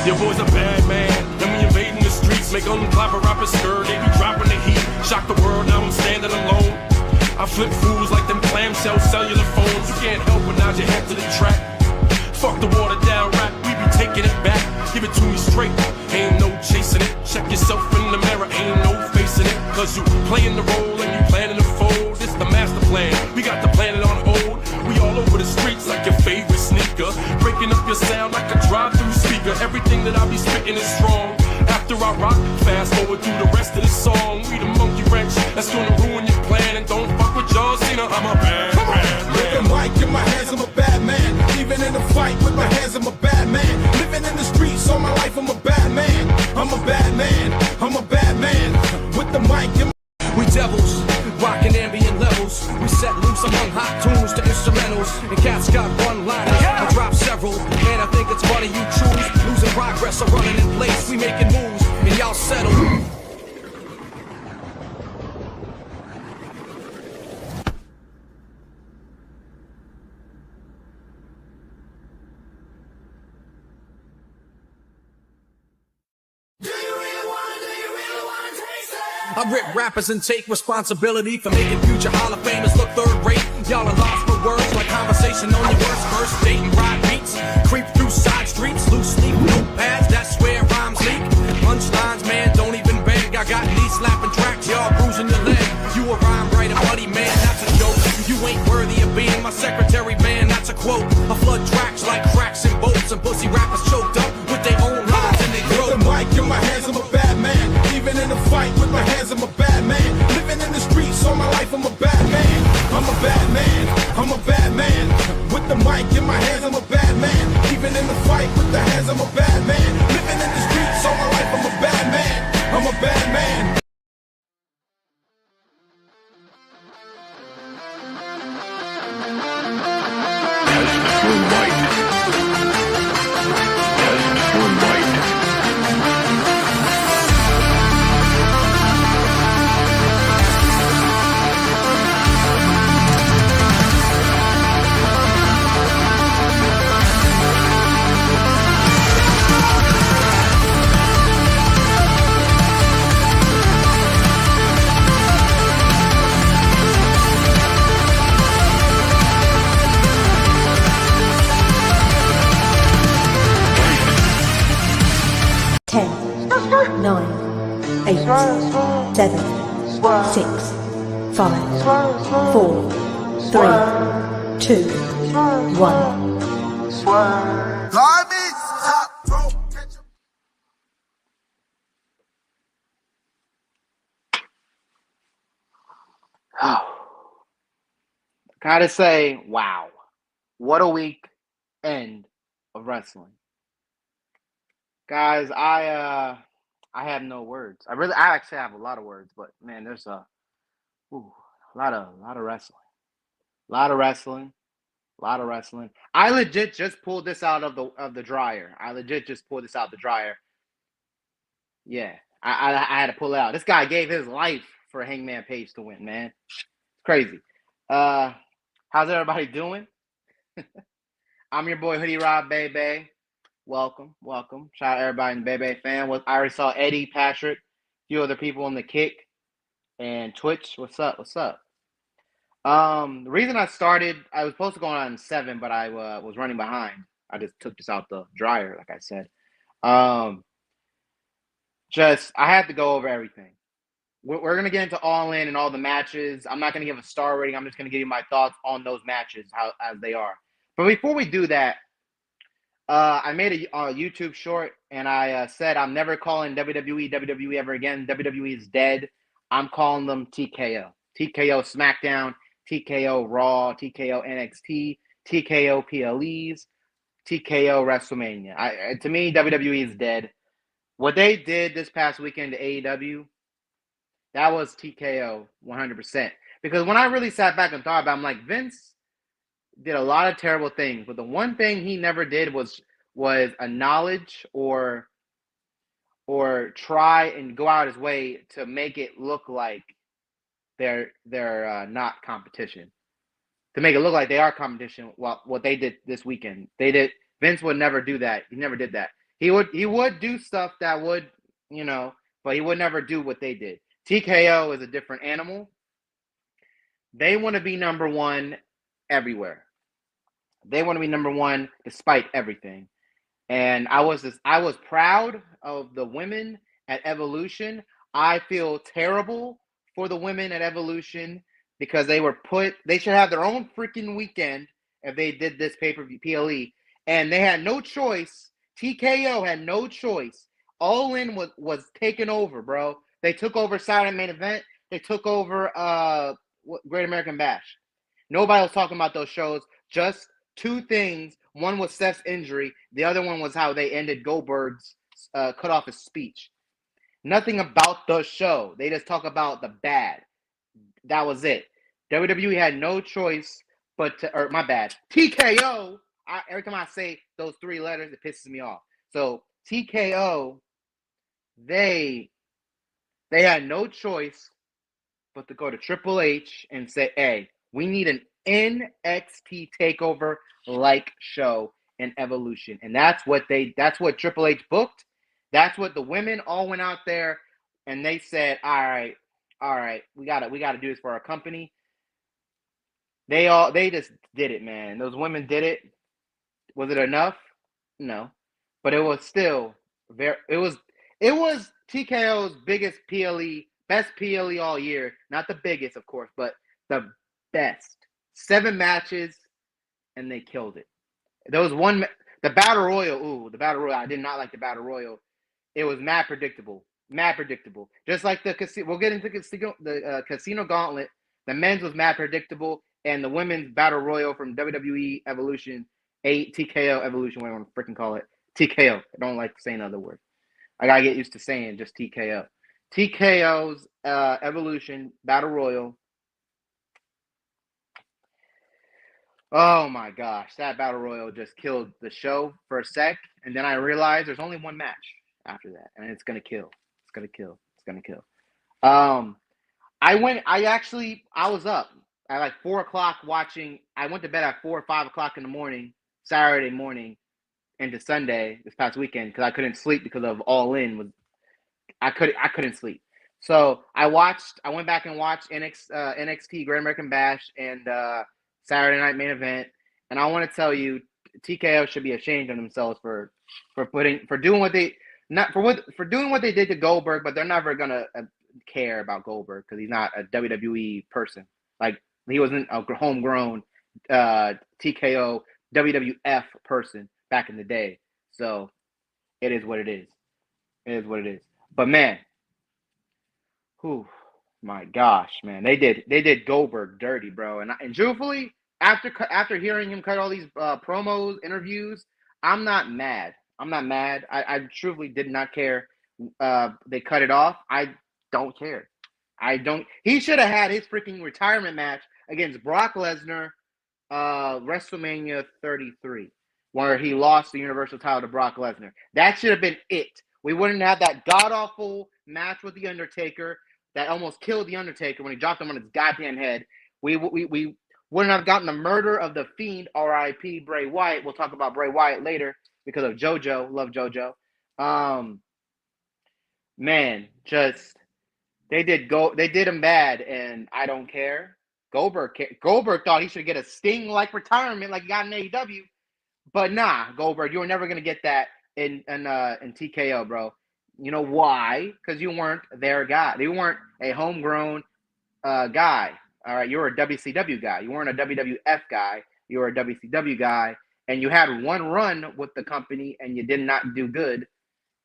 Your boy's a bad man, and we invading the streets, make them clap a rapper skirt, they be dropping the heat, shock the world, now I'm standing alone. I flip fools like them clamshell cellular phones, you can't help but nod your head to the track. Fuck the watered down rap, we be taking it back, give it to me straight, ain't no chasing it, check yourself in the mirror, ain't no facing it, cause you playing the role and you planning to fold, this the master plan, we got the planet on hold, we all over the streets like your favorite sneaker, breaking up your sound like a drive-through speaker, everything that I be spitting is strong, after I rock, fast forward through the rest of the song, we the monkey wrench, that's gonna ruin your plan, and don't fuck with John Cena, I'm a bad man. With the mic in my hands, I'm a bad man, even in a fight with my hands, I'm a bad man, living in the streets all my life, I'm a bad man, I'm a bad man, I'm a bad man, with the mic in my we devils, rockin' ambient levels. We set loose among hot tunes to instrumentals. And cats got one line, I drop several. And I think it's funny you choose. Losing progress or running in place. We making moves, and y'all settle. I rip rappers and take responsibility for making future Hall of Famers look third rate. Y'all are lost for words like conversation on your worst first date and ride beats. Creep through side streets, loose leaf notepads, that's where rhymes leak. Punchlines, man, don't even beg. I got knee slapping tracks, y'all bruising your leg. You a rhyme writer, buddy, man, that's a joke. You ain't worthy of being my secretary, man, that's a quote. I flood tracks like cracks and bolts, and pussy rappers choked up with their own lines and they throat. With the mic in my hands, I'm a bad man, even in a fight with my hands, I'm a bad man, living in the streets all my life, I'm a bad man, I'm a bad man, I'm a bad man, with the mic in my hands, I'm a bad man, even in the fight with the hands, I'm a bad man, living in the streets all my life, I'm a bad man, I'm a bad man. Nine, 8, 7, 6, 5, 4, 3, 2, 1. Gotta say, wow, what a week end of wrestling, guys. I have no words. I actually have a lot of words, but man, there's a lot of wrestling, a lot of wrestling. I legit just pulled this out of the dryer. Yeah, I had to pull it out. This guy gave his life for Hangman Page to win, man. It's crazy. How's everybody doing? I'm your boy Hoodie Rob Bebe. Welcome. Shout out everybody in Bebe fan. I already saw Eddie, Patrick, a few other people on the kick, and Twitch. What's up? The reason I started, I was supposed to go on 7, but I was running behind. I just took this out the dryer, like I said. I had to go over everything. We're going to get into All In and all the matches. I'm not going to give a star rating. I'm just going to give you my thoughts on those matches, as they are. But before we do that, I made a YouTube short, and I said I'm never calling WWE ever again. WWE is dead. I'm calling them TKO. TKO SmackDown, TKO Raw, TKO NXT, TKO PLEs, TKO WrestleMania. To me, WWE is dead. What they did this past weekend to AEW, that was TKO 100%. Because when I really sat back and thought about it, I'm like, Vince did a lot of terrible things, but the one thing he never did was acknowledge or try and go out his way to make it look like they're not competition. To make it look like they are competition. What they did this weekend, Vince would never do that. He never did that. He would do stuff that would, but he would never do what they did. TKO is a different animal. They want to be number one everywhere. They want to be number one despite everything. And I was proud of the women at Evolution. I feel terrible for the women at Evolution because they should have their own freaking weekend if they did this pay-per-view PLE. And they had no choice. TKO had no choice. All In was taken over, bro. They took over Saturday Main Event. They took over Great American Bash. Nobody was talking about those shows. Just two things. One was Seth's injury. The other one was how they ended Goldberg's cut off his speech. Nothing about the show. They just talk about the bad. That was it. WWE had no choice but to, or my bad, TKO. Every time I say those three letters, it pisses me off. So TKO, they had no choice but to go to Triple H and say, hey, we need an NXT takeover like show in Evolution. And that's what Triple H booked. That's what the women all went out there and they said, all right, we gotta do this for our company. They just did it, man. Those women did it. Was it enough? No. But it was still it was TKO's biggest PLE, best PLE all year. Not the biggest, of course, but the best. 7 matches, and they killed it. There was the Battle Royal. The Battle Royal. I did not like the Battle Royal. It was mad predictable. Just like the casino. We'll get into the Casino Gauntlet. The men's was mad predictable, and the women's Battle Royal from WWE Evolution, TKO Evolution, whatever you want to freaking call it. TKO. I don't like saying other words. I gotta get used to saying just TKO. TKO's Evolution Battle Royal. Oh my gosh, that Battle Royal just killed the show for a sec, and then I realized there's only one match after that, and it's gonna kill. It's gonna kill. I was up at like 4 o'clock watching. I went to bed at 4 or 5 o'clock in the morning, Saturday morning into Sunday this past weekend because I couldn't sleep because of All In. I couldn't sleep. So I went back and watched NXT Great American Bash and Saturday Night Main Event, and I want to tell you, TKO should be ashamed of themselves for doing what they did to Goldberg, but they're never gonna care about Goldberg because he's not a WWE person. Like he wasn't a homegrown TKO WWF person back in the day. So it is what it is. But man, my gosh, man, they did Goldberg dirty, bro. And truthfully, after hearing him cut all these promos, interviews, I'm not mad. I truthfully did not care. They cut it off. I don't care. He should have had his freaking retirement match against Brock Lesnar, WrestleMania 33, where he lost the Universal title to Brock Lesnar. That should have been it. We wouldn't have that god-awful match with The Undertaker that almost killed The Undertaker when he dropped him on his goddamn head. We wouldn't have gotten the murder of the Fiend, R.I.P. Bray Wyatt. We'll talk about Bray Wyatt later because of JoJo. Love JoJo. Man, just they did him bad, and I don't care. Goldberg thought he should get a Sting-like retirement like he got in AEW, but nah, Goldberg, you were never gonna get that in TKO, bro. You know why? Because you weren't their guy. You weren't a homegrown guy. All right, you were a WCW guy. You weren't a WWF guy. You were a WCW guy, and you had one run with the company, and you did not do good.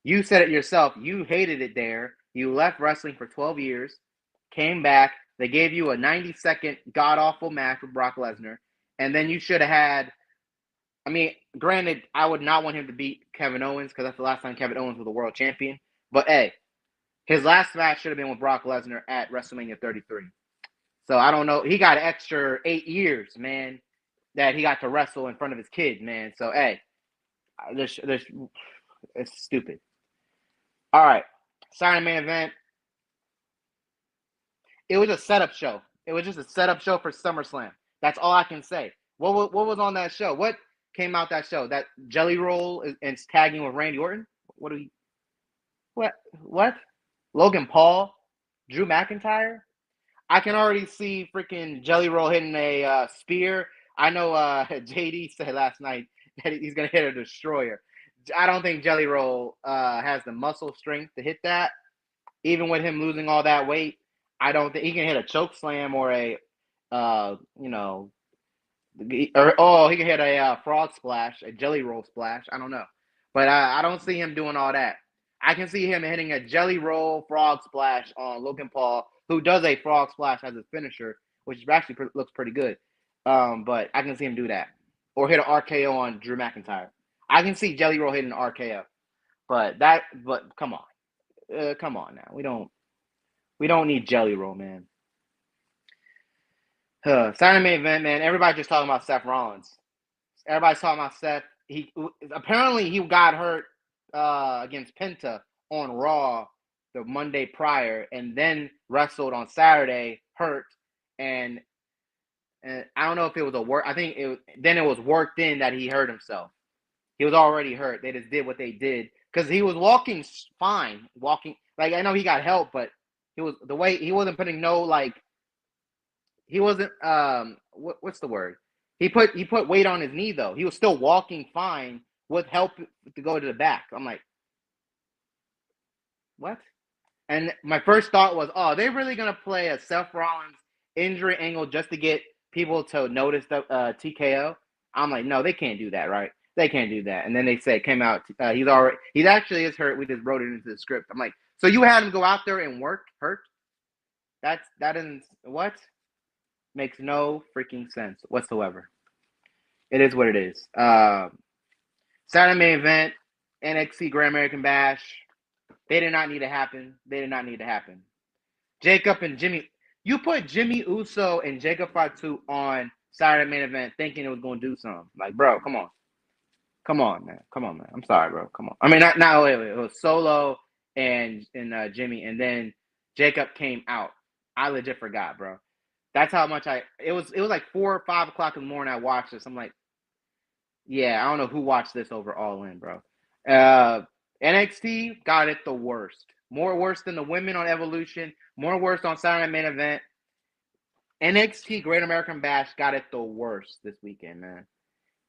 You said it yourself. You hated it there. You left wrestling for 12 years, came back. They gave you a 90-second god-awful match with Brock Lesnar, and then you should have had. I mean, granted, I would not want him to beat Kevin Owens because that's the last time Kevin Owens was the world champion. But hey, his last match should have been with Brock Lesnar at WrestleMania 33. So I don't know. He got an extra 8 years, man, that he got to wrestle in front of his kid, man. So hey, it's stupid. All right, Saturday Main Event. It was a setup show. It was just a setup show for SummerSlam. That's all I can say. What was on that show? came out that show? That Jelly Roll and tagging with Randy Orton? What do we? What? Logan Paul, Drew McIntyre. I can already see freaking Jelly Roll hitting a spear. I know JD said last night that he's gonna hit a destroyer. I don't think Jelly Roll has the muscle strength to hit that. Even with him losing all that weight, I don't think he can hit a choke slam or a he can hit a frog splash, a Jelly Roll splash. I don't know, but I don't see him doing all that. I can see him hitting a Jelly Roll frog splash on Logan Paul, who does a frog splash as his finisher, which actually looks pretty good. But I can see him do that, or hit an RKO on Drew McIntyre. I can see Jelly Roll hitting an RKO, but come on now, we don't need Jelly Roll, man. Saturday main event, man. Everybody's just talking about Seth Rollins. Everybody's talking about Seth. He got hurt against Penta on Raw the Monday prior, and then wrestled on Saturday hurt, and I don't know if it was a work. I think it was worked in that he hurt himself. He was already hurt. They just did what they did because he was walking fine, like I know he got help, but he wasn't putting no like. He wasn't what's the word? He put weight on his knee though. He was still walking fine with help to go to the back. I'm like, what? And my first thought was, oh, they're really gonna play a Seth Rollins injury angle just to get people to notice the TKO. I'm like, no, they can't do that, right? They can't do that. And then they say it came out. He's actually is hurt. We just wrote it into the script. I'm like, so you had him go out there and work hurt? That isn't what? Makes no freaking sense whatsoever. It is what it is. Saturday main event, NXT Grand American Bash. They did not need to happen. Jacob and Jimmy. You put Jimmy Uso and Jacob Fatu on Saturday main event thinking it was going to do something. Like, bro, come on. Come on, man. I'm sorry, bro. Come on. I mean, wait. It was Solo and Jimmy, and then Jacob came out. I legit forgot, bro. That's how much it was like 4 or 5 o'clock in the morning I watched this. I'm like, yeah, I don't know who watched this over All In, bro. NXT got it the worst. More worse than the women on Evolution. More worse on Saturday main event. NXT Great American Bash got it the worst this weekend, man.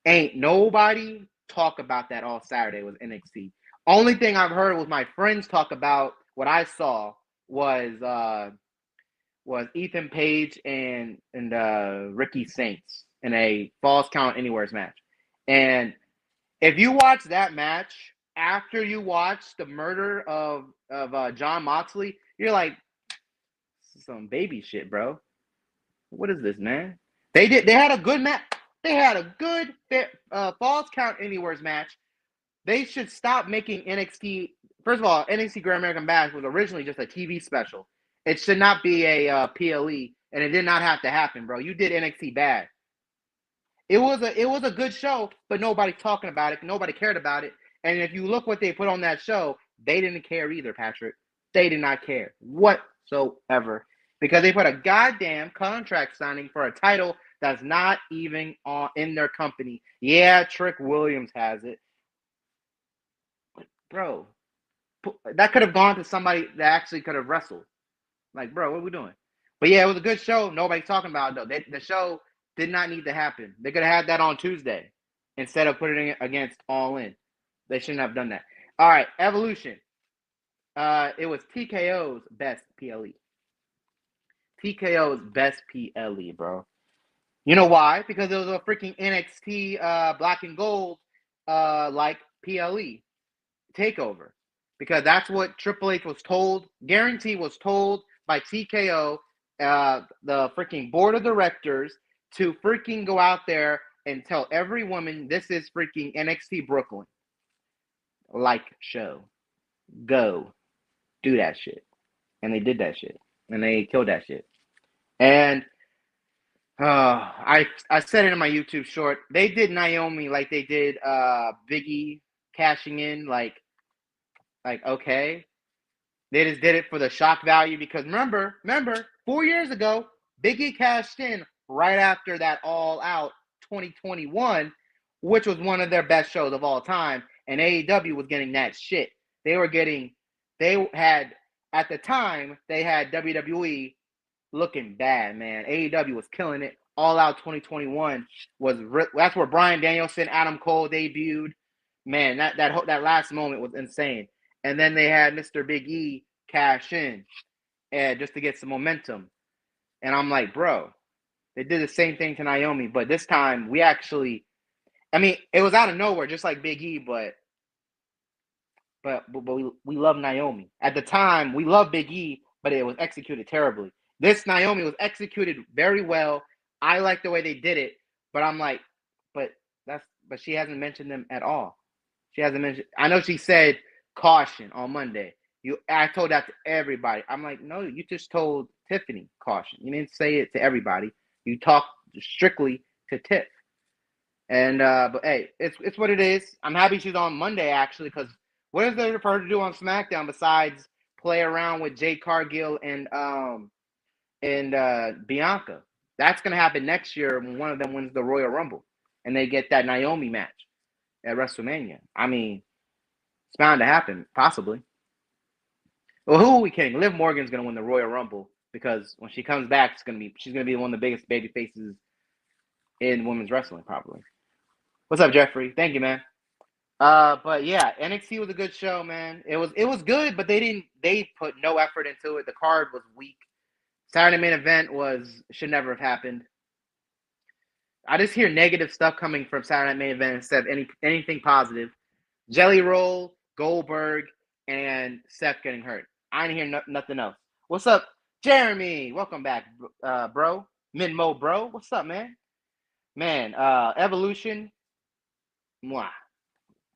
Ain't nobody talk about that all Saturday with NXT. Only thing I've heard was my friends talk about what I saw was Ethan Page and Ricky Saints in a Falls Count Anywheres match. And if you watch that match after you watch the murder of John Moxley, you're like, some baby shit, bro. What is this, man? They had a good match. They had a good Falls Count Anywheres match. They should stop making NXT. First of all, NXT Grand American Bash was originally just a TV special. It should not be a PLE, and it did not have to happen, bro. You did NXT bad. It was a good show, but nobody talking about it. Nobody cared about it. And if you look what they put on that show, they didn't care either, Patrick. They did not care whatsoever because they put a goddamn contract signing for a title that's not even in their company. Yeah, Trick Williams has it. But, bro, that could have gone to somebody that actually could have wrestled. Like, bro, what are we doing? But yeah, it was a good show. Nobody's talking about it, though. The show did not need to happen. They could have had that on Tuesday instead of putting it against All In. They shouldn't have done that. All right, Evolution. It was TKO's best PLE. TKO's best PLE, bro. You know why? Because it was a freaking NXT Black and Gold like PLE takeover. Because that's what Triple H was told. Guarantee was told by TKO, the freaking board of directors, to freaking go out there and tell every woman this is freaking NXT Brooklyn. Like show. Go. Do that shit. And they did that shit. And they killed that shit. And I said it in my YouTube short. They did Naomi like they did Biggie cashing in like okay. They just did it for the shock value because remember 4 years ago, Biggie cashed in right after that All Out 2021 which was one of their best shows of all time, and AEW was getting that shit. They had at the time they had WWE looking bad, man. AEW was killing it. All Out 2021 that's where Bryan Danielson, Adam Cole debuted. Man, that last moment was insane. And then they had Mr. Big E cash in, and just to get some momentum. And I'm like, bro, they did the same thing to Naomi, but this time we actually, I mean, it was out of nowhere, just like Big E, but we love Naomi. At the time, we loved Big E, but it was executed terribly. This Naomi was executed very well. I like the way they did it, but I'm like, but she hasn't mentioned them at all. She hasn't mentioned. I know she said caution on Monday. I told that to everybody. I'm like, no, you just told Tiffany caution. You didn't say it to everybody. You talked strictly to Tiff. And but hey, it's what it is. I'm happy she's on Monday actually, because what is there for her to do on SmackDown besides play around with Jade Cargill and Bianca? That's gonna happen next year when one of them wins the Royal Rumble and they get that Naomi match at WrestleMania. I mean, it's bound to happen, possibly. Well, who are we kidding? Liv Morgan's gonna win the Royal Rumble because when she comes back, she's gonna be one of the biggest baby faces in women's wrestling, probably. What's up, Jeffrey? Thank you, man. But yeah, NXT was a good show, man. It was good, but they put no effort into it. The card was weak. Saturday main event should never have happened. I just hear negative stuff coming from Saturday main event instead of anything positive. Jelly Roll, Goldberg, and Seth getting hurt. I didn't hear nothing else. What's up, Jeremy? Welcome back, bro. Minmo, bro. What's up, man? Man, Evolution. Mwah.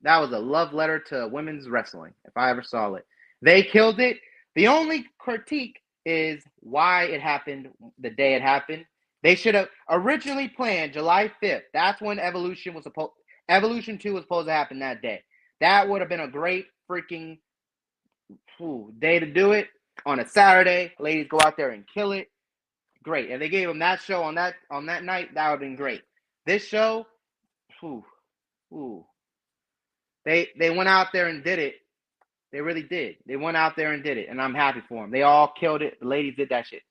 That was a love letter to women's wrestling, if I ever saw it. They killed it. The only critique is why it happened the day it happened. They should have originally planned July 5th. That's when Evolution 2 was supposed to happen that day. That would have been a great freaking day to do it on a Saturday. Ladies go out there and kill it. Great. If they gave them that show on that night, that would have been great. This show, They went out there and did it. They really did. They went out there and did it, and I'm happy for them. They all killed it. The ladies did that shit.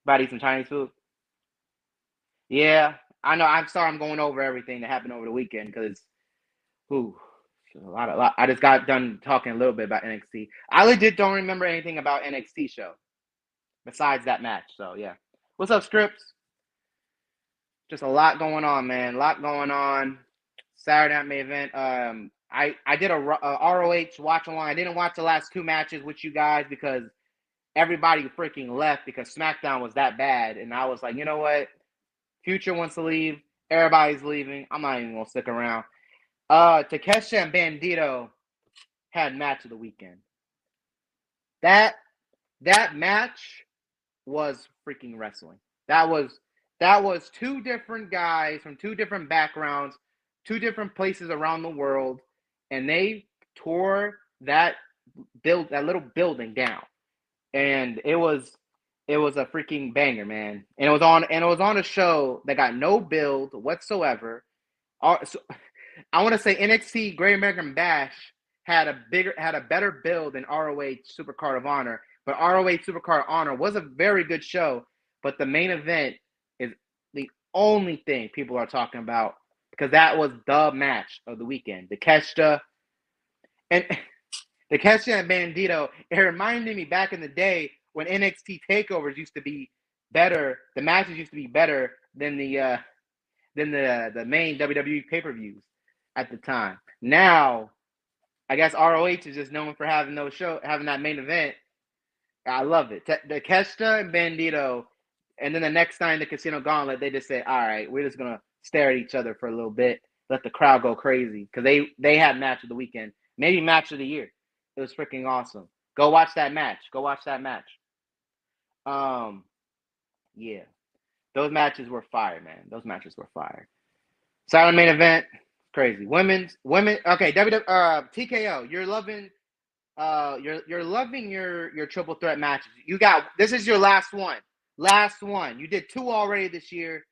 About to eat some Chinese food? Yeah, I know. I'm sorry I'm going over everything that happened over the weekend because, a lot. I just got done talking a little bit about NXT. I legit don't remember anything about NXT show besides that match. So, yeah. What's up, Scripps? Just a lot going on, man. A lot going on. Saturday night main event. I did a ROH watch along. I didn't watch the last two matches with you guys because everybody freaking left because SmackDown was that bad. And I was like, you know what? Future wants to leave. Everybody's leaving. I'm not even going to stick around. Takeshita and Bandito had match of the weekend. That match was freaking wrestling. That was two different guys from two different backgrounds, two different places around the world, and they tore that little building down. And it was a freaking banger, man. And it was on a show that got no build whatsoever. So, I want to say NXT Great American Bash had a better build than ROH Supercard of Honor, but ROH Supercard of Honor was a very good show. But the main event is the only thing people are talking about because that was the match of the weekend. The Takeshita and Bandito. It reminded me back in the day when NXT takeovers used to be better. The matches used to be better than the main WWE pay-per-views at the time. Now, I guess ROH is just known for having that main event. I love it. The Takeshita and Bandito, and then the next time the Casino Gauntlet, they just say, all right, we're just going to stare at each other for a little bit, let the crowd go crazy, because they had match of the weekend, maybe match of the year. It was freaking awesome. Go watch that match. Yeah. Those matches were fire, man. Those matches were fire. Saturday main event, crazy. Women. Okay, TKO. You're loving your triple threat matches. This is your last one. You did 2 already this year.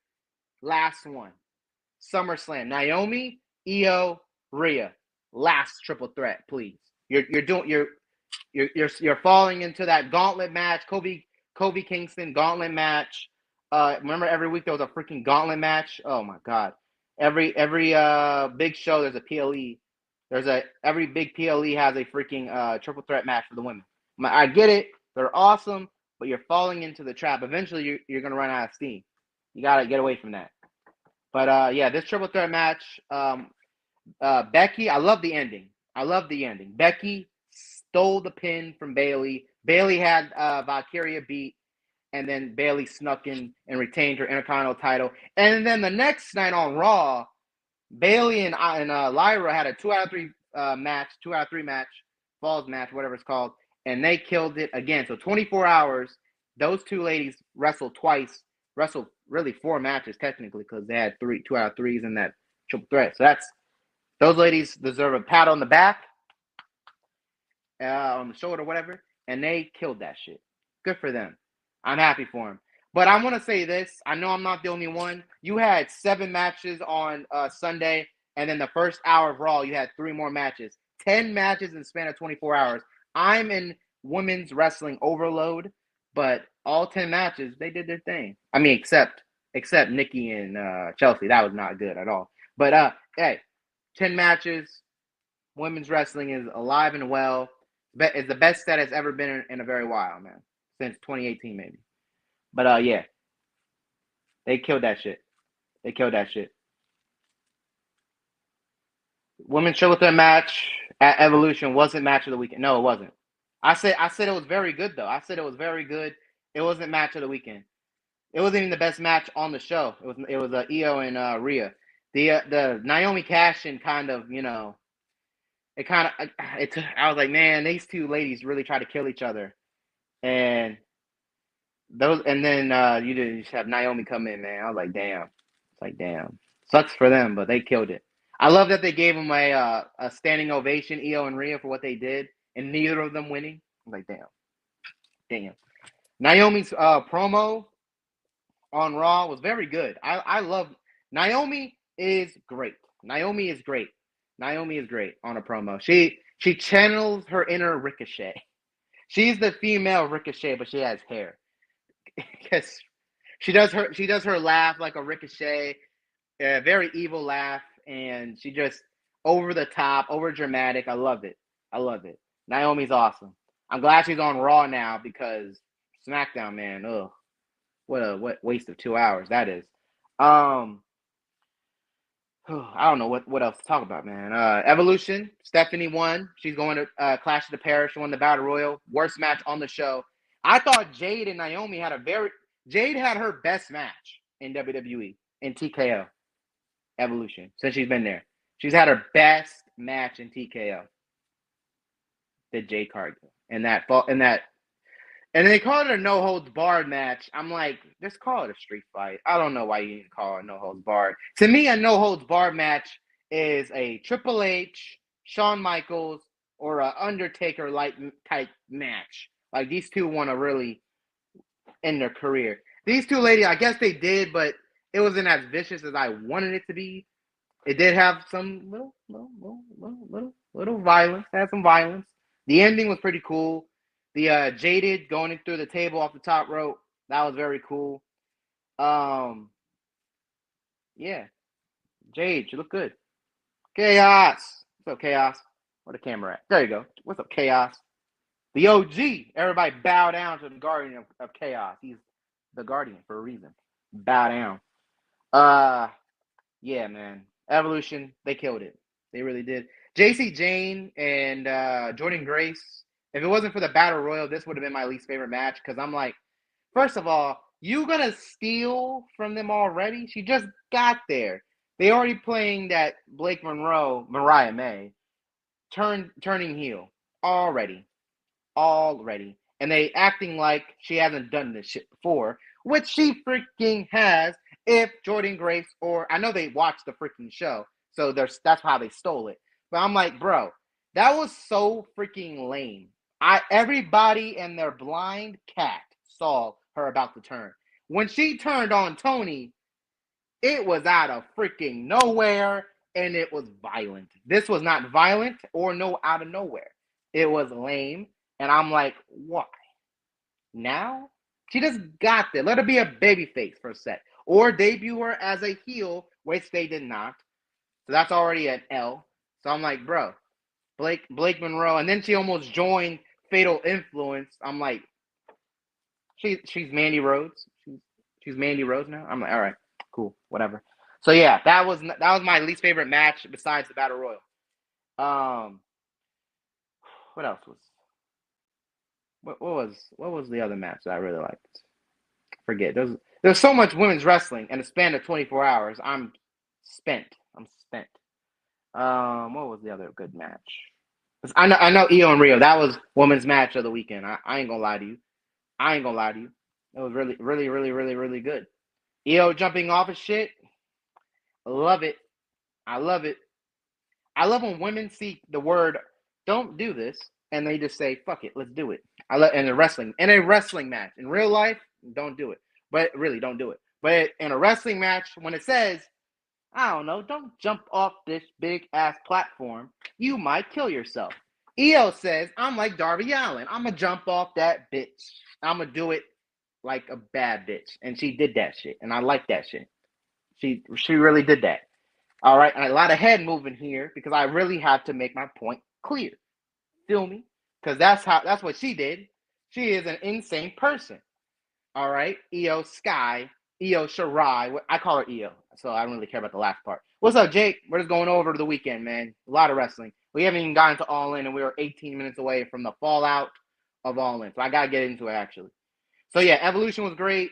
Last one. SummerSlam. Naomi, Io, Rhea. Last triple threat, please. You're falling into that gauntlet match, Kobe Kingston gauntlet match. Remember every week there was a freaking gauntlet match? Oh my god. Every big show there's a PLE. Every big PLE has a freaking triple threat match for the women. I get it. They're awesome, but you're falling into the trap. Eventually you're going to run out of steam. You got to get away from that. But yeah, this triple threat match, Becky, I love the ending. Becky stole the pin from Bayley. Bayley had Valkyria beat, and then Bayley snuck in and retained her Intercontinental title. And then the next night on Raw, Bayley and Lyra had a 2 out of 3 match, falls match, whatever it's called, and they killed it again. So 24 hours, those two ladies wrestled twice, wrestled really 4 matches technically because they had 2 out of 3s in that triple threat. So those ladies deserve a pat on the back, on the shoulder, whatever, and they killed that shit. Good for them. I'm happy for them. But I want to say this. I know I'm not the only one. You had 7 matches on Sunday, and then the first hour of Raw, you had 3 more matches. 10 matches in the span of 24 hours. I'm in women's wrestling overload, but all 10 matches, they did their thing. I mean, except Nikki and Chelsea. That was not good at all. But, hey, 10 matches. Women's wrestling is alive and well. It's the best that it's ever been in a very while, man. Since 2018, maybe. But, yeah. They killed that shit. Women's triple threat match at Evolution wasn't match of the weekend. No, it wasn't. I said it was very good, though. It wasn't match of the weekend. It wasn't even the best match on the show. It was Io and Rhea. The Naomi Cash-in kind of, I was like, man, these two ladies really try to kill each other. And then you just have Naomi come in, man. I was like, damn. It's like, damn. Sucks for them, but they killed it. I love that they gave them a standing ovation, Io and Rhea, for what they did, and neither of them winning. I'm like, damn. Naomi's promo on Raw was very good. I love Naomi is great. Naomi is great on a promo. She channels her inner Ricochet. She's the female Ricochet, but she has hair. Because she does her laugh like a Ricochet, a very evil laugh, and she just over the top, over dramatic. I love it. Naomi's awesome. I'm glad she's on Raw now because SmackDown, man, ugh, what waste of 2 hours that is. I don't know what else to talk about, man. Evolution, Stephanie won. She's going to Clash of the Paris. She won the Battle Royal. Worst match on the show. I thought Jade and Naomi Jade had her best match in WWE in TKO Evolution since she's been there. She's had her best match in TKO. The Jade Cargill and they called it a no holds barred match. I'm like, just call it a street fight. I don't know why you didn't call it no holds barred. To me, a no holds barred match is a Triple H, Shawn Michaels, or a Undertaker type match. Like these two want to really end their career. These two ladies, I guess they did, but it wasn't as vicious as I wanted it to be. It did have some little violence. It had some violence. The ending was pretty cool. The Jaded going in through the table off the top rope, that was very cool. Yeah. Jade, you look good. Chaos. What's up, Chaos? Where the camera at? There you go. What's up, Chaos? The OG. Everybody bow down to the Guardian of Chaos. He's the Guardian for a reason. Bow down. Yeah, man. Evolution, they killed it. They really did. JC Jane and Jordan Grace. If it wasn't for the Battle Royal, this would have been my least favorite match because I'm like, first of all, you gonna steal from them already? She just got there. They already playing that Blake Monroe, Mariah May, turning heel already. And they acting like she hasn't done this shit before, which she freaking has. If Jordan Grace I know they watched the freaking show, so that's how they stole it. But I'm like, bro, that was so freaking lame. Everybody and their blind cat saw her about to turn. When she turned on Tony, It was out of freaking nowhere, and it was violent. This was not violent or no out of nowhere. It was lame, and I'm like, why? Now? She just got there. Let her be a babyface for a sec. Or debut her as a heel, which they did not. So that's already an L. So I'm like, bro, Blake Monroe. And then she almost joined Fatal Influence. I'm like, she's Mandy Rhodes. She's Mandy Rhodes now. I'm like, all right, cool, whatever. So yeah, that was my least favorite match besides the Battle Royal. What else was? What was the other match that I really liked? Forget. There's so much women's wrestling in a span of 24 hours. I'm spent. What was the other good match? I know Io and Rio. That was women's match of the weekend. I ain't gonna lie to you. It was really, really, really, really, really good. Io jumping off of shit. Love it. I love it. I love when women see the word "don't do this" and they just say "fuck it, let's do it." I love in a wrestling match. In real life, don't do it. But really, don't do it. But in a wrestling match, when it says, I don't know, don't jump off this big ass platform, you might kill yourself. Io says, I'm like Darby Allin. I'm gonna jump off that bitch. I'm gonna do it like a bad bitch, and she did that shit, and I like that shit. She really did that. All right, and a lot of head moving here because I really had to make my point clear. Feel me? Because that's what she did. She is an insane person. All right, Io Shirai. I call her Io, so I don't really care about the last part. What's up, Jake? We're just going over the weekend, man. A lot of wrestling. We haven't even gotten to All In, and we were 18 minutes away from the fallout of All In. So I gotta get into it actually. So yeah, Evolution was great.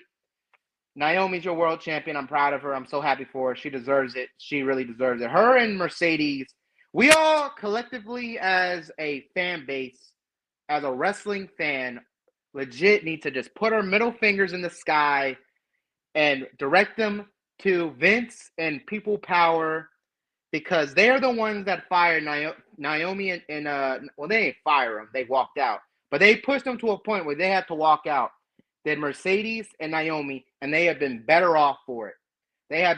Naomi's your world champion. I'm proud of her. I'm so happy for her. She deserves it. She really deserves it. Her and Mercedes, we all collectively as a fan base, as a wrestling fan, legit need to just put our middle fingers in the sky and direct them to Vince and People Power because they're the ones that fired Naomi and well, they didn't fire them. They walked out. But they pushed them to a point where they had to walk out. Than Mercedes and Naomi, and they have been better off for it. And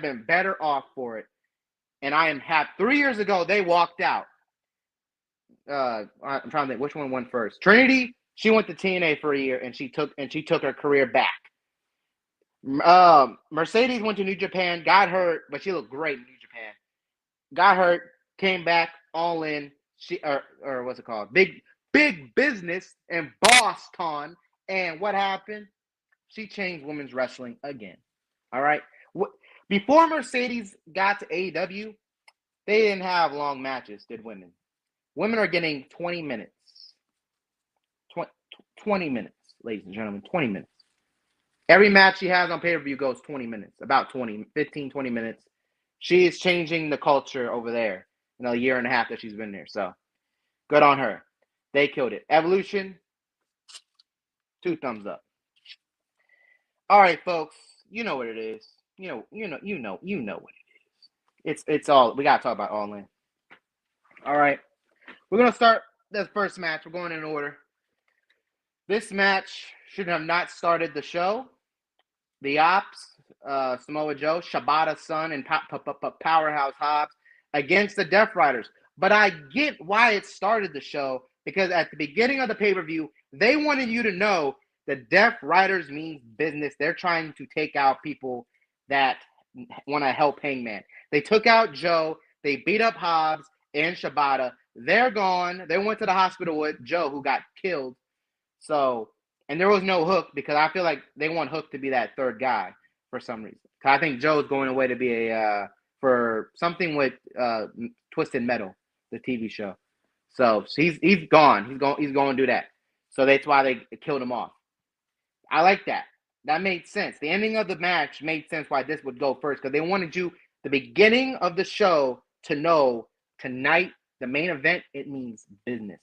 I am happy. 3 years ago, they walked out. I'm trying to think which one went first. Trinity, she went to TNA for a year, and she took her career back. Mercedes went to New Japan, got hurt, but she looked great in New Japan. Got hurt, came back, All In. Or what's it called? Big business and Boston. And what happened? She changed women's wrestling again. All right. Before Mercedes got to AEW, they didn't have long matches, did women? Women are getting 20 minutes. 20 minutes, ladies and gentlemen, 20 minutes. Every match she has on pay-per-view goes 20 minutes, about 15, 20 minutes. She is changing the culture over there in a year and a half that she's been there. So good on her. They killed it. Evolution, 2 thumbs up. All right, folks. You know what it is. You know what it is. It's all we gotta talk about All In. All right. We're gonna start the first match. We're going in order. This match should have not started the show. The Ops, Samoa Joe, Shibata Sun, and Powerhouse Hobbs against the Death Riders. But I get why it started the show because at the beginning of the pay-per-view, they wanted you to know the Death Riders means business. They're trying to take out people that want to help Hangman. They took out Joe. They beat up Hobbs and Shibata. They're gone. They went to the hospital with Joe, who got killed. So, and there was no Hook because I feel like they want Hook to be that third guy for some reason. I think Joe's going away to be for something with Twisted Metal, the TV show. So he's gone. He's going to do that. So that's why they killed him off. I like that. That made sense. The ending of the match made sense why this would go first because they wanted you, the beginning of the show, to know tonight, the main event, it means business.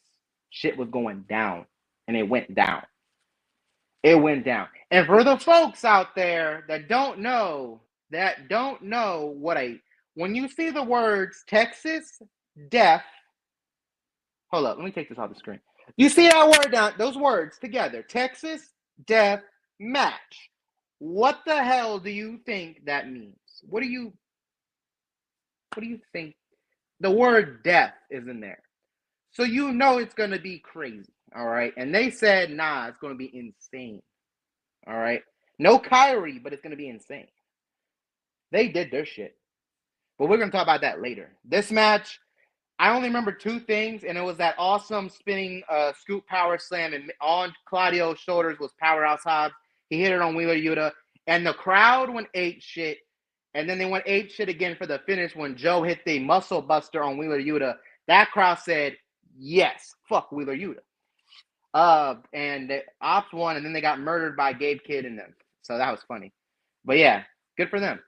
Shit was going down, and it went down. It went down. And for the folks out there that don't know when you see the words Texas Death, hold up, let me take this off the screen. You see that word down, those words together, Texas Death Match. What the hell do you think that means? What do you think? The word death is in there. So you know it's going to be crazy, all right? And they said, nah, it's going to be insane, all right? No Kyrie, but it's going to be insane. They did their shit. But we're going to talk about that later. This match, I only remember two things, and it was that awesome spinning scoop power slam, and on Claudio's shoulders was Powerhouse Hobbs. He hit it on Wheeler Yuta, and the crowd went ape shit, and then they went ape shit again for the finish when Joe hit the muscle buster on Wheeler Yuta. That crowd said, yes, fuck Wheeler Yuta. And the Ops won, and then they got murdered by Gabe Kidd and them. So that was funny. But yeah, good for them.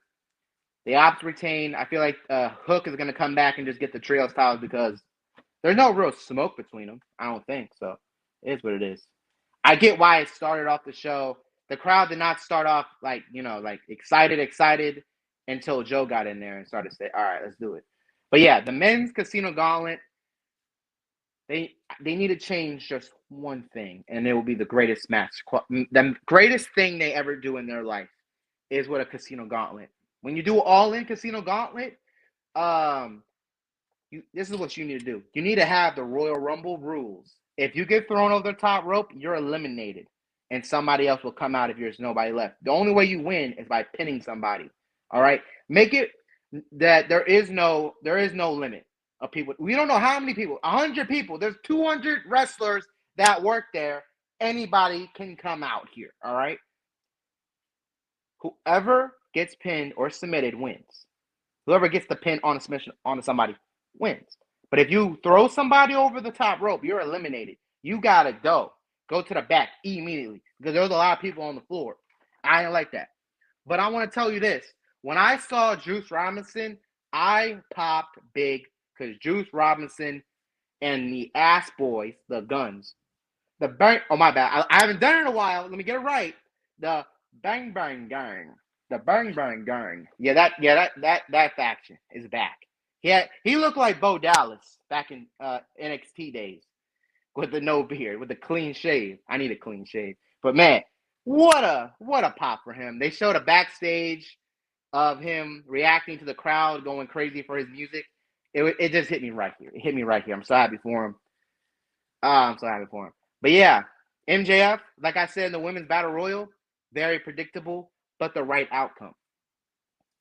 The Ops retain. I feel like Hook is going to come back and just get the trios titles because there's no real smoke between them. I don't think so. It is what it is. I get why it started off the show. The crowd did not start off like excited until Joe got in there and started to say, all right, let's do it. But yeah, the men's Casino Gauntlet, they need to change just one thing, and it will be the greatest match. The greatest thing they ever do in their life is with a Casino Gauntlet. When you do all-in Casino Gauntlet, this is what you need to do. You need to have the Royal Rumble rules. If you get thrown over the top rope, you're eliminated, and somebody else will come out if there's nobody left. The only way you win is by pinning somebody. All right, make it that there is no limit of people. We don't know how many people. 100 people. There's 200 wrestlers that work there. Anybody can come out here. All right. Whoever gets pinned or submitted wins. Whoever gets the pin on a submission onto somebody wins. But if you throw somebody over the top rope, you're eliminated. You gotta go to the back immediately because there's a lot of people on the floor. I didn't like that. But I want to tell you this: when I saw Juice Robinson, I popped big because Juice Robinson and the Ass Boys, the Guns, oh my bad, I haven't done it in a while. Let me get it right. The Bang Bang Gang. The Bang Bang Gang. That faction is back. He looked like Bo Dallas back in NXT days with the no beard, with the clean shave. I need a clean shave. But man, what a pop for him. They showed a backstage of him reacting to the crowd going crazy for his music. It just hit me right here. It hit me right here. I'm so happy for him. I'm so happy for him. But yeah, MJF, like I said in the Women's Battle Royal, very predictable, but the right outcome.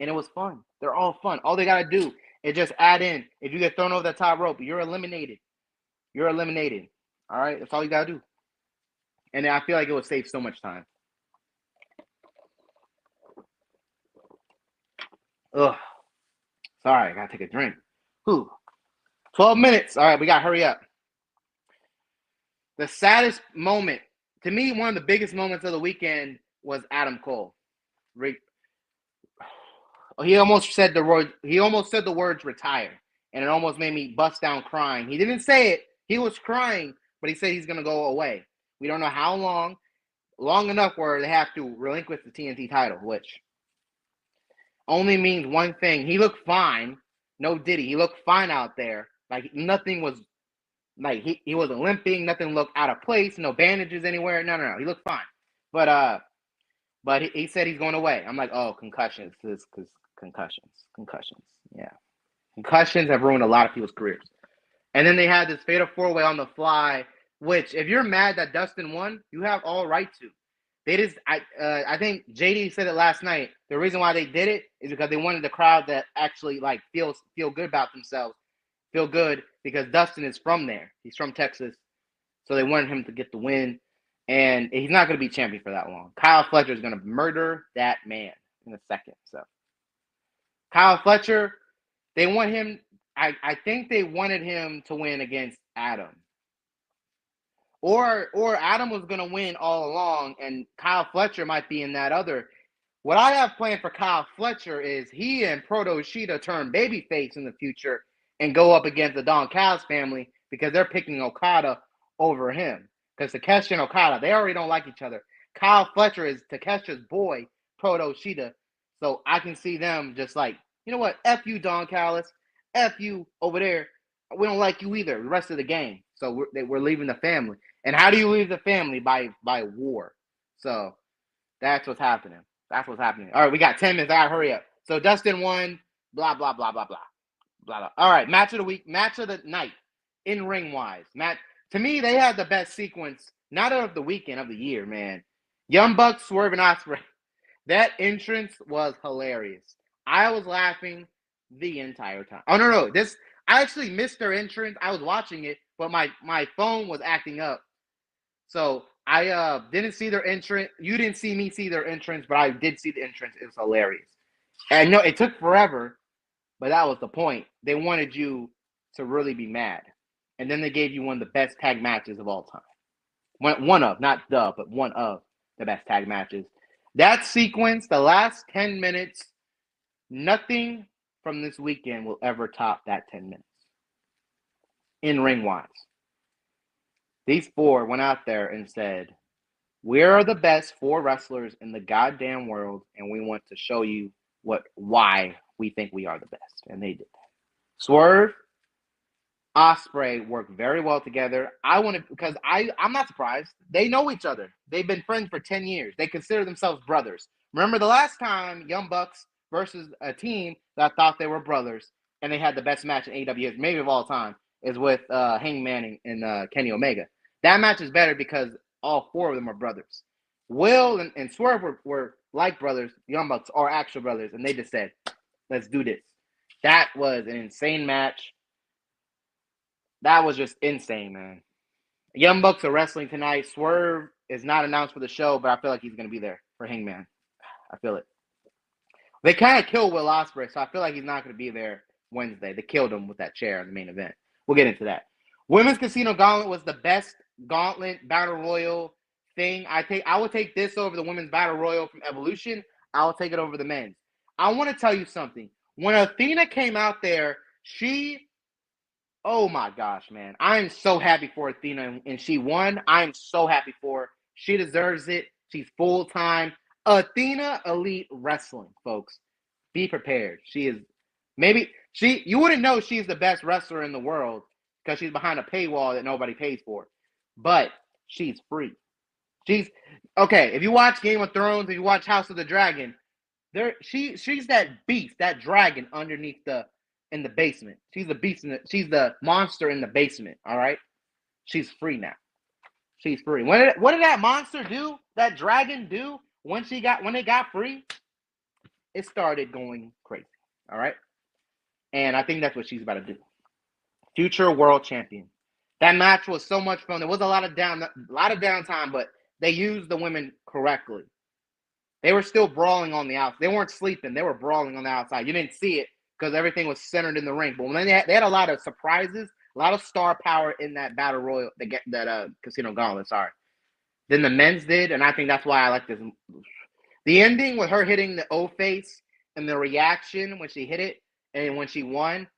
And it was fun. They're all fun. All they got to do is just add in. If you get thrown over the top rope, you're eliminated. You're eliminated. All right? That's all you got to do. And I feel like it would save so much time. Ugh. Sorry, I got to take a drink. Whew. 12 minutes. All right, we got to hurry up. The saddest moment, to me, one of the biggest moments of the weekend was Adam Cole. He almost said the words retire, and it almost made me bust down crying. He didn't say it. He was crying, but he said he's going to go away. We don't know how long enough where they have to relinquish the TNT title, which only means one thing. He looked fine. No Diddy. He looked fine out there. Like nothing was, like he wasn't limping. Nothing looked out of place. No bandages anywhere. No. He looked fine. But he said he's going away. I'm like, oh, concussions. Concussions. Yeah. Concussions have ruined a lot of people's careers. And then they had this fatal four-way on the fly, which if you're mad that Dustin won, you have all right to. They just, I think JD said it last night. The reason why they did it is because they wanted the crowd that actually like feel good about themselves, feel good because Dustin is from there. He's from Texas, so they wanted him to get the win. And he's not going to be champion for that long. Kyle Fletcher is going to murder that man in a second. So Kyle Fletcher, they want him. I think they wanted him to win against Adam. Or Adam was going to win all along, and Kyle Fletcher might be in that other. What I have planned for Kyle Fletcher is he and Proto Ishida turn babyface in the future and go up against the Don Callis family because they're picking Okada over him. Because Takeshi and Okada, they already don't like each other. Kyle Fletcher is Takeshi's boy, Proto Ishida. So I can see them just like, you know what? F you, Don Callis. F you over there. We don't like you either. The rest of the game. So we're leaving the family. And how do you leave the family? By war. So that's what's happening. All right, we got 10 minutes. I gotta hurry up. So Dustin won. Blah blah blah blah blah blah blah. All right, match of the week, match of the night, in ring wise. To me, they had the best sequence, not of the weekend, of the year, man. Young Bucks, Swerve, and Ospreay. That entrance was hilarious. I was laughing the entire time. Oh no, I actually missed their entrance. I was watching it, but my phone was acting up. So I didn't see their entrance. You didn't see me see their entrance, but I did see the entrance. It was hilarious. And no, it took forever, but that was the point. They wanted you to really be mad. And then they gave you one of the best tag matches of all time. One of, not the, but one of the best tag matches. That sequence, the last 10 minutes, nothing from this weekend will ever top that 10 minutes. In ring wise. These four went out there and said, we are the best four wrestlers in the goddamn world, and we want to show you why we think we are the best. And they did that. Swerve, Ospreay work very well together. Because I'm not surprised. They know each other. They've been friends for 10 years. They consider themselves brothers. Remember the last time Young Bucks versus a team that thought they were brothers and they had the best match in AEW, maybe of all time, is with Hangman and Kenny Omega. That match is better because all four of them are brothers. Will and Swerve were like brothers. Young Bucks are actual brothers, and they just said, let's do this. That was an insane match. That was just insane, man. Young Bucks are wrestling tonight. Swerve is not announced for the show, but I feel like he's going to be there for Hangman. I feel it. They kind of killed Will Ospreay, so I feel like he's not going to be there Wednesday. They killed him with that chair in the main event. We'll get into that. Women's Casino Gauntlet was the best gauntlet battle royal thing. I would take this over the women's battle royal from Evolution. I will take it over the men's. I want to tell you something. When Athena came out there, oh my gosh, man. I am so happy for Athena, and she won. I am so happy for her. She deserves it. She's full-time. Athena Elite Wrestling, folks. Be prepared. You wouldn't know she's the best wrestler in the world because she's behind a paywall that nobody pays for. But she's free. Okay, if you watch Game of Thrones, if you watch House of the Dragon, she's that beast, that dragon underneath in the basement. She's the beast she's the monster in the basement, all right? She's free now. She's free. What did that monster do? That dragon do when it got free? It started going crazy, all right? And I think that's what she's about to do. Future world champion. That match was so much fun. There was a lot of downtime, but they used the women correctly. They were still brawling on the outside. They weren't sleeping. They were brawling on the outside. You didn't see it because everything was centered in the ring. But when they had a lot of surprises, a lot of star power in that battle royal, that Casino Gauntlet. Sorry. Then the men's did, and I think that's why I like this. The ending with her hitting the O face and the reaction when she hit it and when she won,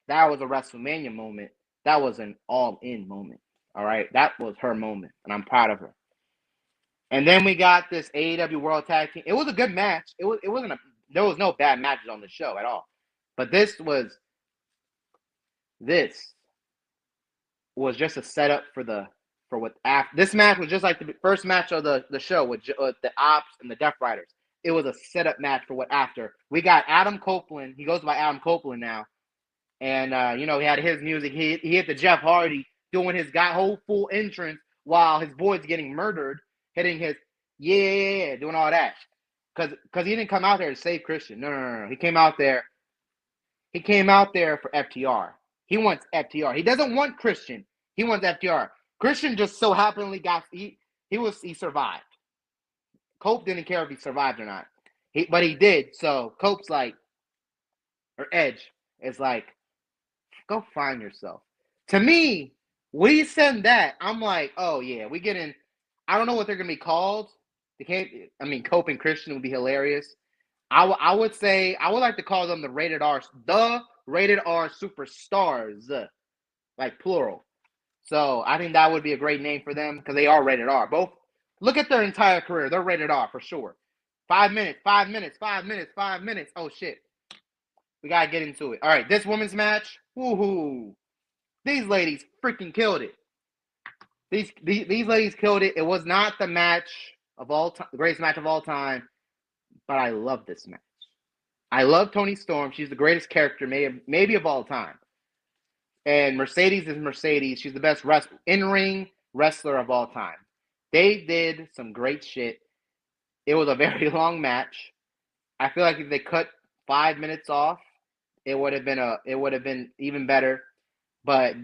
that was a WrestleMania moment. That was an all-in moment. All right, that was her moment, and I'm proud of her. And then we got this AEW World Tag Team. It was a good match. There was no bad matches on the show at all. But this was just a setup this match was just like the first match of the show with the Ops and the Death Riders. It was a setup match for what after. We got Adam Copeland. He goes by Adam Copeland now. And, he had his music. He hit the Jeff Hardy doing his whole full entrance while his boy's getting murdered, hitting his, doing all that. Because he didn't come out there to save Christian. No. He came out there for FTR. He wants FTR. He doesn't want Christian. He wants FTR. Christian just so happily he survived. Cope didn't care if he survived or not. But he did. So Cope's like, or Edge is like, go find yourself. To me, when he said that, I'm like, oh yeah, I don't know what they're gonna be called. Cope and Christian would be hilarious. I would like to call them the rated R superstars, like plural. So I think that would be a great name for them because they are rated R. Both look at their entire career. They're rated R for sure. 5 minutes. Oh shit. We gotta get into it. All right, this women's match. Woohoo! These ladies freaking killed it. These ladies killed it. It was not the match of all time, the greatest match of all time, but I love this match. I love Toni Storm. She's the greatest character maybe of all time. And Mercedes is Mercedes. She's the best in-ring wrestler of all time. They did some great shit. It was a very long match. I feel like if they cut 5 minutes off, it would have been even better. But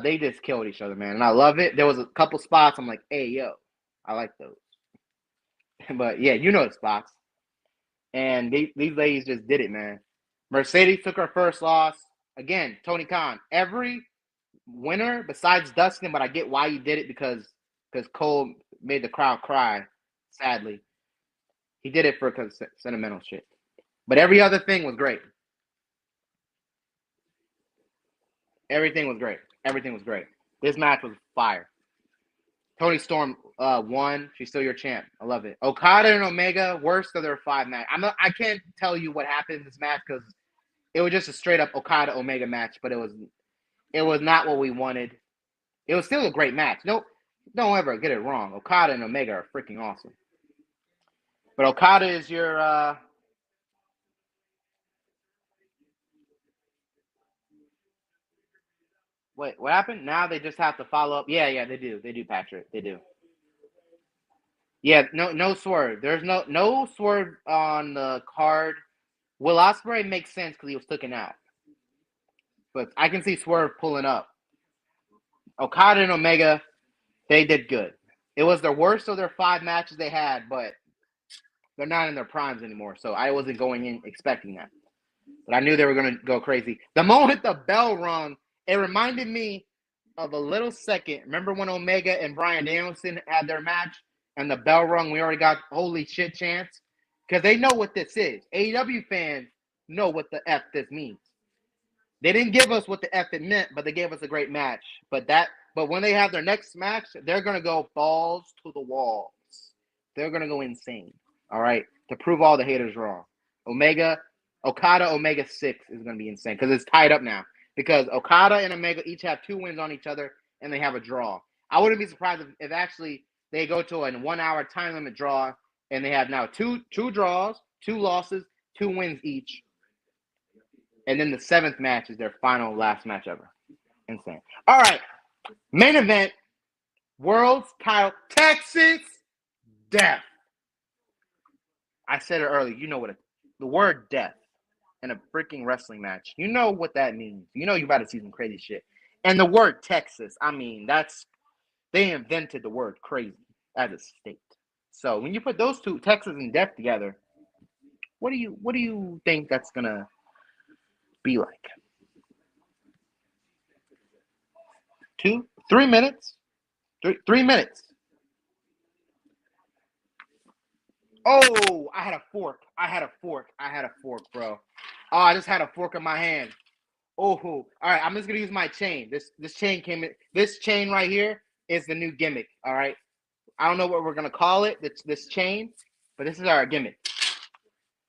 they just killed each other, man. And I love it. There was a couple spots I'm like, hey, yo, I like those. But yeah, you know the spots. And these ladies just did it, man. Mercedes took her first loss. Again, Tony Khan. Every winner besides Dustin, but I get why he did it because Cole made the crowd cry, sadly. He did it for sentimental shit. But every other thing was great. Everything was great. This match was fire. Toni Storm won. She's still your champ. I love it. Okada and Omega, worst of their 5 match. I can't tell you what happened in this match because it was just a straight up Okada Omega match, but it was not what we wanted. It was still a great match. No, don't ever get it wrong. Okada and Omega are freaking awesome. But Okada is your wait, what happened? Now they just have to follow up. Yeah, they do. They do, Patrick. They do. Yeah, no swerve. There's no swerve on the card. Will Ospreay makes sense because he was taken out. But I can see Swerve pulling up. Okada and Omega, they did good. It was the worst of their 5 matches they had, but they're not in their primes anymore, so I wasn't going in expecting that. But I knew they were going to go crazy. The moment the bell rung, it reminded me of a little second. Remember when Omega and Bryan Danielson had their match and the bell rung? We already got holy shit chants. Because they know what this is. AEW fans know what the F this means. They didn't give us what the F it meant, but they gave us a great match. But when they have their next match, they're going to go balls to the walls. They're going to go insane. All right? To prove all the haters wrong. Okada Omega 6 is going to be insane because it's tied up now. Because Okada and Omega each have 2 wins on each other and they have a draw. I wouldn't be surprised if actually they go to a 1-hour time limit draw and they have now two draws, 2 losses, 2 wins each. And then the 7th match is their last match ever. Insane. All right. Main event. World's title. Texas Death. I said it earlier. You know what the word death in a freaking wrestling match. You know what that means. You know you're about to see some crazy shit. And the word Texas. I mean, they invented the word crazy as a state. So when you put those two, Texas and death, together, what do you think that's gonna be like? 3 minutes? 3 minutes. Oh, I had a fork, bro. Oh, I just had a fork in my hand. Oh, all right. I'm just gonna use my chain. This chain came in. This chain right here is the new gimmick. All right. I don't know what we're gonna call it. This chain, but this is our gimmick.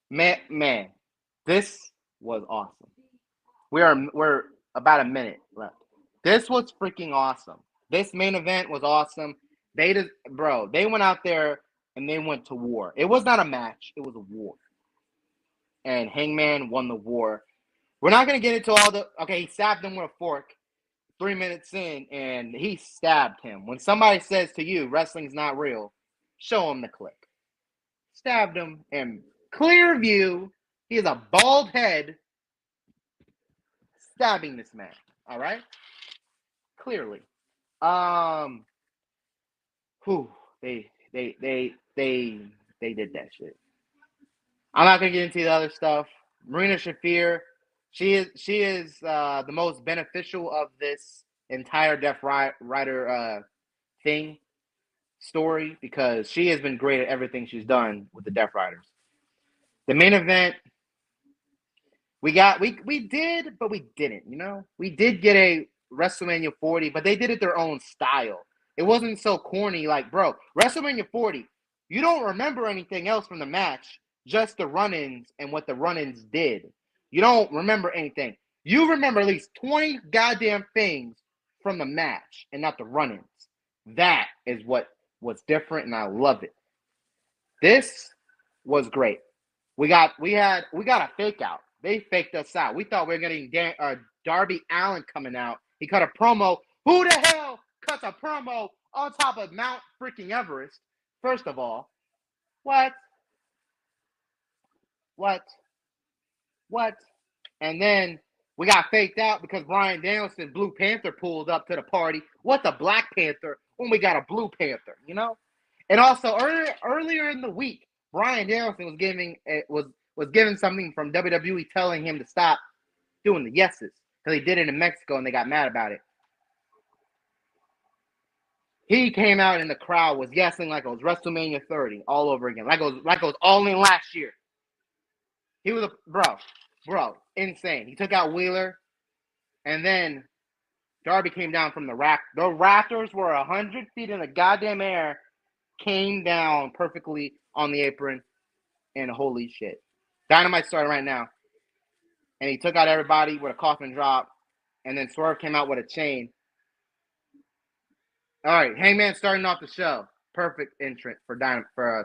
Man, this was awesome. We're about a minute left. This was freaking awesome. This main event was awesome. They went out there and they went to war. It was not a match. It was a war. And Hangman won the war. We're not going to get into all the... Okay, he stabbed him with a fork 3 minutes in, and he stabbed him. When somebody says to you, wrestling's not real, show him the clip. Stabbed him in clear view. He has a bald head stabbing this man. All right? Clearly. They did that shit. I'm not gonna get into the other stuff. Marina Shafir, she is the most beneficial of this entire Death Rider story because she has been great at everything she's done with the Death Riders. The main event, we did, but we didn't. You know, we did get a WrestleMania 40, but they did it their own style. It wasn't so corny. Like, bro, WrestleMania 40, you don't remember anything else from the match, just the run-ins and what the run-ins did. You don't remember anything. You remember at least 20 goddamn things from the match and not the run-ins. That is what was different, and I love it. This was great. We got a fake out. They faked us out. We thought we were getting Darby Allin coming out. He cut a promo. Who the hell cuts a promo on top of Mount freaking Everest? First of all, what? And then we got faked out because Bryan Danielson, Blue Panther, pulled up to the party. What's a Black Panther when we got a Blue Panther? You know. And also earlier in the week, Bryan Danielson was given something from WWE telling him to stop doing the yeses because he did it in Mexico and they got mad about it. He came out in the crowd was yesing like it was WrestleMania 30 all over again, like it was all in last year. He was bro, insane. He took out Wheeler, and then Darby came down from the rack. The rafters were 100 feet in the goddamn air, came down perfectly on the apron, and holy shit. Dynamite started right now. And he took out everybody with a coffin drop, and then Swerve came out with a chain. All right, Hangman starting off the show. Perfect entrance for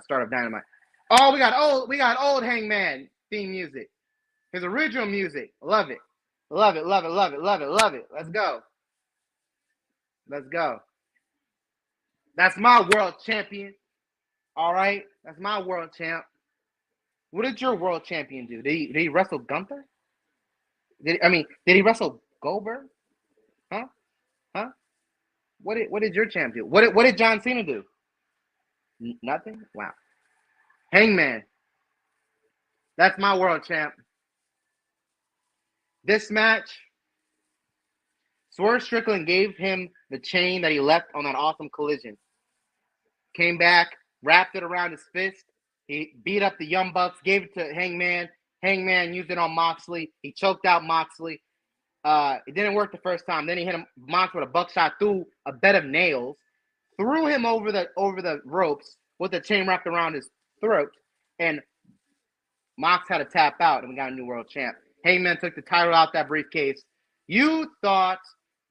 start of Dynamite. Oh, we got old Hangman theme music. His original music. Love it. Love it. Let's go. That's my world champion. All right? That's my world champ. What did your world champion do? Did he wrestle Gunther? Did he wrestle Goldberg? Huh? What did your champ do? What did John Cena do? Nothing? Wow. Hangman. That's my world champ. This match, Swerve Strickland gave him the chain that he left on that awesome collision. Came back, wrapped it around his fist. He beat up the Young Bucks, gave it to Hangman. Hangman used it on Moxley. He choked out Moxley. It didn't work the first time. Then he hit him Mox with a buckshot through a bed of nails, threw him over the ropes with the chain wrapped around his throat, and Mox had to tap out, and we got a new world champ. Hangman took the title out that briefcase. You thought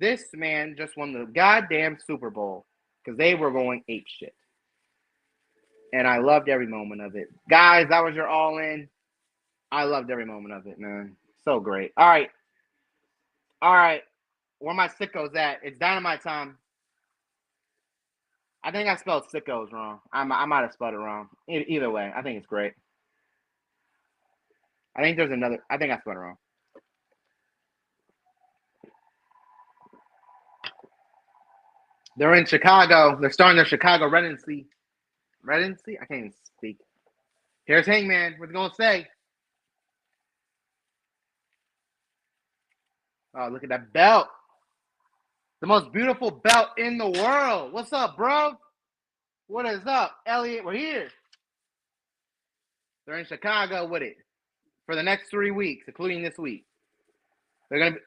this man just won the goddamn Super Bowl because they were going ape shit. And I loved every moment of it. Guys, that was your All In. I loved every moment of it, man. So great. All right. Where my sickos at? It's Dynamite time. I think I spelled sickos wrong. I might have spelled it wrong. Either way, I think it's great. I think I spelled it wrong. They're in Chicago. They're starting their Chicago residency. I can't even speak. Here's Hangman. What's he going to say? Oh, look at that belt. The most beautiful belt in the world. What's up, bro? What is up, Elliot? We're here. They're in Chicago with it for the next 3 weeks, including this week. They're going to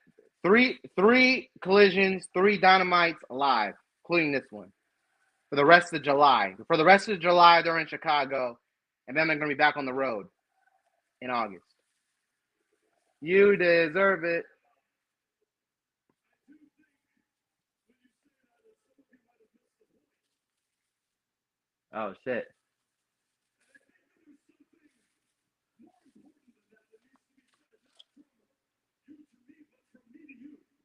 be three collisions, 3 Dynamites live, including this one, for the rest of July. For the rest of July, they're in Chicago, and then they're going to be back on the road in August. You deserve it. Oh, shit.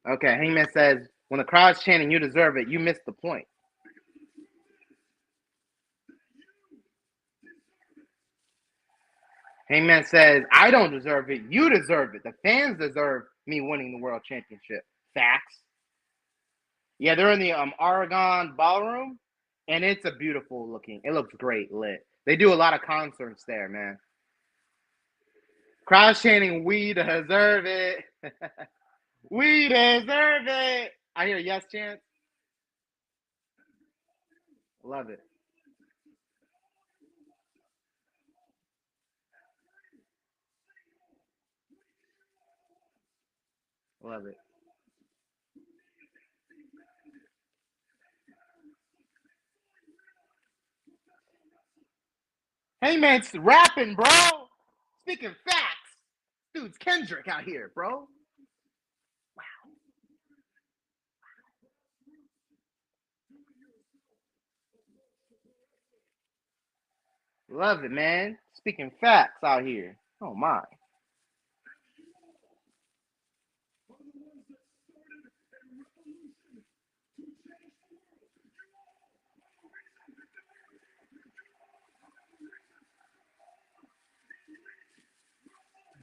Okay, Hangman says, when the crowd's chanting, you deserve it, you missed the point. Hangman says, I don't deserve it, you deserve it. The fans deserve me winning the world championship. Facts. Yeah, they're in the Oregon Ballroom, and it's a beautiful looking. It looks great lit. They do a lot of concerts there, man. Crowd chanting, we deserve it. We deserve it. I hear yes chants. Love it. Love it. Hey, man, it's rapping, bro. Speaking facts. Dude's Kendrick out here, bro. Wow. Love it, man. Speaking facts out here. Oh my.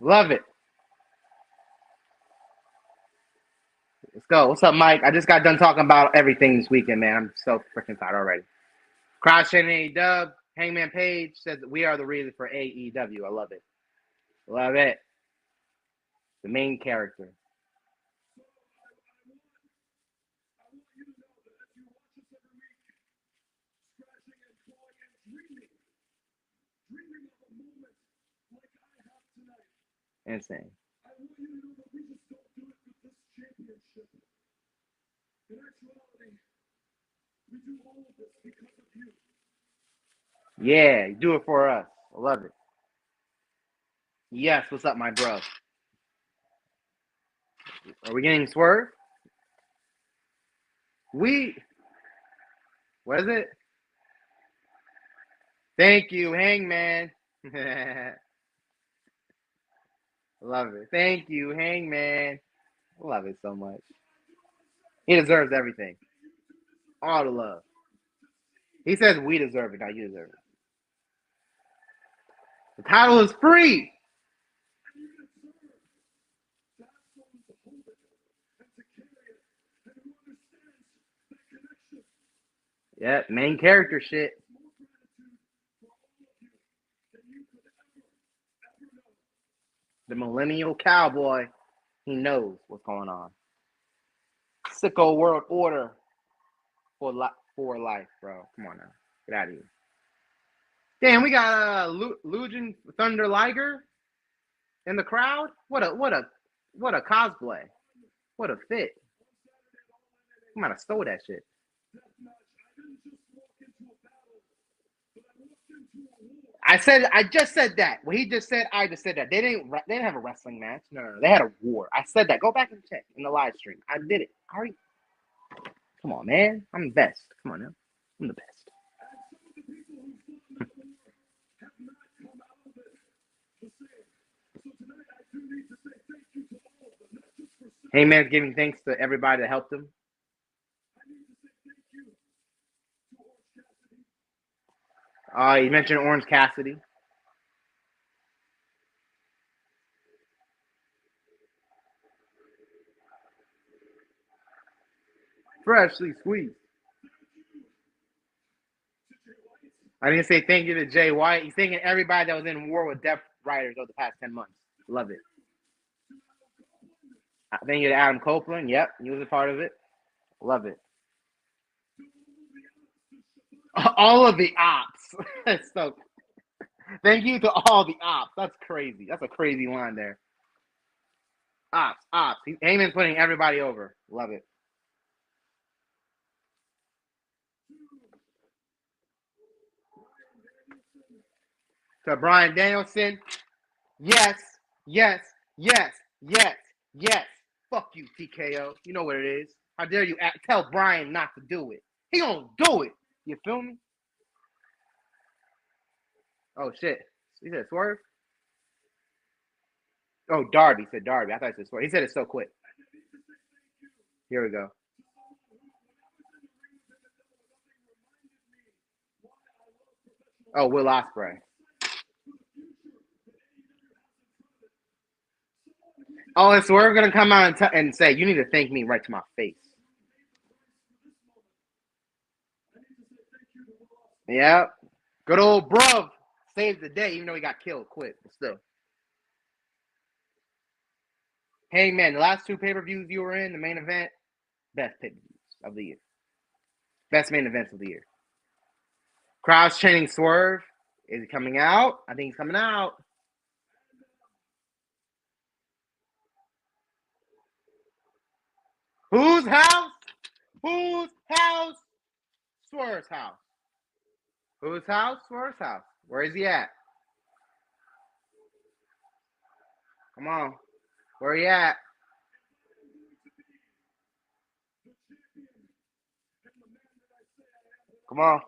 Love it. Let's go. What's up, Mike? I just got done talking about everything this weekend, man. I'm so freaking tired already. Cross Chain AEW, Hangman Page says that we are the reason for AEW. I love it. Love it. The main character. Insane. Yeah, do it for us. I love it. Yes, what's up, my bro? Are we getting Swerve? What is it? Thank you, Hangman. Love it. Thank you, Hangman. Love it so much. He deserves everything. All the love. He says we deserve it, not you deserve it. The title is free. Yep, main character shit. The millennial cowboy. He knows what's going on. Sicko world order for life, bro. Come on now. Get out of here. Damn, we got Legion Thunder Liger in the crowd. What a cosplay. What a fit. I might have stole that shit. I just said that. When he just said, I just said that. They didn't have a wrestling match. No. They had a war. I said that. Go back and check in the live stream. I did it. Come on, man. I'm the best. Come on now. I'm the best. Hey, man, giving thanks to everybody that helped him. You mentioned Orange Cassidy. Freshly squeezed. I didn't say thank you to Jay White. He's thanking everybody that was in war with Death Riders over the past 10 months. Love it. Thank you to Adam Copeland. Yep, he was a part of it. Love it. All of the ops. So, thank you to all the ops. That's crazy. That's a crazy line there. Ops. Heyman's putting everybody over. Love it. To Brian Danielson. Yes. Fuck you, TKO. You know what it is. How dare you tell Brian not to do it? He gonna do it. You feel me? Oh, shit. He said Swerve? Oh, Darby. He said Darby. I thought he said Swerve. He said it so quick. Here we go. Oh, Will Ospreay. Oh, and Swerve gonna come out and say, you need to thank me right to my face. Yep. Good old bruv saved the day, even though he got killed quick, but still. Hey, man, the last two pay-per-views you were in, the main event, best pay-per-views of the year. Best main events of the year. Crowd's chanting Swerve. Is he coming out? I think he's coming out. Whose house? Whose house? Swerve's house. Whose house? Swerve's house. Where is he at? Come on. Where he at? Come on.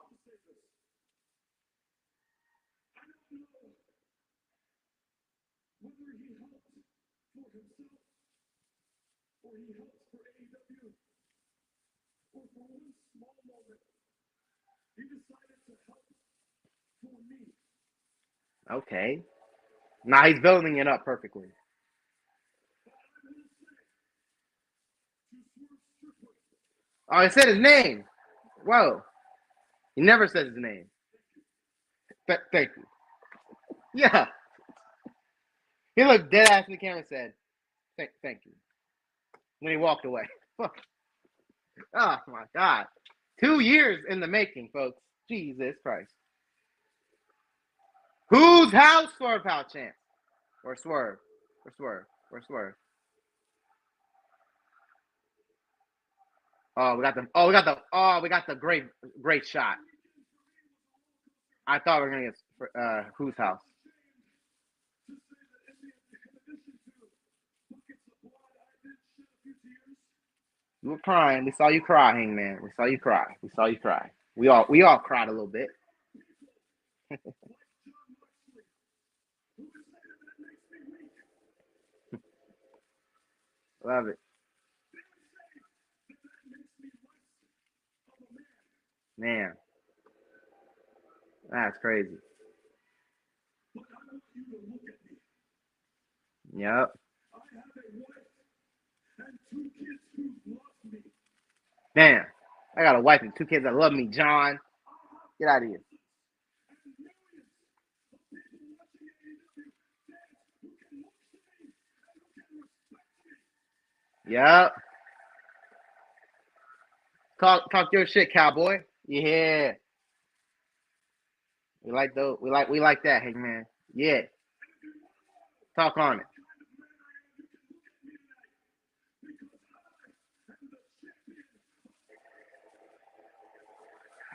Okay. Nah, he's building it up perfectly. Oh, he said his name. Whoa. He never says his name. Thank you. Yeah. He looked dead ass in the camera and said, thank you. When he walked away. Oh my God. 2 years in the making, folks. Jesus Christ. Whose house Swerve Pal chant? Or Swerve? Or Swerve? Or Swerve? We got the great shot. I thought we were gonna get whose house? You were crying. We saw you cry, Hangman. We saw you cry. We saw you cry. We all cried a little bit. Love it. Man. That's crazy. Yep. Damn. I got a wife and 2 kids that love me, John. Get out of here. Yep. Talk your shit, cowboy. Yeah. We like those. We like that, Hangman. Yeah. Talk on it.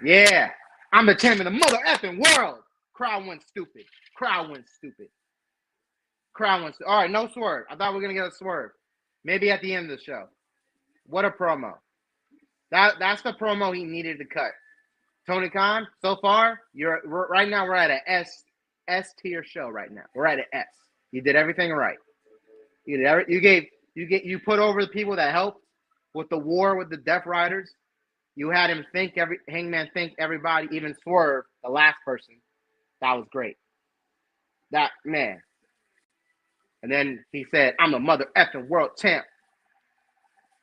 Yeah. I'm the champion of the mother effing world. Crowd went stupid. Crowd went stupid. Crowd went stupid. All right, no swerve. I thought we were gonna get a swerve. Maybe at the end of the show. What a promo. That's the promo he needed to cut. Tony Khan, so far, right now we're at a S tier show right now. We're at an S. You did everything right. You put over the people that helped with the war with the Death Riders. You had him Hangman think everybody, even Swerve, the last person. That was great. That man. And then he said, I'm the mother effing world champ.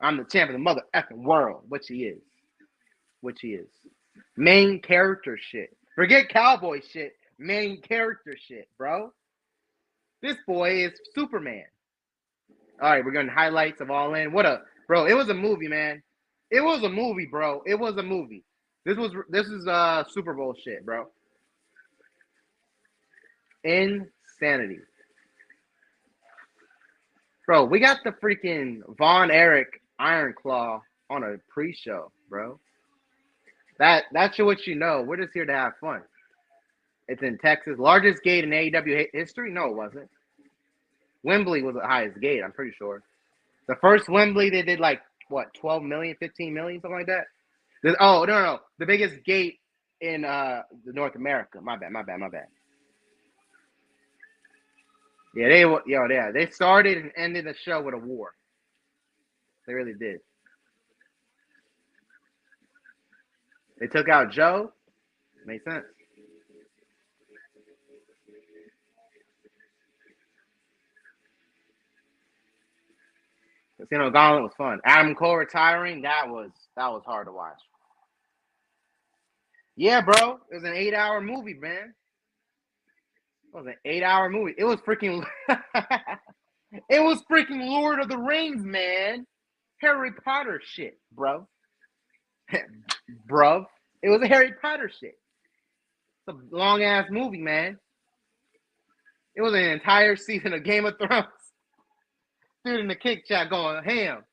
I'm the champ of the mother effing world, which he is. Main character shit. Forget cowboy shit. Main character shit, bro. This boy is Superman. All right, we're going to highlights of All In. Bro, it was a movie, man. It was a movie, bro. It was a movie. This is Super Bowl shit, bro. Insanity. Bro, we got the freaking Von Erich Iron Claw on a pre-show, bro. That's what you know. We're just here to have fun. It's in Texas. Largest gate in AEW history? No, it wasn't. Wembley was the highest gate, I'm pretty sure. The first Wembley, they did like, what, 12 million, 15 million, something like that? No. The biggest gate in North America. My bad. Yeah, they started and ended the show with a war. They really did. They took out Joe. Makes sense. Casino Gauntlet was fun. Adam Cole retiring, that was hard to watch. Yeah, bro. It was an 8-hour movie, man. It was an 8-hour movie. It was freaking Lord of the Rings, man. Harry Potter shit, bro. Bro. It was a Harry Potter shit. It's a long ass movie, man. It was an entire season of Game of Thrones. Dude in the kick chat going ham.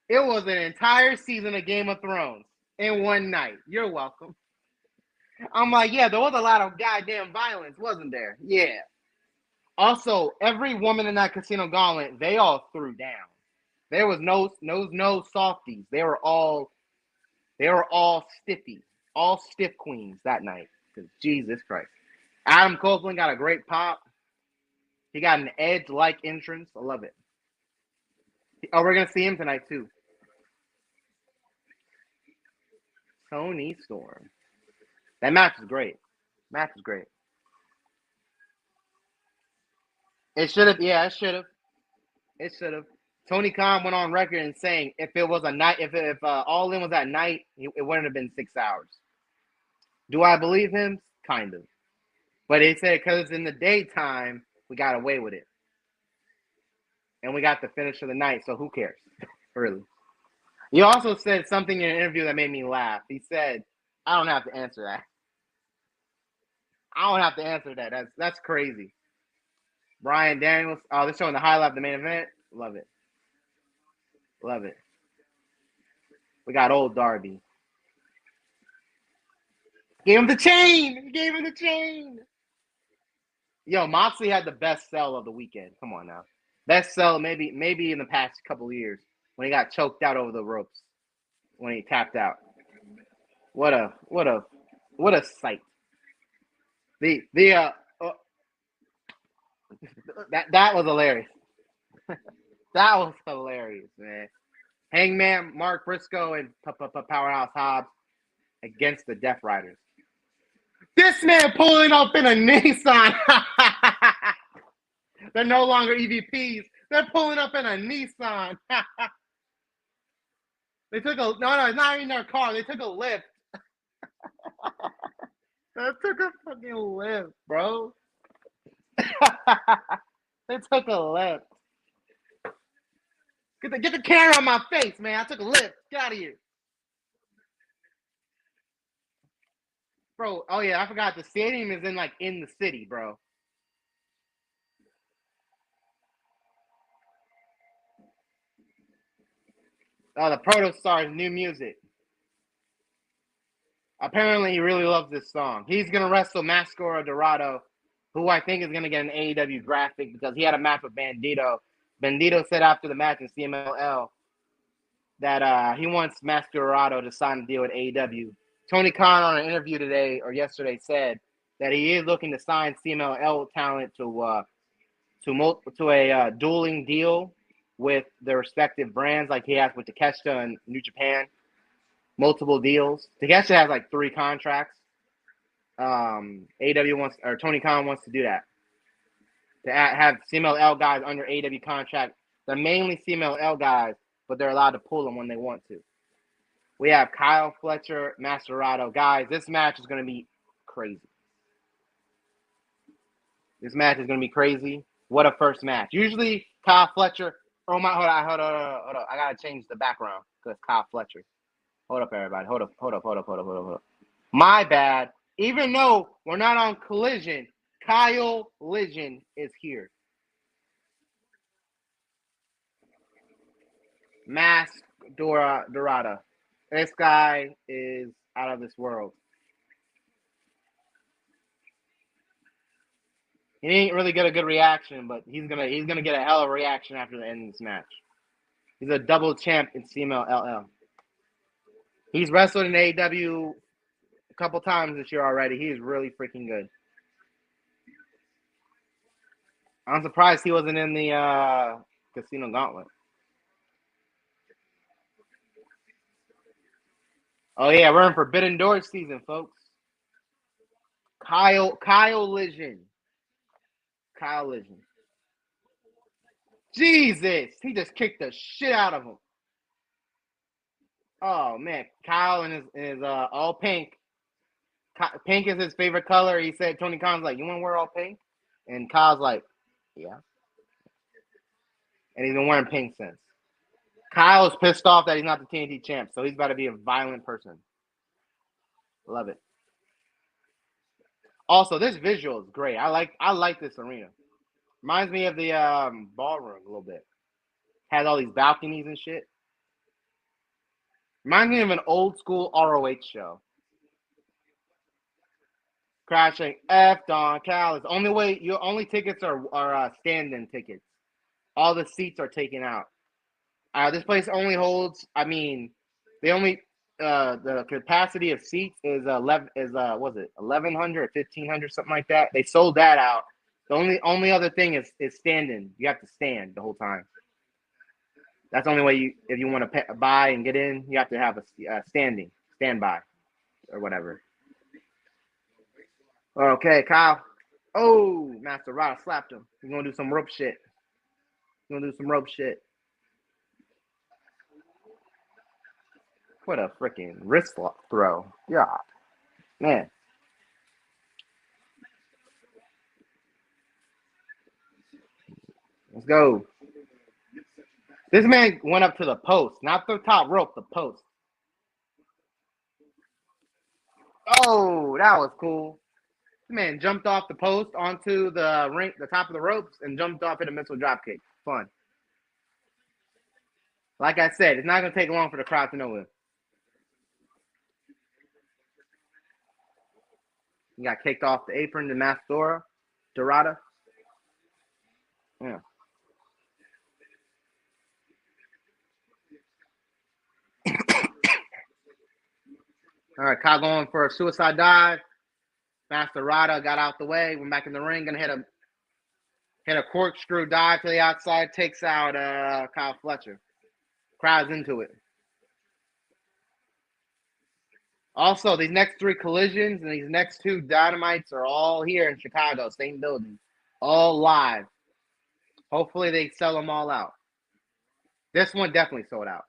It was an entire season of Game of Thrones in one night. You're welcome. I'm like, yeah, there was a lot of goddamn violence, wasn't there? Yeah. Also, every woman in that Casino Gauntlet, they all threw down. There was no softies. They were all stiffies, all stiff queens that night. Because Jesus Christ. Adam Copeland got a great pop. He got an Edge-like entrance. I love it. Oh, we're gonna see him tonight too. Tony Storm. That match is great. Match is great. It should have. Yeah, it should have. It should have. Tony Khan went on record and saying if it was a night, if All In was at night, it wouldn't have been 6 hours. Do I believe him? Kind of. But he said because it's in the daytime, we got away with it. And we got the finish of the night, so who cares? Really. He also said something in an interview that made me laugh. He said, I don't have to answer that. I don't have to answer that. That's crazy. Brian Daniels. Oh, they're showing the highlight of the main event. Love it. Love it. We got old Darby. Gave him the chain. He gave him the chain. Yo, Moxley had the best sell of the weekend. Come on now. Best sell maybe in the past couple of years when he got choked out over the ropes when he tapped out. What a sight. That was hilarious. That was hilarious, man. Hangman, Mark Briscoe, and Powerhouse Hobbs against the Death Riders. This man pulling up in a Nissan. They're no longer EVPs. They're pulling up in a Nissan. They took no, it's not even their car. They took a lift. They took a fucking lift, bro. They took a lift. Get the camera on my face, man. I took a lift. Get out of here. Bro, oh yeah, I forgot the stadium is in the city, bro. Oh, the Protostar's new music. Apparently, he really loves this song. He's going to wrestle Mascara Dorado, who I think is going to get an AEW graphic because he had a match with Bandito. Bandito said after the match in CMLL that he wants Mascara Dorado to sign a deal with AEW. Tony Khan on an interview today or yesterday said that he is looking to sign CMLL talent to a dueling deal with their respective brands, like he has with Takeshita and New Japan. Multiple deals. Takeshita has like 3 contracts. AEW wants, or Tony Khan wants to do that. To have CMLL guys under AEW contract. They're mainly CMLL guys, but they're allowed to pull them when they want to. We have Kyle Fletcher, Mascherano. Guys, this match is going to be crazy. This match is going to be crazy. What a first match. Usually, Kyle Fletcher. Oh my, hold on. I got to change the background because Kyle Fletcher. Hold up, everybody. Hold up. My bad. Even though we're not on Collision, Kyle Lision is here. Dorada. This guy is out of this world. He didn't really get a good reaction, but he's gonna get a hell of a reaction after the end of this match. He's a double champ in CMLL. He's wrestled in AEW a couple times this year already. He is really freaking good. I'm surprised he wasn't in the Casino Gauntlet. Oh yeah, we're in Forbidden Door season, folks. Kyle Lision. Jesus, he just kicked the shit out of him. Oh man, Kyle in his all pink. Pink is his favorite color. He said Tony Khan's like, "You want to wear all pink?" And Kyle's like, "Yeah." And he's been wearing pink since. Kyle's pissed off that he's not the TNT champ, so he's about to be a violent person. Love it. Also, this visual is great. I like this arena. Reminds me of the ballroom a little bit. Has all these balconies and shit. Reminds me of an old school ROH show. Crashing F Don Callis. Only tickets are stand-in tickets. All the seats are taken out. This place only holds. I mean, the capacity of seats is 1,100 or 1,500, something like that. They sold that out. The only other thing is standing. You have to stand the whole time. That's the only way if you want to buy and get in, you have to have a standby, or whatever. Okay, Kyle. Oh, Master Rada slapped him. He's gonna do some rope shit. What a freaking wrist throw. Yeah, man. Let's go. This man went up to the post, not the top rope, the post. Oh, that was cool. This man jumped off the post onto the ring, the top of the ropes, and jumped off at a missile dropkick. Fun. Like I said, it's not going to take long for the crowd to know it. He got kicked off the apron to Master Dorada. Yeah. All right, Kyle going for a suicide dive. Master Rada got out the way, went back in the ring, gonna hit a corkscrew dive to the outside, takes out Kyle Fletcher. Crowd's into it. Also, these next 3 collisions and these next 2 dynamites are all here in Chicago, same building, all live. Hopefully they sell them all out. This one definitely sold out.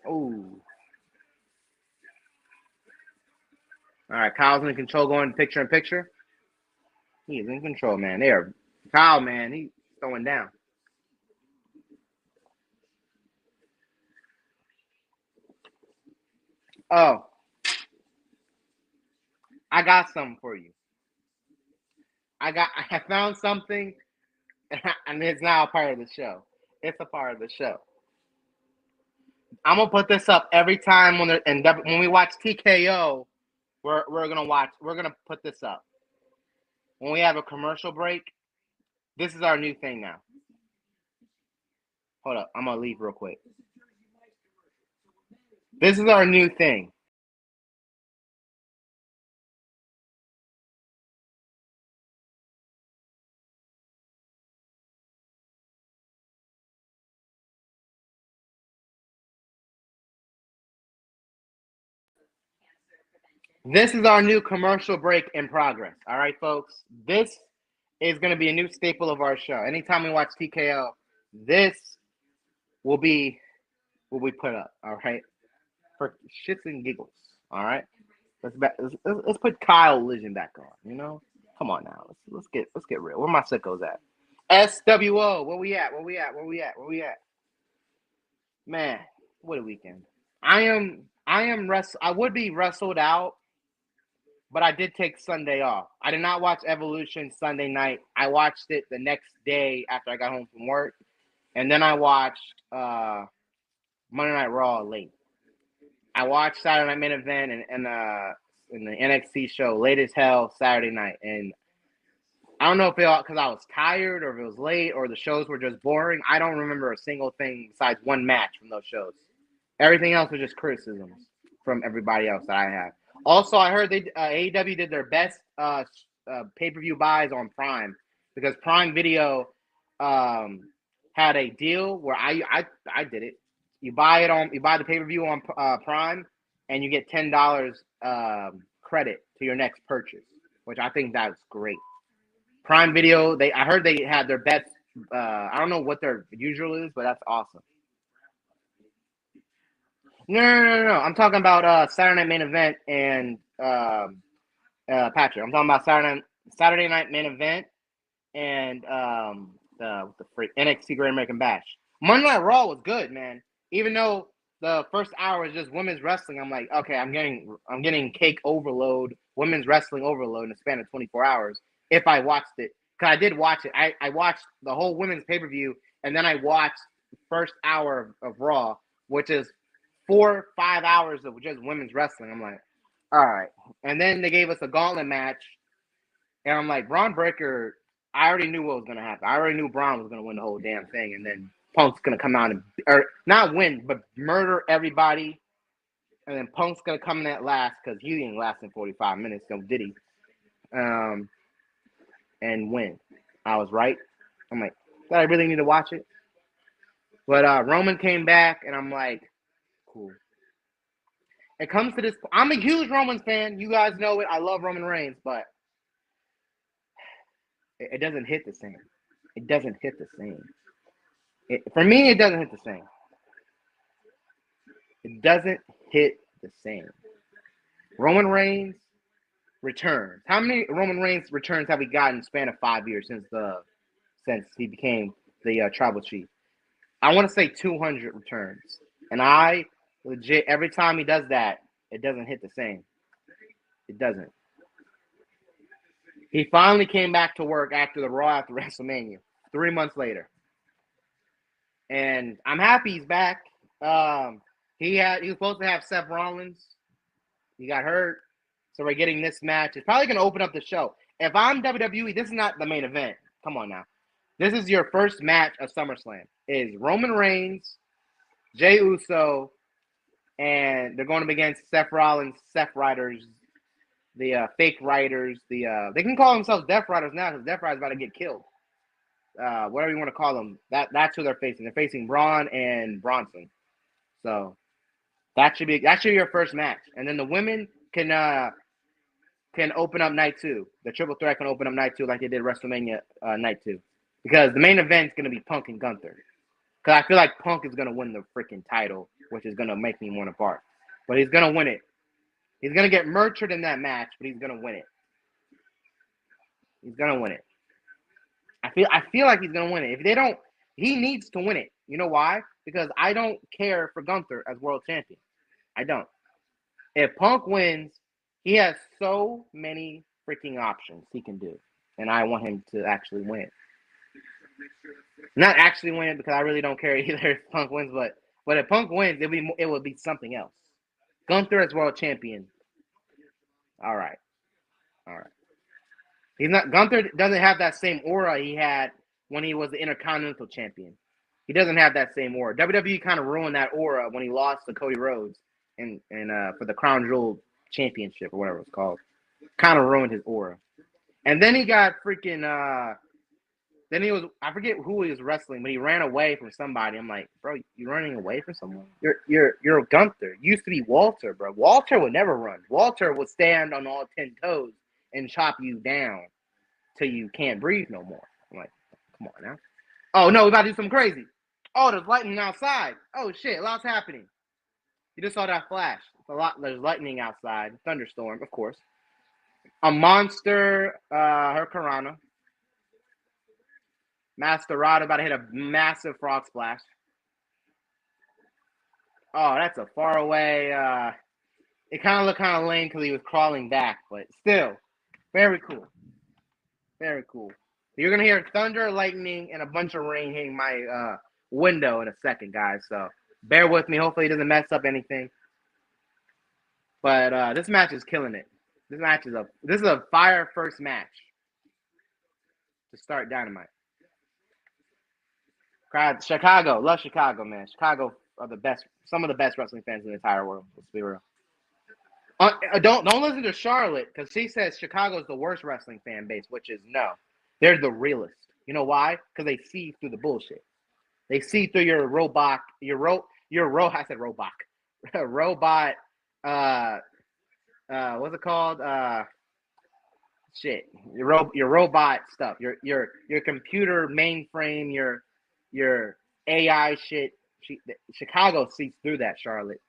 Oh. All right, Kyle's in control, going picture in picture. He is in control, man. Kyle, man, he's throwing down. Oh. I got something for you. I found something, and it's now a part of the show. It's a part of the show. I'm gonna put this up every time when we watch TKO. We're gonna put this up when we have a commercial break. This is our new thing now. Hold up, I'm gonna leave real quick. This is our new thing. This is our new commercial break in progress. All right, folks. This is going to be a new staple of our show. Anytime we watch TKO, this will be put up. All right, for shits and giggles. All right. Let's put Kyle Legend back on. You know, come on now. Let's get real. Where my sickos at? SWO. Where we at? Man, what a weekend. I would be wrestled out, but I did take Sunday off. I did not watch Evolution Sunday night. I watched it the next day after I got home from work, and then I watched Monday Night Raw late. I watched Saturday Night Main Event and in the NXT show late as hell Saturday night, and I don't know if it because I was tired or if it was late or the shows were just boring. I don't remember a single thing besides one match from those shows. Everything else was just criticisms from everybody else that I have. Also, I heard AEW did their best pay-per-view buys on Prime because Prime Video had a deal where I did it. You buy the pay-per-view on Prime, and you get $10 credit to your next purchase, which I think that's great. Prime Video, I heard they had their best. I don't know what their usual is, but that's awesome. No. I'm talking about Saturday Night Main Event and Patrick. I'm talking about Saturday Night Main Event and the NXT Great American Bash. Monday Night Raw was good, man. Even though the first hour was just women's wrestling, I'm like, okay, I'm getting cake overload, women's wrestling overload in a span of 24 hours. If I watched it, because I did watch it. I watched the whole women's pay-per-view, and then I watched the first hour of Raw, which is 4 or 5 hours of just women's wrestling. I'm like, all right. And then they gave us a gauntlet match, and I'm like, Braun Breaker, I already knew what was going to happen. I already knew Braun was going to win the whole damn thing, and then Punk's going to come out or not win, but murder everybody And then Punk's gonna come in at last because he didn't last in 45 minutes. So did he? And win. I was right. I'm like, did I really need to watch it? But Roman came back, and I'm like, cool. It comes to this. I'm a huge Roman fan. You guys know it. I love Roman Reigns, but it doesn't hit the same. It doesn't hit the same. For me, it doesn't hit the same. It doesn't hit the same. Roman Reigns returns. How many Roman Reigns returns have we gotten in the span of 5 years since he became the tribal chief? I want to say 200 returns. And I legit, every time he does that, it doesn't hit the same. It doesn't. He finally came back to work after the Raw after WrestleMania, 3 months later. And I'm happy he's back. He was supposed to have Seth Rollins. He got hurt. So we're getting this match. It's probably going to open up the show. If I'm WWE, this is not the main event. Come on now. This is your first match of SummerSlam. It is Roman Reigns, Jey Uso, and they're going up against Seth Rollins, Seth Riders, the fake writers. They can call themselves Death Riders now because Death Riders about to get killed. Whatever you want to call them. That's who they're facing. They're facing Braun and Bronson. So that should be your first match. And then the women can open up night 2. The triple threat can open up night 2 like they did WrestleMania night 2. Because the main event is going to be Punk and Gunther. Because I feel like Punk is going to win the freaking title, which is going to make me want to bark. But he's going to win it. He's going to get murdered in that match, but he's going to win it. He's going to win it. I feel like he's going to win it. If they don't, he needs to win it. You know why? Because I don't care for Gunther as world champion. I don't. If Punk wins, he has so many freaking options he can do. And I want him to actually win it. Not actually win it because I really don't care either if Punk wins, but if Punk wins, it will be something else. Gunther as world champion. All right. Gunther doesn't have that same aura he had when he was the Intercontinental Champion. He doesn't have that same aura. WWE kind of ruined that aura when he lost to Cody Rhodes and for the Crown Jewel Championship or whatever it's called. Kind of ruined his aura. And then he got freaking I forget who he was wrestling, but he ran away from somebody. I'm like, bro, you running away from someone? You're Gunther. You used to be Walter, bro. Walter would never run. Walter would stand on all 10 toes and chop you down till you can't breathe no more. I'm like, come on now. Oh no, we about to do something crazy. Oh, there's lightning outside. Oh shit, a lot's happening. You just saw that flash. There's lightning outside. Thunderstorm, of course. A monster, Hurricanrana. Masquerade about to hit a massive frog splash. Oh, that's a far away. It kind of looked kind of lame because he was crawling back, but still, very cool. Very cool. You're going to hear thunder, lightning, and a bunch of rain hitting my window in a second, guys. So bear with me. Hopefully it doesn't mess up anything. But this match is killing it. This is a fire first match to start Dynamite. Chicago. Love Chicago, man. Chicago are the best, some of the best wrestling fans in the entire world. Let's be real. Don't listen to Charlotte because she says Chicago is the worst wrestling fan base, which is no. They're the realest. You know why? Because they see through the bullshit. They see through your robot. I said robot. Robot. What's it called? Shit. Your robot stuff. Your computer mainframe. Your AI shit. Chicago sees through that, Charlotte.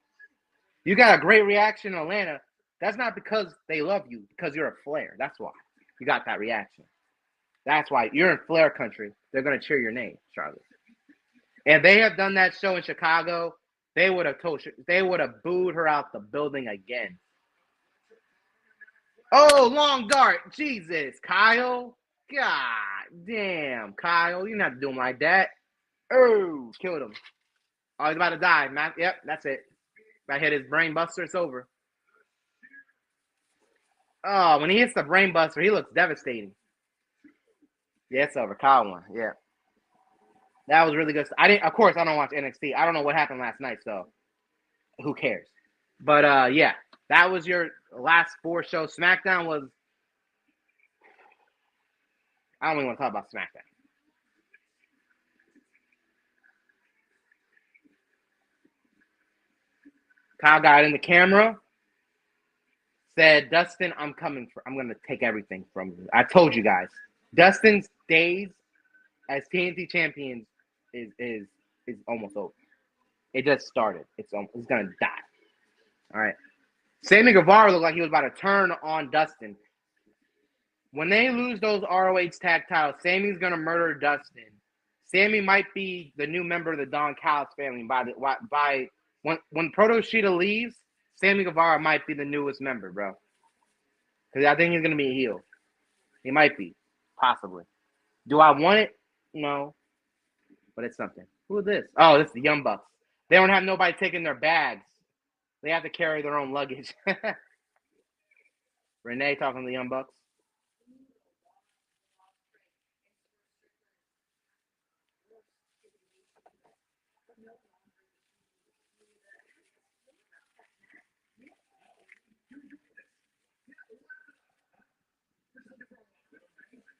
You got a great reaction in Atlanta. That's not because they love you, because you're a Flair. That's why you got that reaction. That's why you're in Flair country. They're going to cheer your name, Charlotte. If they have done that show in Chicago, they would have booed her out the building again. Oh, long dart. Jesus, Kyle. God damn, Kyle. You're not doing like that. Oh, killed him. Oh, he's about to die. Yep, that's it. If I hit his brain buster, it's over. Oh, when he hits the brain buster, he looks devastating. Yeah, it's over. Kyle won. Yeah. That was really good. Of course, I don't watch NXT. I don't know what happened last night, so who cares? But yeah, that was your last 4 shows. SmackDown was. I don't even want to talk about SmackDown. Kyle got in the camera, said, "Dustin, I'm going to take everything from you. I told you guys, Dustin's days as TNT champions is almost over. It just started. It's going to die. All right." Sammy Guevara looked like he was about to turn on Dustin. When they lose those ROH tag titles, Sammy's going to murder Dustin. Sammy might be the new member of the Don Callis family when Proto Sheeta leaves. Sammy Guevara might be the newest member, bro. Because I think he's going to be a heel. He might be, possibly. Do I want it? No, but it's something. Who is this? Oh, this is the Young Bucks. They don't have nobody taking their bags. They have to carry their own luggage. Renee talking to the Young Bucks.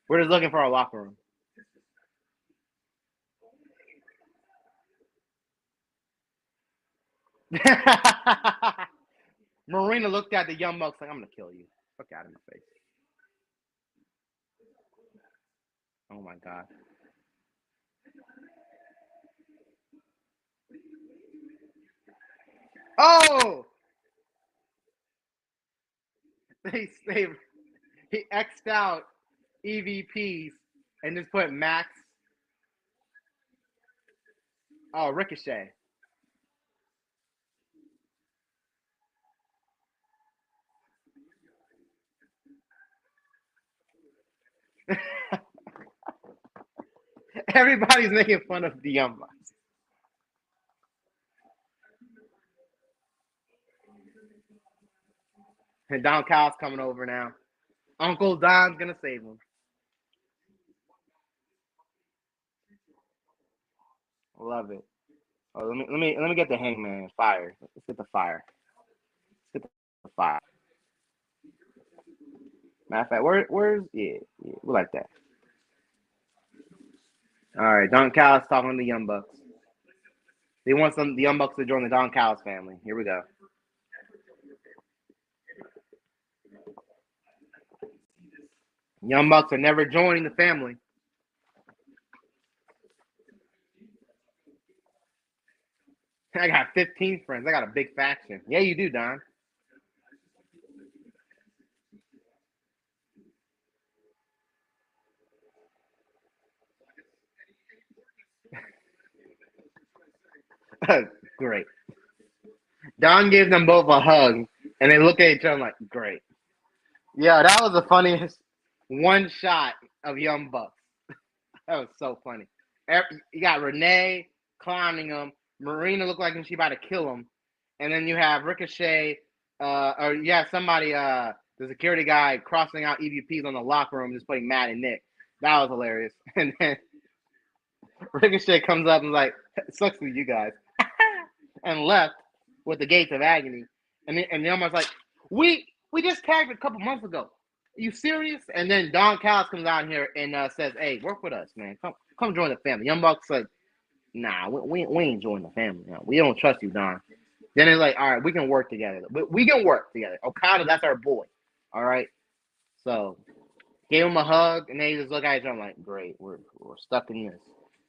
We're just looking for our locker room. Marina looked at the Young Bucks like, "I'm going to kill you. Fuck out of my face." Oh, my God. Oh! He X'd out EVPs and just put Max. Oh, Ricochet. Everybody's making fun of the Young Bucks. And Don Callis coming over now. Uncle Don's gonna save him. Love it. Oh, let me get the Hangman fire. Let's get the fire. Let's get the fire. Matter of fact, where's we like that. All right, Don Callis talking to the Young Bucks. They want the Young Bucks to join the Don Callis family. Here we go. Young Bucks are never joining the family. I got 15 friends. I got a big faction. Yeah, you do, Don. Great. Don gave them both a hug, and they look at each other like, great. Yeah, that was the funniest one shot of Young Bucks. That was so funny. You got Renee clowning him. Marina looked like she about to kill him. And then you have Ricochet, or you have somebody, the security guy crossing out EVPs on the locker room, just putting Matt and Nick. That was hilarious. And then Ricochet comes up and is like, "It sucks with you guys." And left with the Gates of Agony. And the almost like, we just tagged a couple months ago. Are you serious? And then Don Callis comes out here and says, "Hey, work with us, man. Come join the family." Young Bucks like, "Nah, we ain't joining the family. No, we don't trust you, Don." Then it's like, "All right, we can work together. We can work together. Okada, that's our boy. All right." So gave him a hug, and they just look at each other like, "Great, we're stuck in this."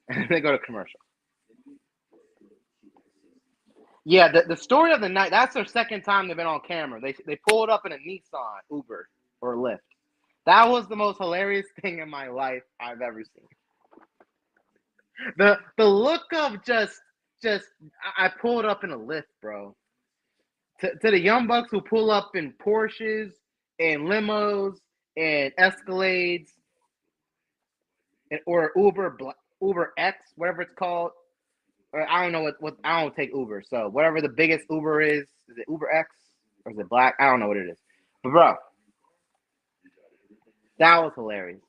And they go to commercial. Yeah, the story of the night, that's their second time they've been on camera. They pulled up in a Nissan Uber or Lyft. That was the most hilarious thing in my life I've ever seen. The look of just I pulled up in a Lyft, bro. To the Young Bucks who pull up in Porsches and limos and Escalades or Uber X, whatever it's called. Or I don't know what I don't take Uber. So whatever the biggest Uber is it Uber X or is it Black? I don't know what it is. But bro, that was hilarious.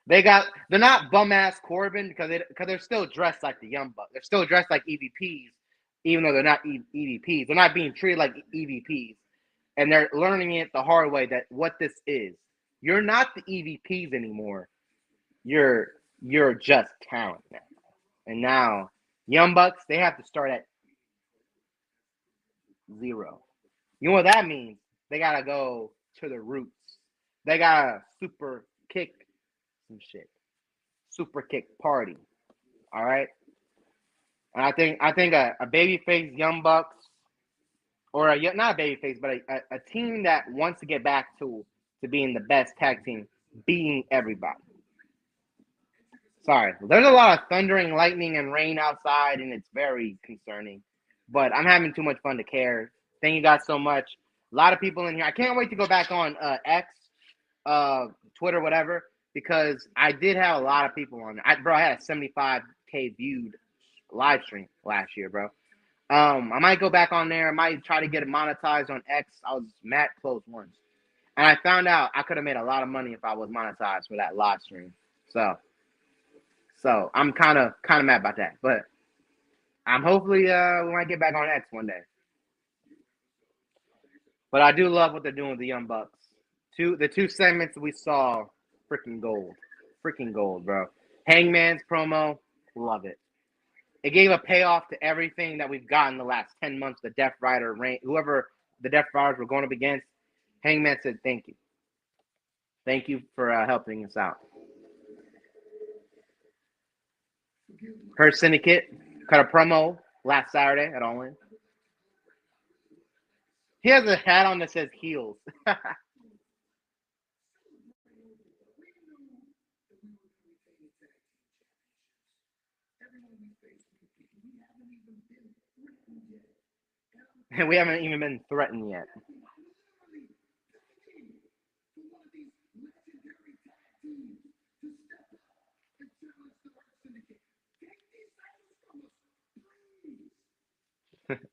They're not bum ass Corbin because they're still dressed like the Young Bucks. They're still dressed like EVPs, even though they're not EVPs. They're not being treated like EVPs, and they're learning it the hard way that what this is. You're not the EVPs anymore. You're just talent now. And now Young Bucks, they have to start at 0. You know what that means? They gotta go to the roots. They gotta super kick some shit. Super kick party. All right. And I think a babyface Young Bucks, or not a babyface, but a team that wants to get back to being the best tag team, beating everybody. Sorry, there's a lot of thundering, lightning, and rain outside, and it's very concerning. But I'm having too much fun to care. Thank you guys so much. A lot of people in here. I can't wait to go back on X, Twitter, whatever, because I did have a lot of people on there. I had a 75K viewed live stream last year, bro. I might go back on there. I might try to get it monetized on X. I was mad close once, and I found out I could have made a lot of money if I was monetized for that live stream. So I'm kind of mad about that, but I'm hopefully we might get back on X one day. But I do love what they're doing with the Young Bucks. The two segments we saw, freaking gold, bro. Hangman's promo, love it. It gave a payoff to everything that we've gotten the last 10 months. The Death Rider, whoever the Death Riders were going up against, Hangman said thank you. Thank you for helping us out. Her Syndicate cut a promo last Saturday at All In. He has a hat on that says heels. And we haven't even been threatened yet.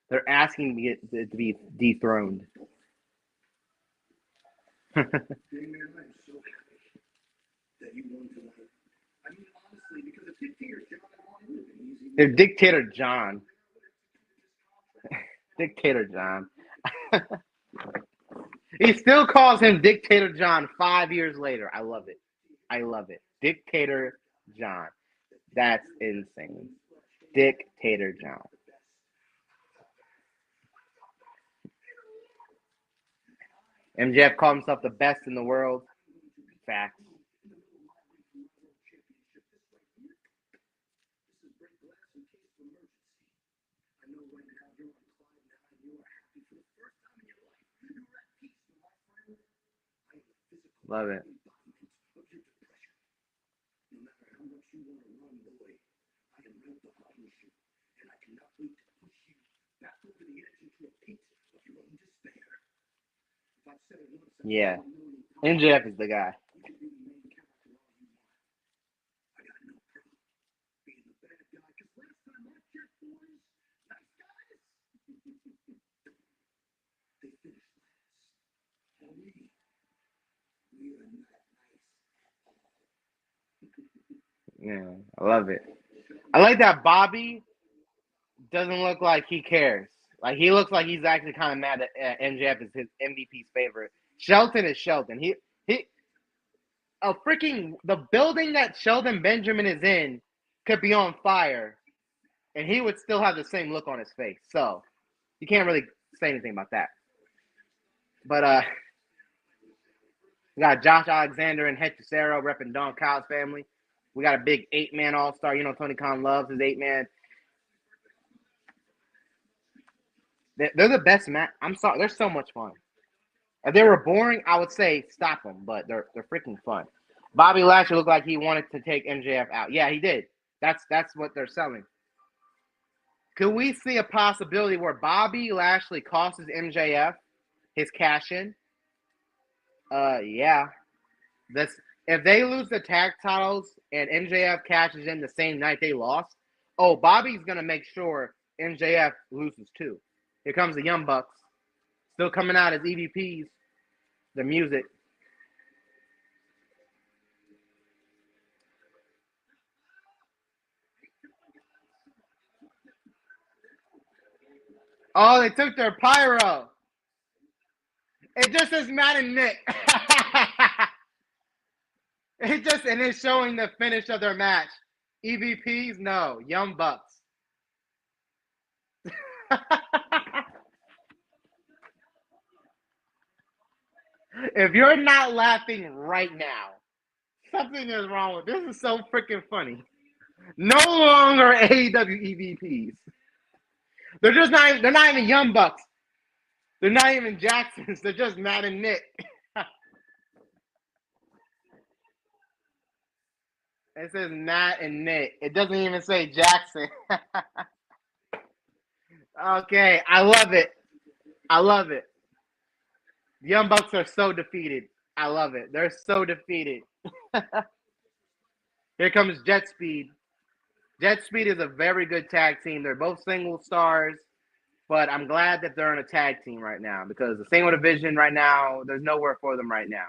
They're asking to be dethroned. They're Dictator John. Dictator John. He still calls him Dictator John 5 years later. I love it. Dictator John. That's insane. Dictator John. MJF called himself the best in the world. Facts. Love it. Yeah. MJF is the guy. Yeah, I love it. I like that Bobby doesn't look like he cares. Like, he looks like he's actually kind of mad that MJF is his MVP's favorite. Shelton is Shelton. The building that Sheldon Benjamin is in could be on fire, and he would still have the same look on his face. So you can't really say anything about that. But we got Josh Alexander and Hechicero repping Don Kyle's family. We got a big 8-man all-star. You know, Tony Khan loves his 8-man. They're the best match. I'm sorry. They're so much fun. If they were boring, I would say stop them, but they're freaking fun. Bobby Lashley looked like he wanted to take MJF out. Yeah, he did. That's what they're selling. Could we see a possibility where Bobby Lashley costs MJF his cash in? Yeah. If they lose the tag titles and MJF cashes in the same night they lost, Bobby's gonna make sure MJF loses too. Here comes the Young Bucks, still coming out as EVPs. The music. Oh, they took their pyro. It just says Matt and Nick. And it's showing the finish of their match. EVPs, no. Young Bucks. If you're not laughing right now, something is wrong with this. Is so freaking funny. No longer AEW EVPs. They're just not. They're not even Young Bucks. They're not even Jacksons. They're just Matt and Nick. It says Matt and Nick. It doesn't even say Jackson. Okay, I love it. I love it. The Young Bucks are so defeated. I love it. They're so defeated. Here comes Jet Speed. Jet Speed is a very good tag team. They're both single stars, but I'm glad that they're in a tag team right now because the single division right now, there's nowhere for them right now.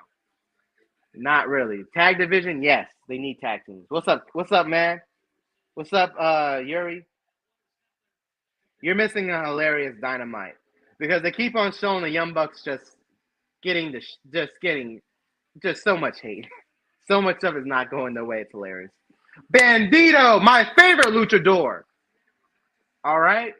Not really. Tag division, yes, they need tag teams. What's up? What's up, man? What's up, Yuri? You're missing a hilarious Dynamite because they keep on showing the Young Bucks just getting so much hate. So much stuff is not going their way. It's hilarious. Bandito, my favorite luchador. All right.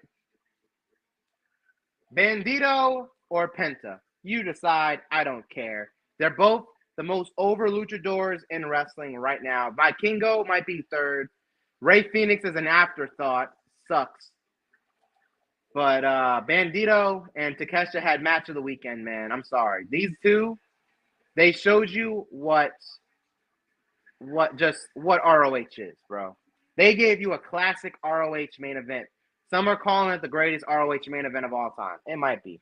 Bandito or Penta. You decide. I don't care. They're both the most over luchadors in wrestling right now. Vikingo might be third. Ray Phoenix is an afterthought. Sucks. But Bandito and Takeshita had match of the weekend, man. I'm sorry. These two, they showed you what ROH is, bro. They gave you a classic ROH main event. Some are calling it the greatest ROH main event of all time. It might be.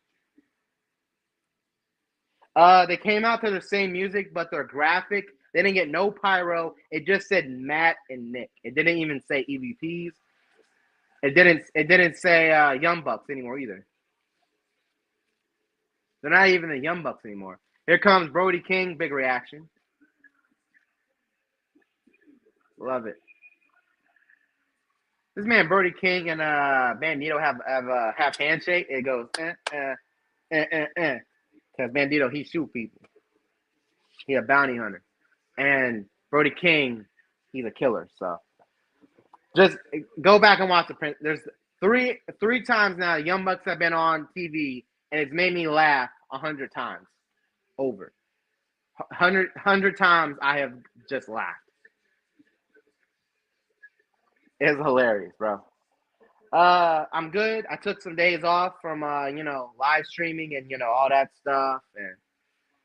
They came out to the same music, but their graphic, they didn't get no pyro. It just said Matt and Nick. It didn't even say EVPs. It didn't say Young Bucks anymore either. They're not even the Young Bucks anymore. Here comes Brody King, big reaction. Love it. This man Brody King and Bandito have a half handshake. It goes because Bandito, he shoot people. He a bounty hunter, and Brody King, he's a killer. So just go back and watch the print. There's three times now Young Bucks have been on TV, and it's made me laugh 100 times over. 100 times I have just laughed. It's hilarious, bro. I'm good. I took some days off from live streaming and all that stuff,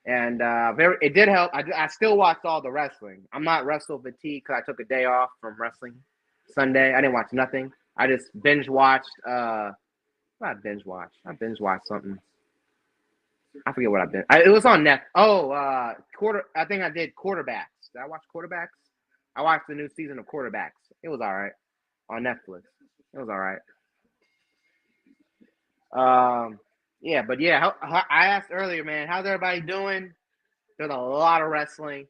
and it did help. I still watched all the wrestling. I'm not wrestle fatigued because I took a day off from wrestling Sunday. I didn't watch nothing. I just binge watched. I binge watched something. I forget what I did. It was on Netflix. I think I did Quarterbacks. Did I watch Quarterbacks? I watched the new season of Quarterbacks. It was all right on Netflix. It was all right. I asked earlier, man, how's everybody doing? There's a lot of wrestling.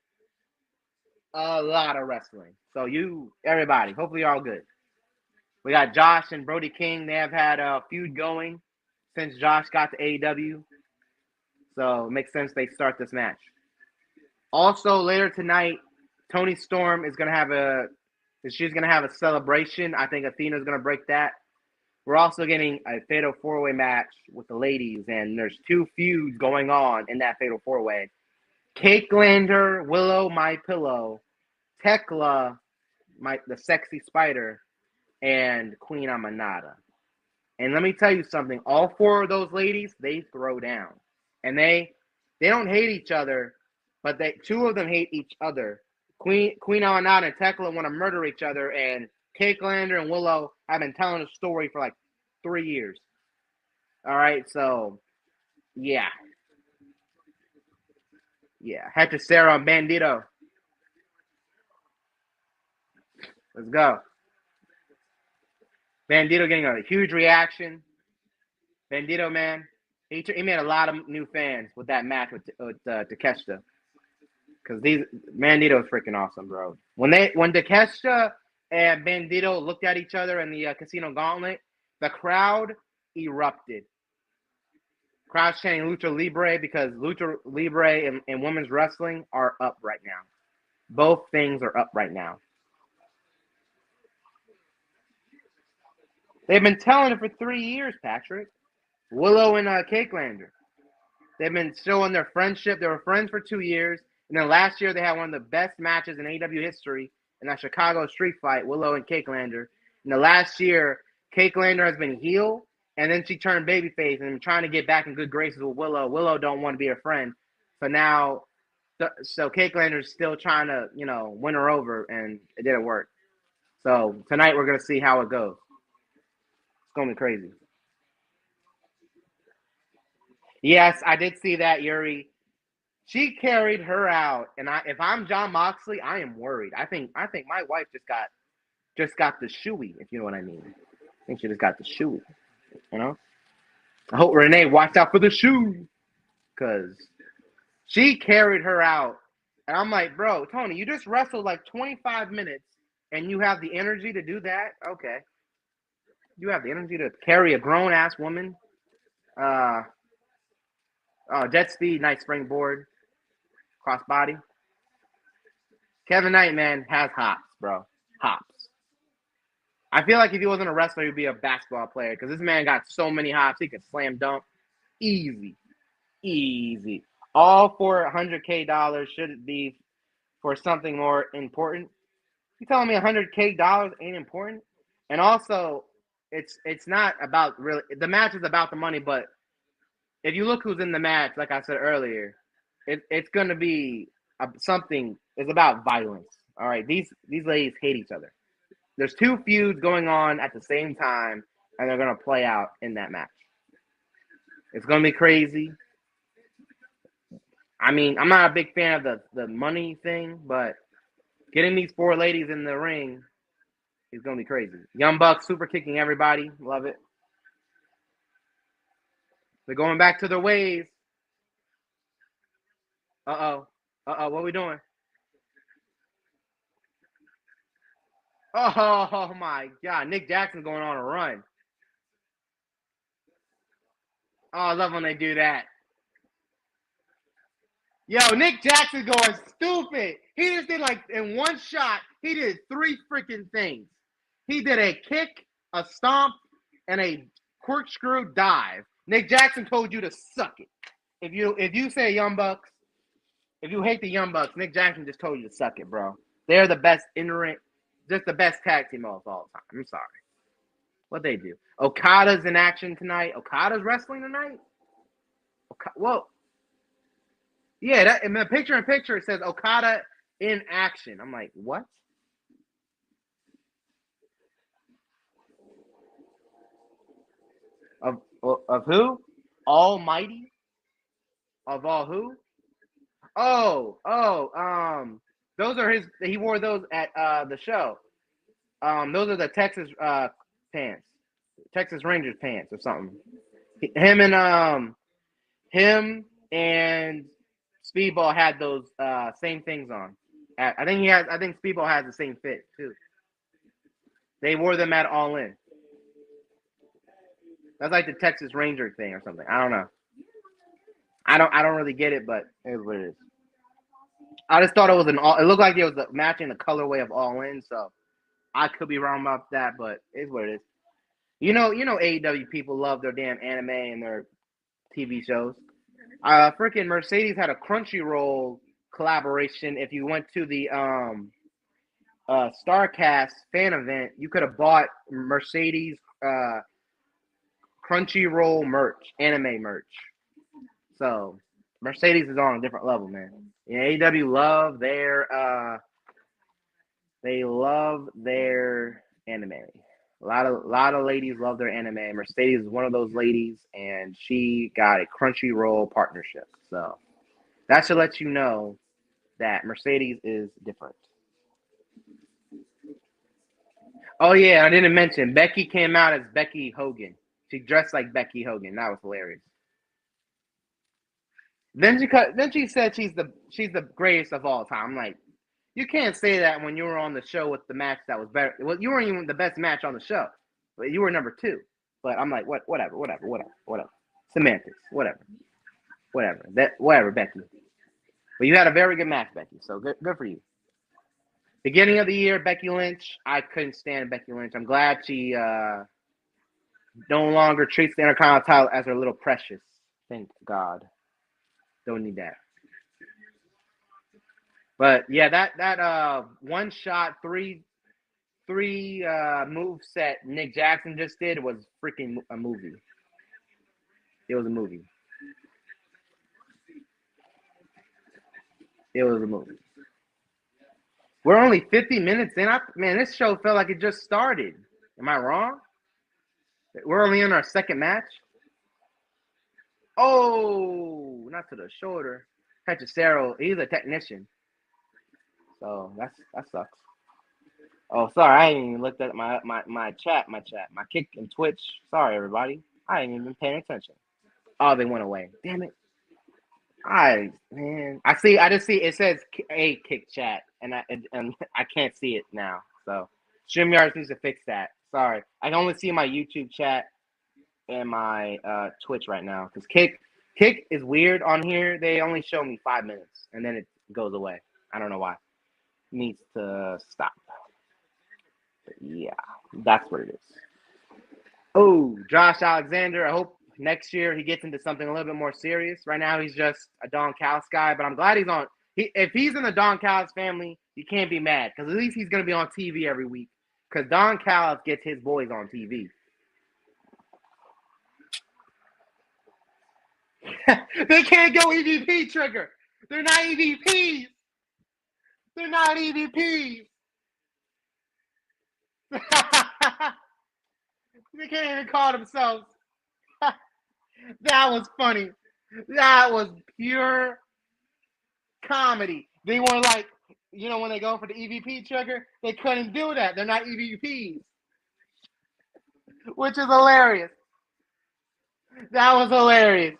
So everybody, hopefully you're all good. We got Josh and Brody King. They have had a feud going since Josh got to AEW. So it makes sense they start this match. Also, later tonight, Toni Storm is going to have a celebration. I think Athena's going to break that. We're also getting a Fatal 4-Way match with the ladies, and there's two feuds going on in that Fatal 4-Way. Cake Lander, Willow, My Pillow, Tekla, the Sexy Spider, and Queen Amanada. And let me tell you something. All four of those ladies, they throw down. And they don't hate each other, but two of them hate each other. Queen Amanada and Tekla want to murder each other, and Cake Lander and Willow have been telling a story for like 3 years. All right, so yeah. Hector Sarah and Bandito. Let's go. Bandito getting a huge reaction. Bandito, man, he made a lot of new fans with that match with Takeshita. Because Bandito is freaking awesome, bro. When Takeshita and Bandito looked at each other in the Casino Gauntlet, the crowd erupted. Crowd's chanting Lucha Libre because Lucha Libre and women's wrestling are up right now. Both things are up right now. They've been telling it for 3 years, Patrick. Willow and Cakelander. They've been showing their friendship. They were friends for 2 years. And then last year, they had one of the best matches in AEW history in that Chicago street fight, Willow and Cakelander. In the last year, Cakelander has been heel, and then she turned babyface and trying to get back in good graces with Willow. Willow don't want to be her friend. So now, so Cakelander's still trying to, win her over, and it didn't work. So tonight, we're going to see how it goes. It's going to be crazy. Yes, I did see that, Yuri. She carried her out, and if I'm John Moxley, I am worried. I think my wife just got the shoey, if you know what I mean. I think she just got the shoey, I hope Renee watched out for the shoe, because she carried her out, and I'm like, bro, Tony, you just wrestled like 25 minutes, and you have the energy to do that? Okay. You have the energy to carry a grown-ass woman? Jet speed, nice springboard. Crossbody. Kevin Knight, man, has hops, bro. Hops. I feel like if he wasn't a wrestler, he'd be a basketball player because this man got so many hops. He could slam dunk. Easy. Easy. All for $100K should it be for something more important? You telling me $100K ain't important? And also, it's not about really – the match is about the money, but if you look who's in the match, like I said earlier, it's going to be something. It's about violence. All right, these ladies hate each other. There's 2 feuds going on at the same time, and they're going to play out in that match. It's going to be crazy. I mean, I'm not a big fan of the money thing, but getting these 4 ladies in the ring is going to be crazy. Young Bucks super kicking everybody. Love it. They're going back to their ways. Uh-oh. What are we doing? Oh, my God. Nick Jackson's going on a run. Oh, I love when they do that. Yo, Nick Jackson going stupid. He just did in one shot, he did 3 freaking things. He did a kick, a stomp, and a corkscrew dive. Nick Jackson told you to suck it. If you say Young Bucks, if you hate the Young Bucks, Nick Jackson just told you to suck it, bro. They're the best in-ring, just the best tag team of all time. I'm sorry. What they do? Okada's in action tonight. Okada's wrestling tonight? Whoa. Yeah, that in the picture-in-picture, it says Okada in action. I'm like, what? Of who? Almighty? Of all who? Those are his. He wore those at the show. Those are the Texas pants, Texas Rangers pants or something. Him and Speedball had those same things on. I think Speedball has the same fit too. They wore them at All In. That's like the Texas Ranger thing or something. I don't know. I don't really get it, but it is what it is. I just thought it was it looked like it was matching the colorway of All In, so I could be wrong about that, but it's what it is. You know AEW people love their damn anime and their TV shows. Freaking Mercedes had a Crunchyroll collaboration. If you went to the Starcast fan event, you could have bought Mercedes Crunchyroll merch, anime merch. So Mercedes is on a different level, man. Yeah, AEW love their anime. A lot of ladies love their anime. Mercedes is one of those ladies, and she got a Crunchyroll partnership. So that should let you know that Mercedes is different. Oh yeah, I didn't mention Becky came out as Becky Hogan. She dressed like Becky Hogan. That was hilarious. Then she said she's the greatest of all time. I'm like, you can't say that when you were on the show with the match that was better. Well, you weren't even the best match on the show, but you were number 2. But I'm like, whatever. Semantics, whatever, Becky. But you had a very good match, Becky. So good for you. Beginning of the year, Becky Lynch. I couldn't stand Becky Lynch. I'm glad she no longer treats the Intercontinental title as her little precious. Thank God. Don't need that. But yeah, that one shot three move set Nick Jackson just did was freaking a movie. It was a movie. We're only 50 minutes in. Man, this show felt like it just started. Am I wrong? We're only in our second match. Oh, not to the shoulder. Hechicero, he's a technician. So that sucks. Oh, sorry, I ain't even looked at my chat, my kick and Twitch. Sorry, everybody. I ain't even paying attention. Oh, they went away. Damn it. I just see it says a kick chat, and I can't see it now. So StreamYard needs to fix that. Sorry, I can only see my YouTube chat and my Twitch right now because kick is weird on here. They only show me 5 minutes and then it goes away. I don't know why. It needs to stop. But yeah, that's what it is. Oh, Josh Alexander. I hope next year he gets into something a little bit more serious. Right now he's just a Don Callis guy, but I'm glad he's on. If he's in the Don Callis family, you can't be mad because at least he's going to be on TV every week because Don Callis gets his boys on TV. They can't go EVP trigger. They're not EVPs. They're not EVPs. They can't even call themselves. That was funny. That was pure comedy. They were like, when they go for the EVP trigger, they couldn't do that. They're not EVPs. Which is hilarious. That was hilarious.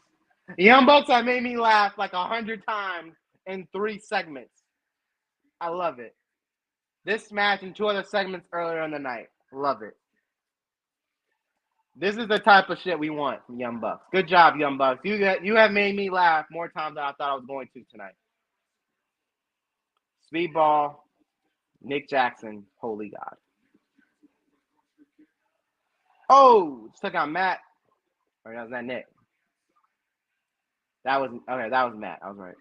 Young Bucks have made me laugh like 100 times in 3 segments. I love it. This match and 2 other segments earlier in the night. Love it. This is the type of shit we want from Young Bucks. Good job, Young Bucks. You have made me laugh more times than I thought I was going to tonight. Speedball, Nick Jackson, holy God. Oh, just took out Matt. Or was that Nick? That was Matt. I was right.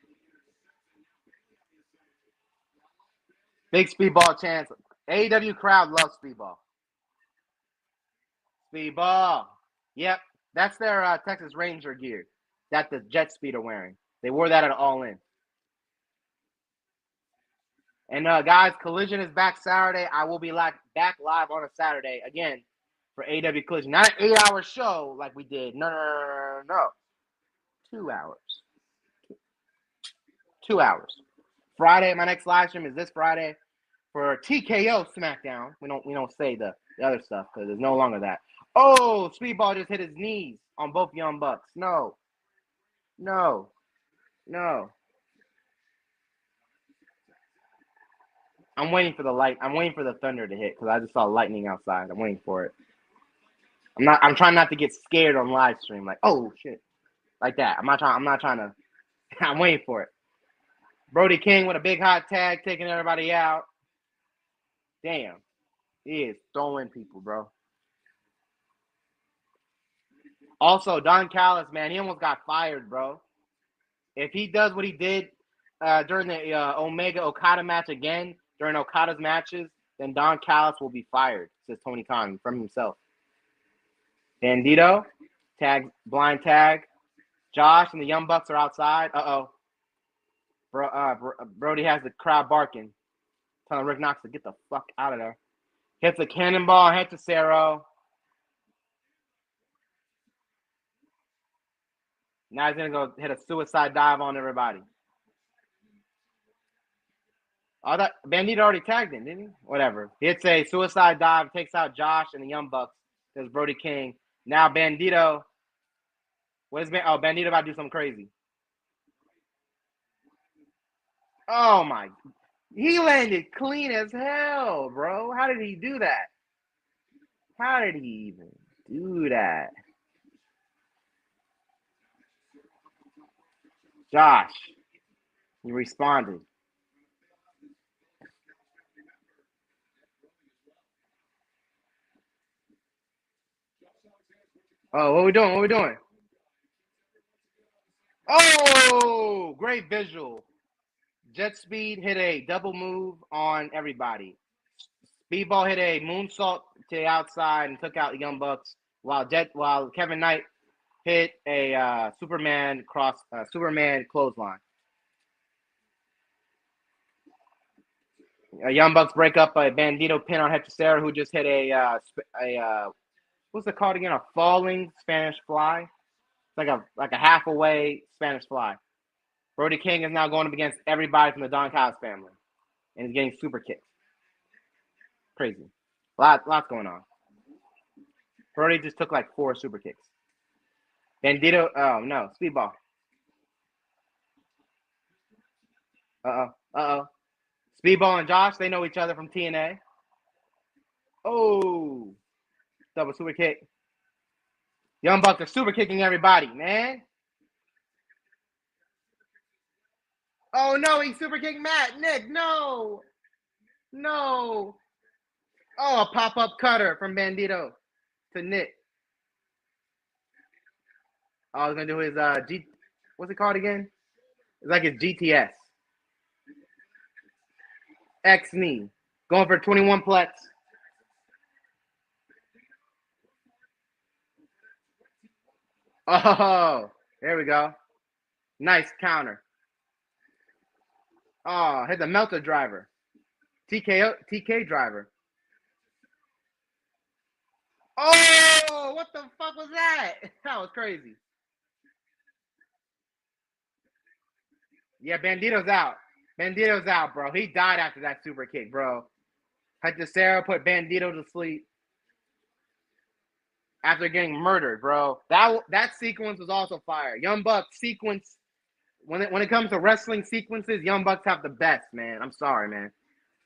Big Speedball chance. AEW crowd loves Speedball. Speedball. Yep. That's their Texas Ranger gear that the Jet Speed are wearing. They wore that at All In. And guys, Collision is back Saturday. I will be back live on a Saturday again for AEW Collision. Not an 8-hour show like we did. No. 2 hours. 2 hours. Friday, my next live stream is this Friday for TKO SmackDown. We don't say the other stuff because there's no longer that. Oh, Speedball just hit his knees on both Young Bucks. No. I'm waiting for the light. I'm waiting for the thunder to hit because I just saw lightning outside. I'm waiting for it. I'm trying not to get scared on live stream. Like, oh shit, like that. I'm not trying to. I'm waiting for it. Brody King with a big hot tag, taking everybody out. Damn, he is throwing people, bro. Also, Don Callis, man, he almost got fired, bro. If he does what he did during the Omega Okada match again, during Okada's matches, then Don Callis will be fired, says Tony Khan from himself. Bandito, blind tag. Josh and the Young Bucks are outside. Brody has the crowd barking, telling Rick Knox to get the fuck out of there. Hits a cannonball, hits a Cero. Now he's going to go hit a suicide dive on everybody. Oh, that Bandito already tagged him, didn't he? Whatever. He hits a suicide dive, takes out Josh and the Young Bucks. There's Brody King. Now Bandito. Bandito about to do something crazy. Oh, my. He landed clean as hell, bro. How did he do that? How did he even? do that. Josh, you responded. Oh, what we doing? What we doing? Oh, great visual. Jet Speed hit a double move on everybody. Speedball hit a moonsault to the outside and took out the Young Bucks, while Kevin Knight hit a Superman clothesline. Young Bucks break up a Bandito pin on Hechicero, who just hit a what's it called again? A falling Spanish fly. It's like a half away Spanish fly. Brody King is now going up against everybody from the Don Callis family, and he's getting super kicks. Crazy, lots going on. Brody just took like 4 super kicks. Bandito, oh no, Speedball. Speedball and Josh, they know each other from TNA. Oh, double super kick. Young Bucks are super kicking everybody, man. Oh no, he's super kicking Matt. Nick, no. Oh, a pop-up cutter from Bandito to Nick. Oh, I was gonna do his what's it called again? It's like his GTS. X knee. Going for 21 plex. Oh, there we go. Nice counter. Oh, hit the Melter driver. TK driver. Oh, what the fuck was that? That was crazy. Yeah, Bandito's out. Bandito's out, bro. He died after that super kick, bro. Hechicero put Bandito to sleep after getting murdered, bro. That sequence was also fire. Young Bucks sequence. When it comes to wrestling sequences, Young Bucks have the best, man. I'm sorry, man.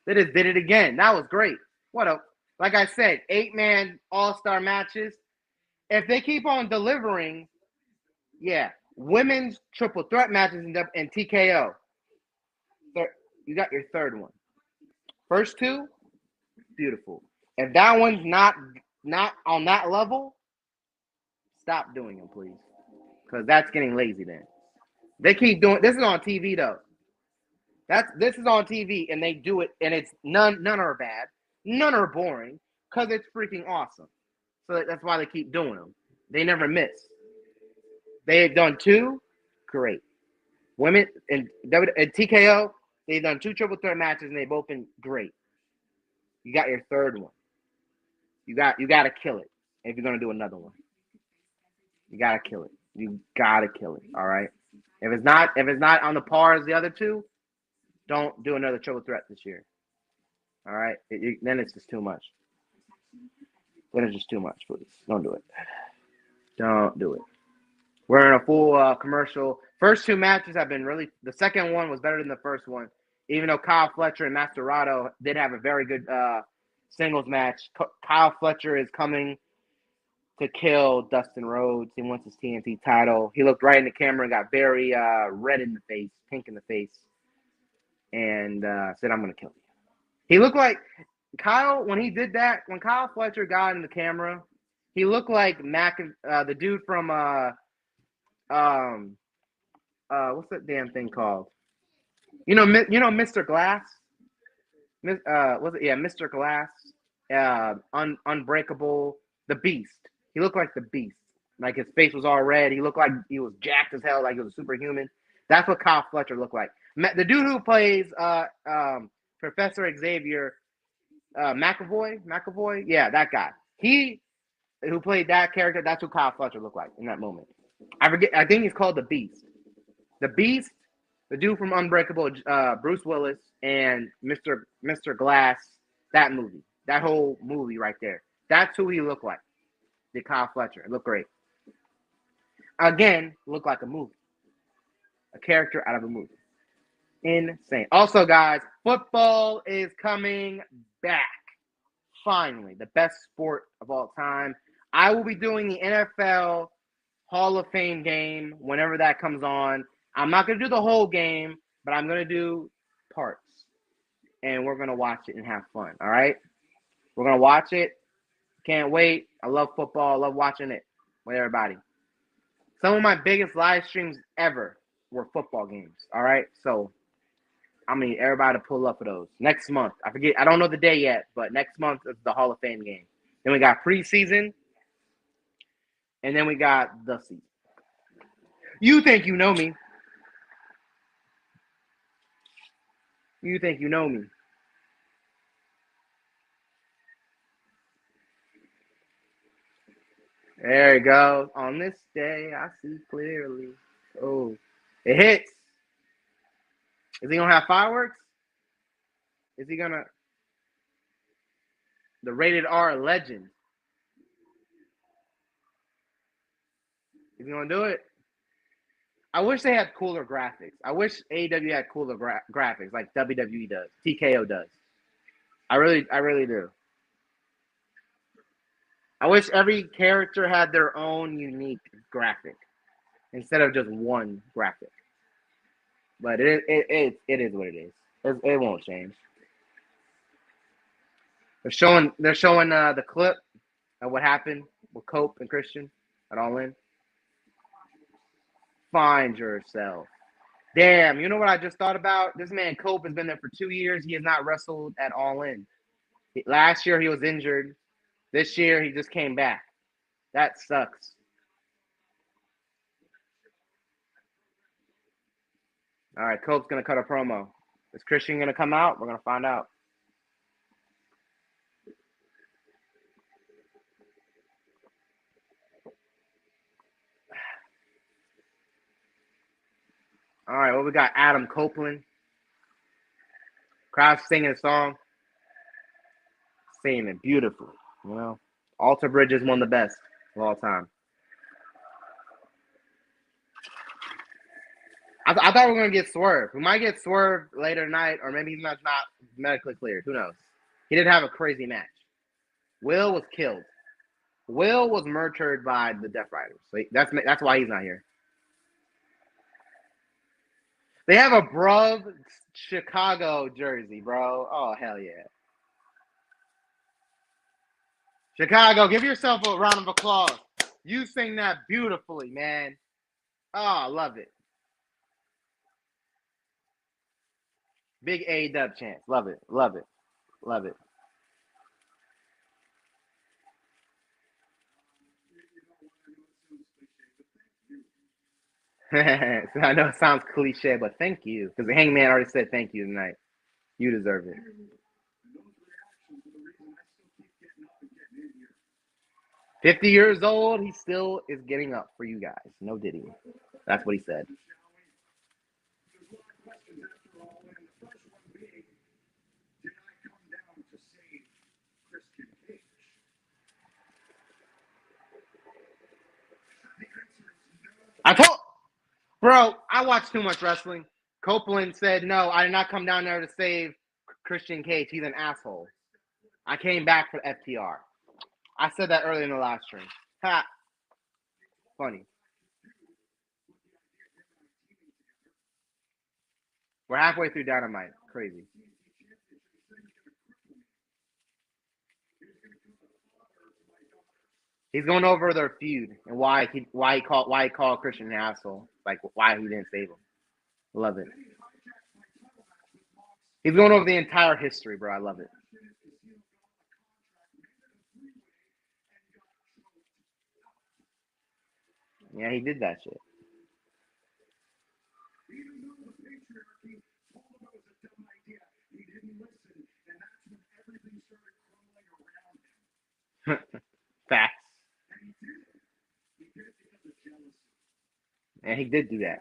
They just did it again. That was great. Like I said, 8-man all-star matches. If they keep on delivering, yeah, women's triple threat matches in TKO. You got your third one. First 2, beautiful. If that one's not on that level, stop doing them, please, because that's getting lazy. Then they keep doing. This is on TV though. This is on TV, and they do it, and it's none are bad, none are boring, because it's freaking awesome. So that's why they keep doing them. They never miss. They've done 2, great. Women in TKO, they've done 2 triple threat matches, and they've both been great. You got your third one. You got to kill it if you're gonna do another one. You gotta kill it. You gotta kill it. All right. If it's not on the par as the other 2, don't do another triple threat this year. All right. Then it's just too much. Then it's just too much, please. Don't do it. Don't do it. We're in a full commercial. First 2 matches have been really. The second one was better than the first one, even though Kyle Fletcher and Mascherano did have a very good singles match. Kyle Fletcher is coming to kill Dustin Rhodes. He wants his TNT title. He looked right in the camera and got very red in the face, pink in the face, and said, "I'm going to kill you." He looked like Kyle when he did that. When Kyle Fletcher got in the camera, he looked like the dude from what's that damn thing called? You know, Mr. Glass. Was it? Yeah, Mr. Glass. Unbreakable. The Beast. He looked like the Beast. Like his face was all red. He looked like he was jacked as hell, like he was a superhuman. That's what Kyle Fletcher looked like. The dude who plays Professor Xavier, McAvoy. Yeah, that guy. He who played that character. That's who Kyle Fletcher looked like in that moment. I forget. I think he's called the Beast. The Beast, the dude from Unbreakable, Bruce Willis, and Mr. Glass. That movie, that whole movie right there. That's who he looked like. Did Kyle Fletcher. It looked great. Again, looked like a movie. A character out of a movie. Insane. Also, guys, football is coming back. Finally, the best sport of all time. I will be doing the NFL Hall of Fame game whenever that comes on. I'm not going to do the whole game, but I'm going to do parts. And we're going to watch it and have fun, all right? We're going to watch it. Can't wait. I love football. I love watching it with everybody. Some of my biggest live streams ever were football games, all right? So I mean, everybody to pull up for those. Next month. I don't know the day yet, but next month is the Hall of Fame game. Then we got preseason, and then we got the season. You think you know me. You think you know me. There you go. On this day, I see clearly. Oh, it hits. Is he going to have fireworks? Is he going to? The rated R legend. Is he going to do it? I wish they had cooler graphics. I wish AEW had cooler graphics like WWE does, TKO does. I really do. I wish every character had their own unique graphic instead of just one graphic. But it is what it is. It won't change. They're showing the clip of what happened with Cope and Christian at All In. Find yourself. Damn, you know what I just thought about? This man Cope has been there for 2 years. He has not wrestled at All In. Last year he was injured. This year he just came back. That sucks. All right, Cope's going to cut a promo. Is Christian going to come out? We're going to find out. All right, well, we got Adam Copeland. Crowd singing a song. Singing it beautiful. You know, Alter Bridge is one of the best of all time. I thought we were going to get Swerve. We might get Swerve later tonight, or maybe he's not medically cleared. Who knows? He didn't have a crazy match. Will was killed. Will was murdered by the Death Riders. So that's why he's not here. They have a Bruv Chicago jersey, bro. Oh, hell yeah. Chicago, give yourself a round of applause. You sing that beautifully, man. Oh, I love it. Big A-Dub chance. Love it. Love it. Love it. I know it sounds cliche, but thank you. Because the Hangman already said thank you tonight. You deserve it. "50 years old, he still is getting up for you guys. No Diddy." That's what he said. Bro, I watch too much wrestling. Copeland said, no, I did not come down there to save Christian Cage. He's an asshole. I came back for FTR. I said that earlier in the live stream. Ha. Funny. We're halfway through Dynamite. Crazy. He's going over their feud and why he called Christian an asshole. Like why he didn't save him. Love it. He's going over the entire history, bro. I love it. Yeah, he did that shit. Facts. Yeah, he did do that.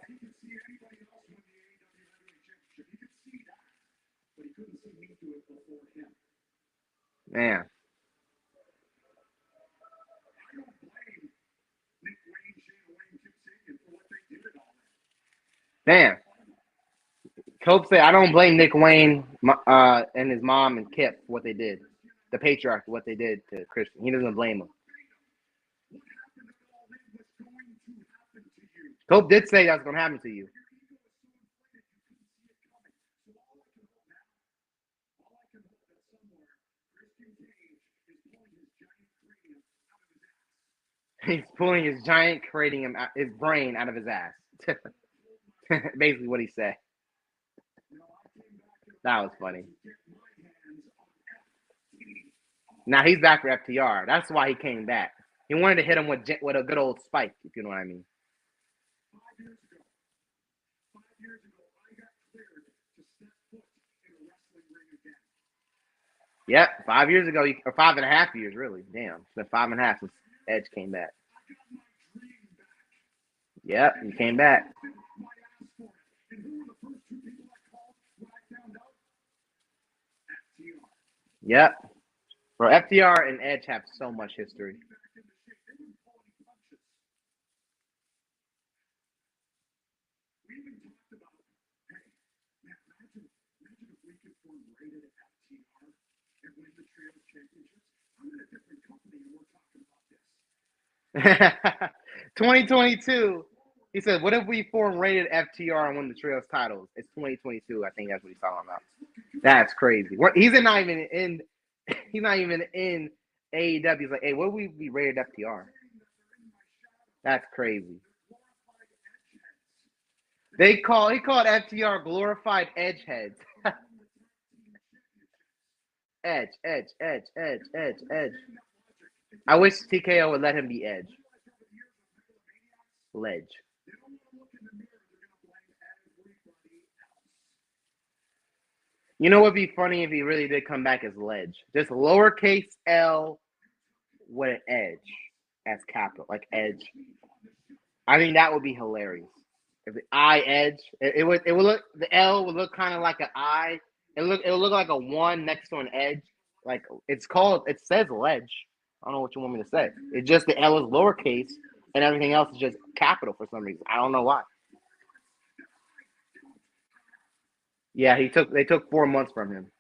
Man. Damn. Cope said, I don't blame Nick Wayne and his mom and Kip for what they did. The patriarch, what they did to Christian. He doesn't blame him. Cope did say that's gonna happen to you. He's pulling his giant, creating his brain out of his ass. Basically, what he said. That was funny. Now he's back for FTR. That's why he came back. He wanted to hit him with a good old spike, if you know what I mean. Yep, 5 years ago, or 5.5 years, really. Damn, it's been 5.5 since Edge came back. Yep, he came back. Yep. Bro, FTR and Edge have so much history. Championship. 2022. He said, "What if we form rated FTR and win the Trios titles?" It's 2022. I think that's what he's talking about. That's crazy. He's not even in. He's not even in AEW. He's like, "Hey, what if we be rated FTR?" That's crazy. He called FTR glorified edge heads. Edge. I wish TKO would let him be Edge. Ledge. You know what would be funny if he really did come back as Ledge? Just lowercase L with an edge as capital, like Edge. I think that would be hilarious. If the I Edge, it would look, the L would look kind of like an I. It would look like a 1 next to an edge. Like it says Ledge. I don't know what you want me to say. It's just the L is lowercase and everything else is just capital for some reason. I don't know why. Yeah, they took 4 months from him.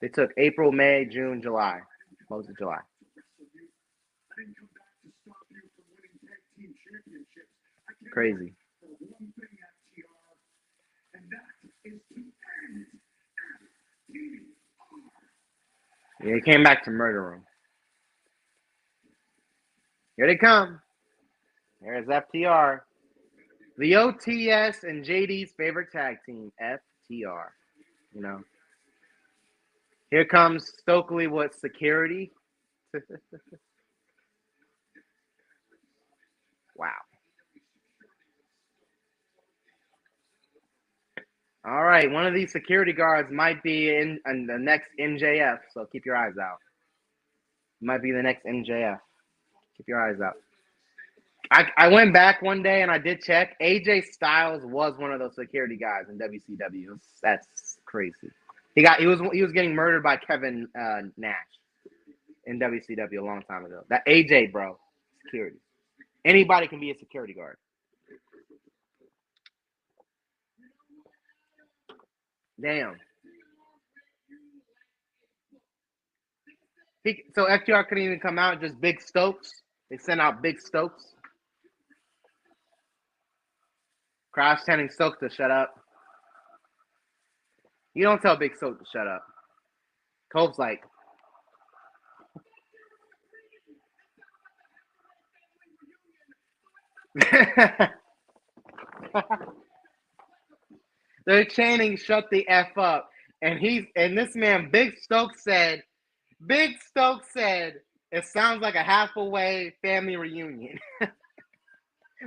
They took April, May, June, July. Most of July. Crazy. Yeah, he came back to murder him. Here they come. There's FTR. The OTS and JD's favorite tag team, FTR. You know. Here comes Stokely with security. Wow. All right, one of these security guards might be in the next MJF, so keep your eyes out. Might be the next MJF. Keep your eyes out. I went back one day and I did check. AJ Styles was one of those security guys in WCW. That's crazy. He was getting murdered by Kevin Nash in WCW a long time ago. That AJ, bro, security. Anybody can be a security guard. Damn. So FTR couldn't even come out, just Big Stokes. They sent out Big Stokes. Crowd's telling Stokes to shut up. You don't tell Big Stokes to shut up. Cope's like, they're chanting "Shut the F up," and this man Big Stokes said, it sounds like a halfway family reunion.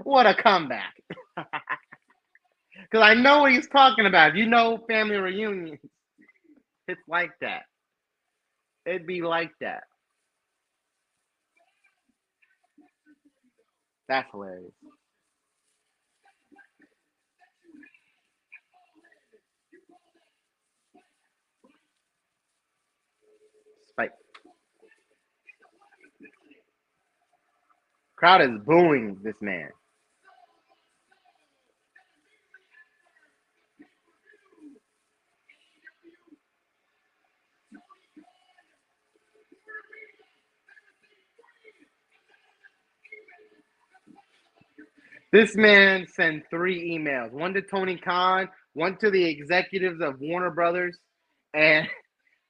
What a comeback! Because I know what he's talking about. If you know family reunions, it's like that. It'd be like that. That's hilarious. Spike. Crowd is booing this man. This man sent 3 emails. One to Tony Khan, one to the executives of Warner Brothers, and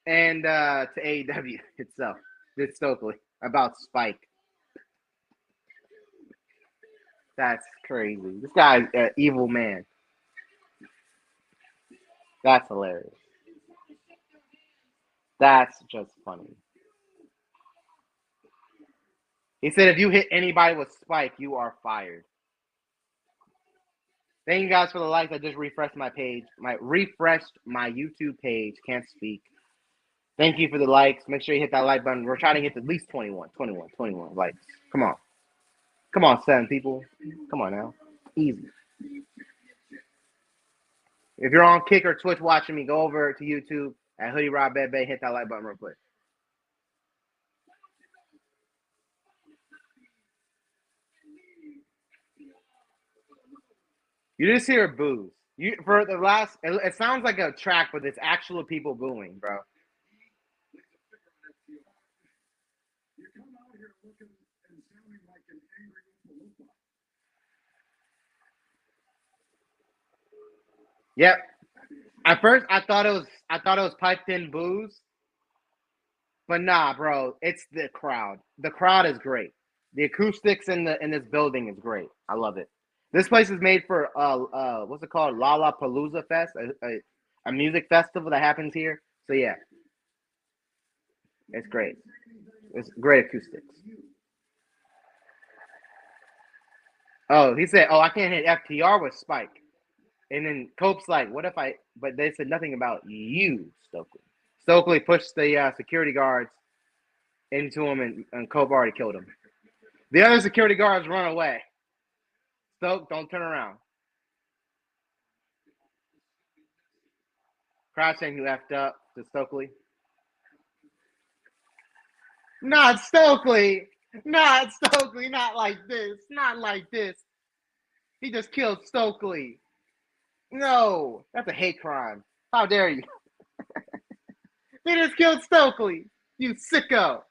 to AEW itself. Did Stokely about Spike. That's crazy. This guy's an evil man. That's hilarious. That's just funny. He said if you hit anybody with Spike, you are fired. Thank you guys for the likes. I just refreshed my page. Refreshed my YouTube page. Can't speak. Thank you for the likes. Make sure you hit that like button. We're trying to get at least 21 likes. Come on. Come on, 7 people. Come on now. Easy. If you're on Kick or Twitch watching me, go over to YouTube at Hoodie Rob Bebe. Hit that like button real quick. You just hear boos. For the last, it sounds like a track, but it's actual people booing, bro. Yep. At first, I thought it was piped in boos, but nah, bro. It's the crowd. The crowd is great. The acoustics in this building is great. I love it. This place is made for what's it called? Lollapalooza Fest, a music festival that happens here. So yeah, it's great. It's great acoustics. Oh, he said, "Oh, I can't hit FTR with Spike." And then Cope's like, "What if I?" But they said nothing about you, Stokely. Stokely pushed the security guards into him, and Cope already killed him. The other security guards run away. Stoke, don't turn around. Crowd saying you effed up to Stokely. Not Stokely. Not Stokely. Not like this. Not like this. He just killed Stokely. No, that's a hate crime. How dare you? They just killed Stokely. You sicko.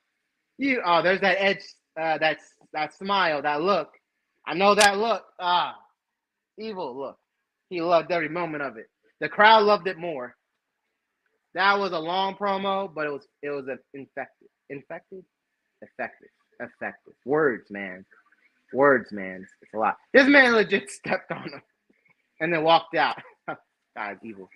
There's that edge, that smile, that look. I know that look. Evil look. He loved every moment of it. The crowd loved it more. That was a long promo, but it was effective. Words, man. It's a lot. This man legit stepped on him and then walked out. God, evil.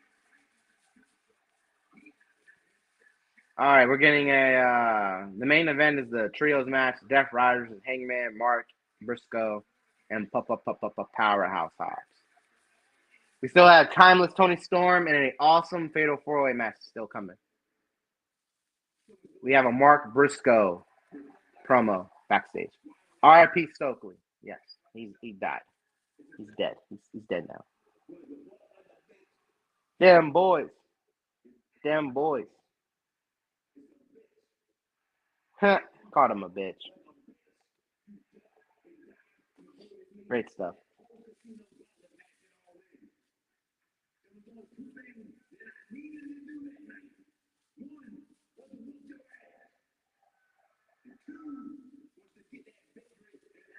All right, we're getting the main event is the trios match. Death Riders and Hangman, Mark Briscoe, and Powerhouse Hobbs. We still have Timeless Tony Storm and an awesome Fatal 4-Way match still coming. We have a Mark Briscoe promo backstage. R.I.P. Stokely. Yes, he died. He's dead. He's dead now. Damn boys. Called him a bitch. Great stuff.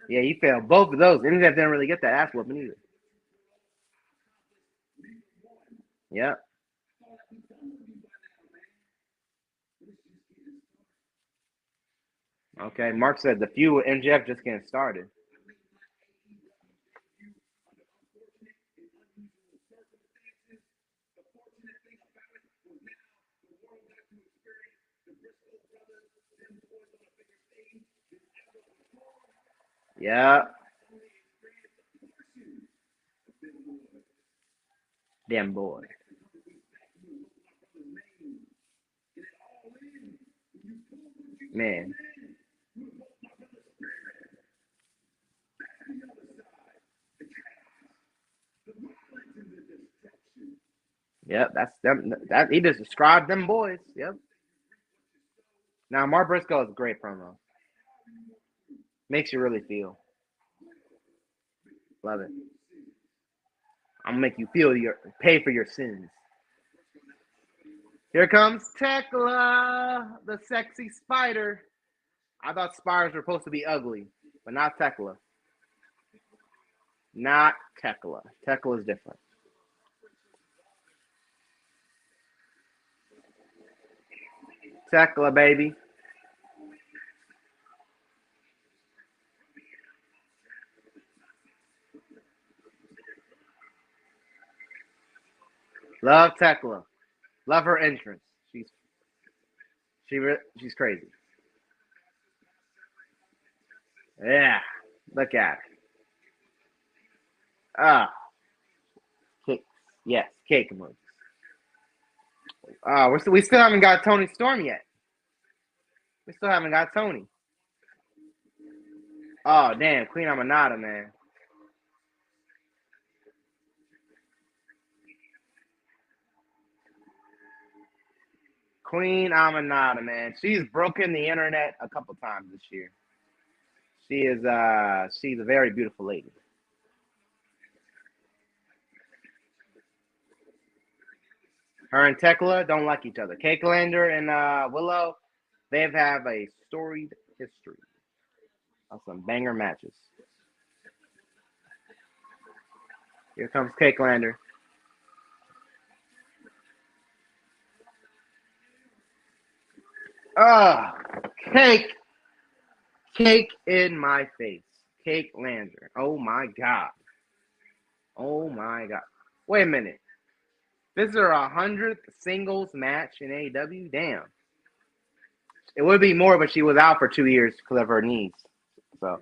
Yeah, you failed both of those. MJF didn't really get that ass whooping either. Yeah. Okay, Mark said the feud with MJF just getting started. Yeah. Damn boy. Man. Yep, that's them. That he just described them boys. Yep. Now Mark Briscoe is a great promo. Makes you really feel. Love it. I'm gonna make you pay for your sins. Here comes Tekla, the sexy spider. I thought spiders were supposed to be ugly, but not Tekla. Not Tekla. Tekla is different. Tekla, baby. Love Tekla. Love her entrance. She's crazy. Yeah. Look at her. Ah. Cake. Yes, cake emojis. We still haven't got Tony Storm yet. We still haven't got Tony. Oh, damn. Queen Aminata, man. Queen Aminata, man. She's broken the internet a couple times this year. She's a very beautiful lady. Her and Tekla don't like each other. Cakelander and Willow, they have a storied history of some banger matches. Here comes Cakelander. Cake. Cake in my face. Cakelander. Oh my god. Oh my god. Wait a minute. This is her 100th singles match in AEW? Damn. It would be more, but she was out for 2 years because of her knees. So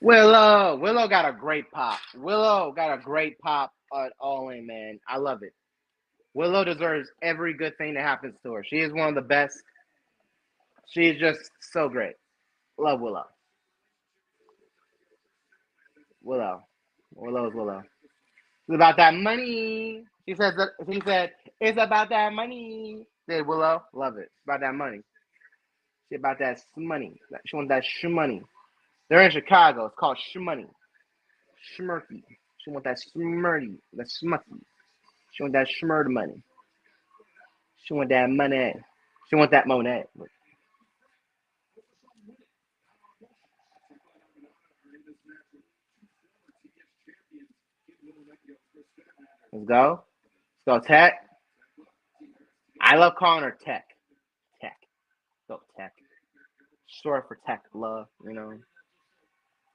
Willow got a great pop. Willow got a great pop at All In, man. I love it. Willow deserves every good thing that happens to her. She is one of the best. She is just so great. Love Willow. Willow is Willow. It's about that money. She said it's about that money. Said Willow, love it. It's about that money. She about that money. She wants that shmoney. They're in Chicago. It's called shmoney. Schmirky. She want that smirty, the smucky. She want that schmurd money. She want that money. She want that Monet. Let's go. Let's go, Tech. I love calling her Tech. Tech. Go, Tech. Short for Tech love, you know.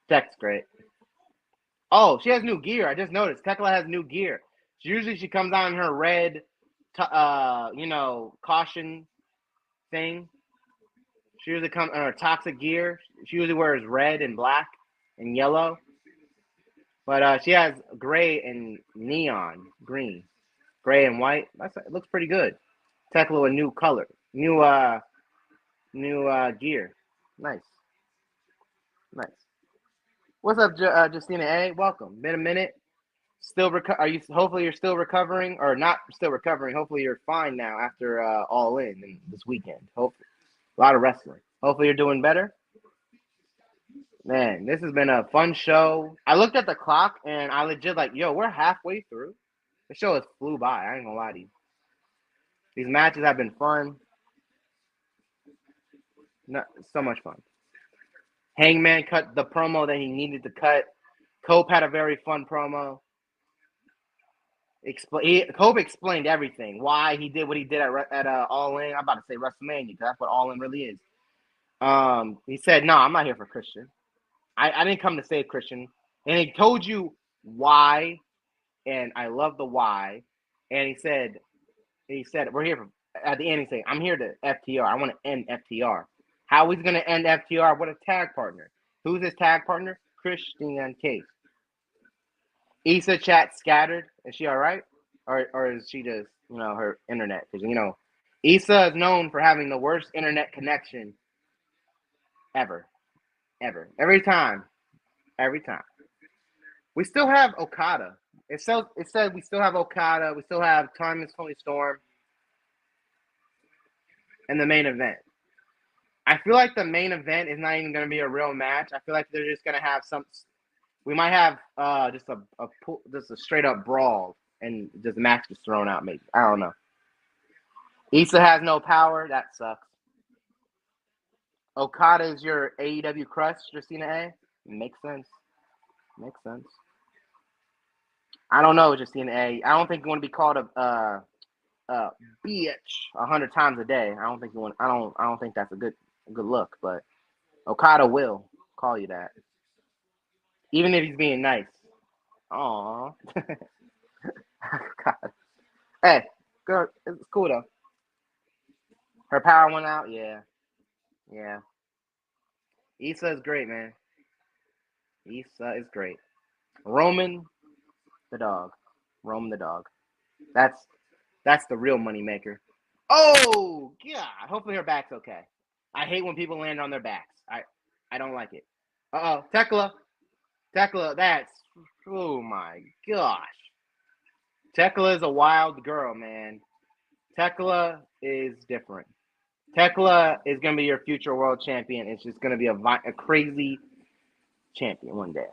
Tech's great. Oh, she has new gear. I just noticed. Tekla has new gear. Usually she comes out in her red, caution thing. She usually comes in her toxic gear. She usually wears red and black and yellow. But she has gray and neon green. Gray and white. It looks pretty good. Tekla a new color. New gear. Nice. What's up, Justina A? Welcome. Been a minute. Hopefully you're still recovering, or not still recovering. Hopefully you're fine now after All In this weekend. Hopefully, a lot of wrestling. Hopefully you're doing better. Man, this has been a fun show. I looked at the clock and I legit we're halfway through. The show has flew by. I ain't gonna lie to you. These matches have been fun. So much fun. Hangman cut the promo that he needed to cut. Cope had a very fun promo. Cope explained everything, why he did what he did at All In. I'm about to say WrestleMania because that's what All In really is. He said, "No, I'm not here for Christian. I didn't come to save Christian." And he told you why, and I love the why. And he said, "We're here for." At the end, he said, "I'm here to FTR. I want to end FTR." How he's gonna end FTR? What a tag partner. Who's his tag partner? Christian Case. Issa chat scattered. Is she all right? Or is she just, her internet? Because, Issa is known for having the worst internet connection ever. Every time. We still have Okada. It said we still have Okada. We still have Tony Storm in the main event. I feel like the main event is not even going to be a real match. I feel like they're just going to have we might have just a straight up brawl and just the match is thrown out. Maybe, I don't know. Issa has no power. That sucks. Okada is your AEW crush, Justina A. Makes sense. Makes sense. I don't know, Justine A. I don't think you want to be called a bitch 100 times a day. I don't think you want. I don't think that's a good look. But Okada will call you that, even if he's being nice. Aw. God. Hey, girl, it's cool though. Her power went out. Yeah, yeah. Issa is great, man. Issa is great. Roman the dog. Roman the dog. That's the real money maker. Oh God! Hopefully her back's okay. I hate when people land on their backs. I don't like it. Tekla. That's oh my gosh. Tekla is a wild girl, man. Tekla is different. Tekla is gonna be your future world champion. It's just gonna be a crazy champion one day.